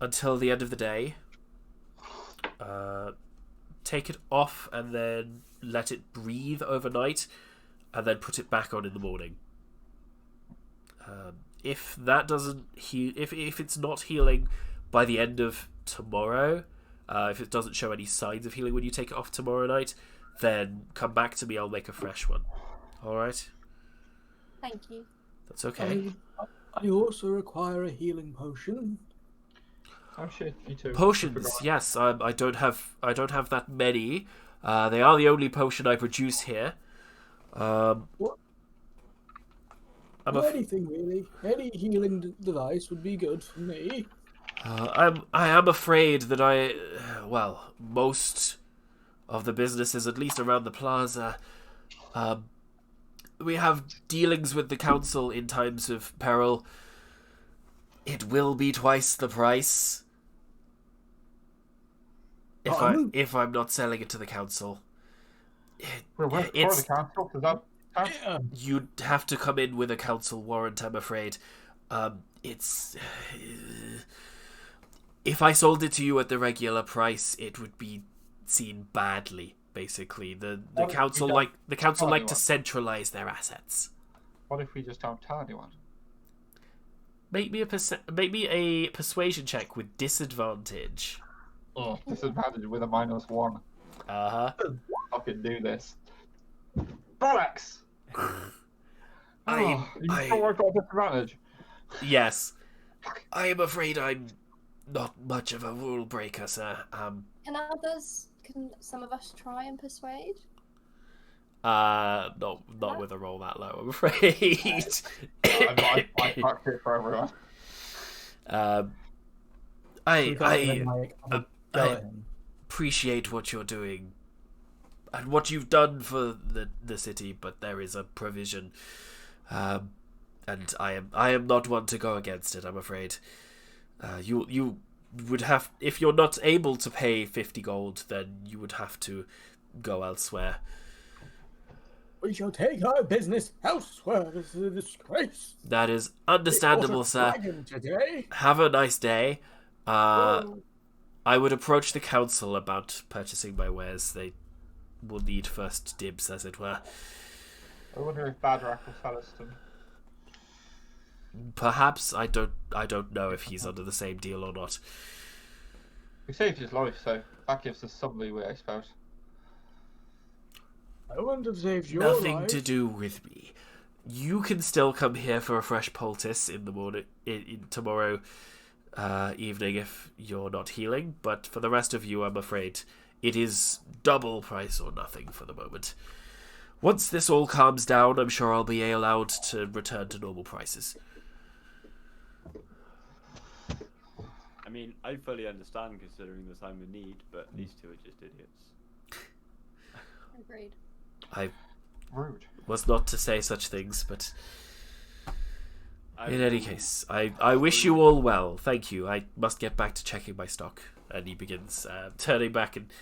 until the end of the day. Take it off and then let it breathe overnight, and then put it back on in the morning. If that doesn't heal, if it's not healing by the end of tomorrow, if it doesn't show any signs of healing when you take it off tomorrow night, then come back to me. I'll make a fresh one. All right. Thank you. That's okay. I also require a healing potion. Oh shit, me too. Potions, yes. I don't have that many. They are the only potion I produce here. What? Anything really. Any healing device would be good for me. I am afraid that most of the businesses, at least around the plaza, we have dealings with the council in times of peril. It will be twice the price if I'm not selling it to the council. For the council, does that count? You'd have to come in with a council warrant, I'm afraid. If I sold it to you at the regular price, it would be seen badly. Basically, the council like to centralize their assets. What if we just don't tell anyone? Make me a persuasion check with disadvantage. Oh, disadvantage with a -1. Fucking do this. Bollocks! I've got disadvantage. Yes. I am afraid I'm not much of a rule breaker, sir. Can some of us try and persuade? Not with a roll that low, I'm afraid. I fucked it for everyone. I appreciate what you're doing and what you've done for the city, but there is a provision, and I am not one to go against it, I'm afraid. You would have, if you're not able to pay 50 gold, then you would have to go elsewhere. We shall take our business elsewhere. This is a disgrace. That is understandable, sir. Have a nice day. I would approach the council about purchasing my wares. They will need first dibs, as it were. I wonder if Badrak will sell us them. Perhaps. I don't know if he's under the same deal or not. We saved his life, so that gives us some leeway, I suppose. I wouldn't have saved your Nothing life. to do with me. You can still come here for a fresh poultice in the morning, tomorrow evening if you're not healing, but for the rest of you, I'm afraid it is double price or nothing for the moment. Once this all calms down, I'm sure I'll be allowed to return to normal prices. I mean, I fully understand considering the time of need, but these two are just idiots. Agreed. I Rude. was not to say such things, but in any case, I wish you all well. Thank you. I must get back to checking my stock. And he begins turning back and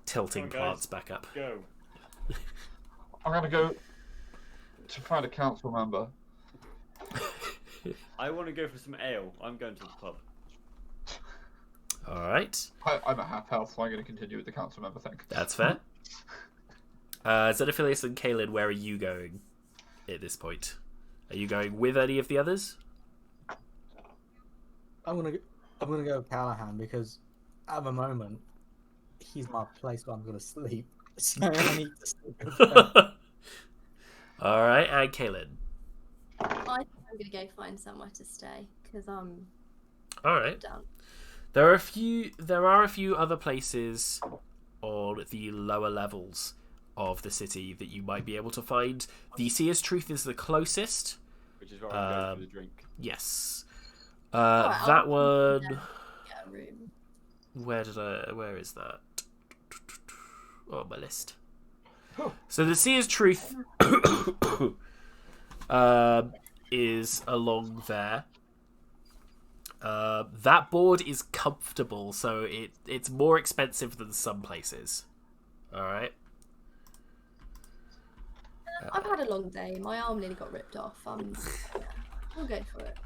tilting plants back up. Go. I'm going to go to find a council member. I want to go for some ale. I'm going to the pub. Alright. I'm at half health, so I'm going to continue with the council member thing. That's fair. Xenophilius and Kaelin, where are you going at this point? Are you going with any of the others? I'm gonna go with Callahan because at the moment he's my place where I'm gonna sleep. So I need to sleep. Alright, and Kaelin. I think I'm gonna go find somewhere to stay because I'm Alright. done. There are a few other places on the lower levels of the city that you might be able to find. The Seer's Truth is the closest, Which is where I'm going for the drink. Yes. Alright, that I'll one. get a room. Where is that? Oh, my list. So the Seer's Truth is along there. That board is comfortable, so it's more expensive than some places. Alright. I've had a long day. My arm nearly got ripped off. We'll go for it.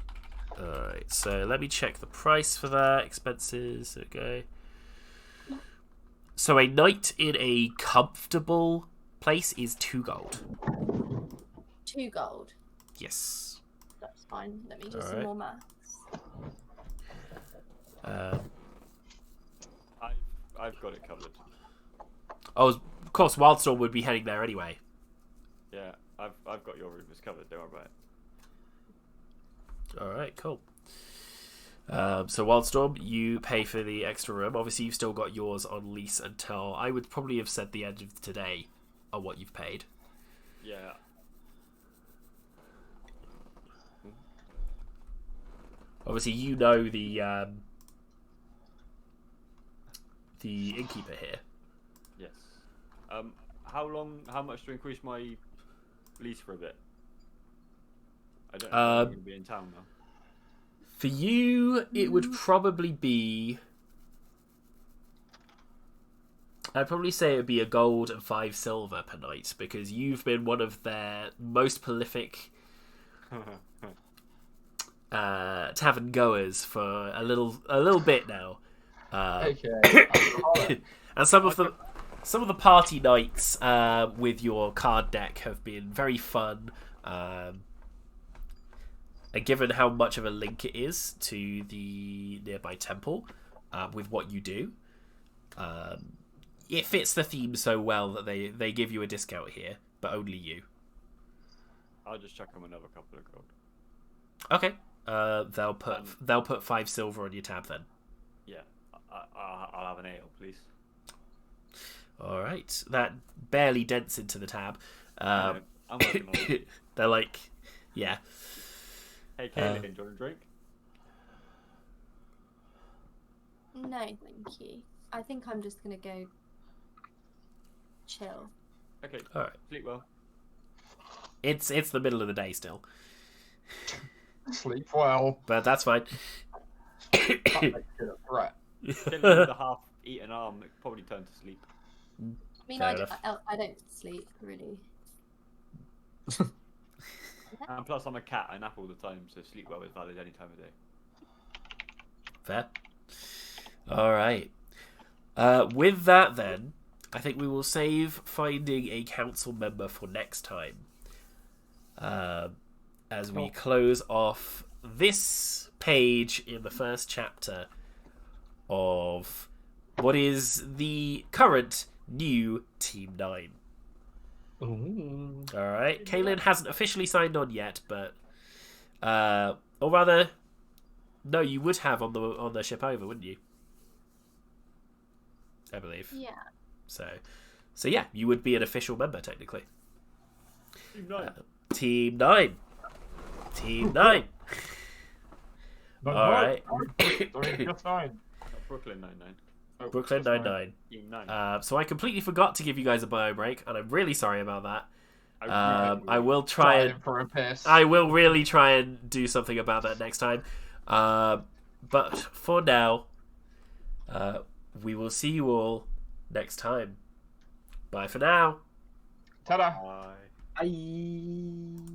Alright, so let me check the price for that. Expenses, okay. So a night in a comfortable place is 2 gold. 2 gold. Yes. That's fine. Let me do some more maths. I've got it covered. Oh, of course, Wildstorm would be heading there anyway. Yeah, I've got your room covered. Don't worry about it. All right, cool. So Wildstorm, you pay for the extra room. Obviously, you've still got yours on lease until I would probably have said the end of today on what you've paid. Yeah. Obviously, you know the innkeeper here. Yes. How much to increase my lease for a bit? I don't know. I'm going to be in town now. For you, it would probably be... I'd probably say it would be a gold and 5 silver per night, because you've been one of their most prolific tavern goers for a little bit now. Okay. And some of the party nights with your card deck have been very fun. And given how much of a link it is to the nearby temple with what you do, it fits the theme so well that they give you a discount here, but only you. I'll just chuck them another couple of gold. Okay. They'll put 5 silver on your tab then. Yeah. I'll have an ale, please. All right. That barely dents into the tab. I'm working on it. They're like, yeah. Hey, Kaylin, do you want a drink? No, thank you. I think I'm just gonna go chill. Okay. All right. Sleep well. It's the middle of the day still, Sleep well. but that's fine. Right. With the half-eaten arm, it probably turned to sleep. I mean, Fair I enough. don't sleep really. And plus, I'm a cat. I nap all the time, so sleep well is valid any time of day. Fair. All right. With that, then, I think we will save finding a council member for next time. As we close off this page in the first chapter of what is the current new Team 9. Ooh. All right. Kaylin hasn't officially signed on yet, but... or rather... No, you would have on the ship over, wouldn't you? I believe. Yeah. So yeah, you would be an official member, technically. Team 9. Team 9. Team 9. All right. Just 9. Brooklyn 99. Oh, Brooklyn just 99. Team 9. So I completely forgot to give you guys a bio break, and I'm really sorry about that. I will Try try and for a piss. I will really try and do something about that next time. But for now, we will see you all next time. Bye for now. Ta-da. Bye. Bye.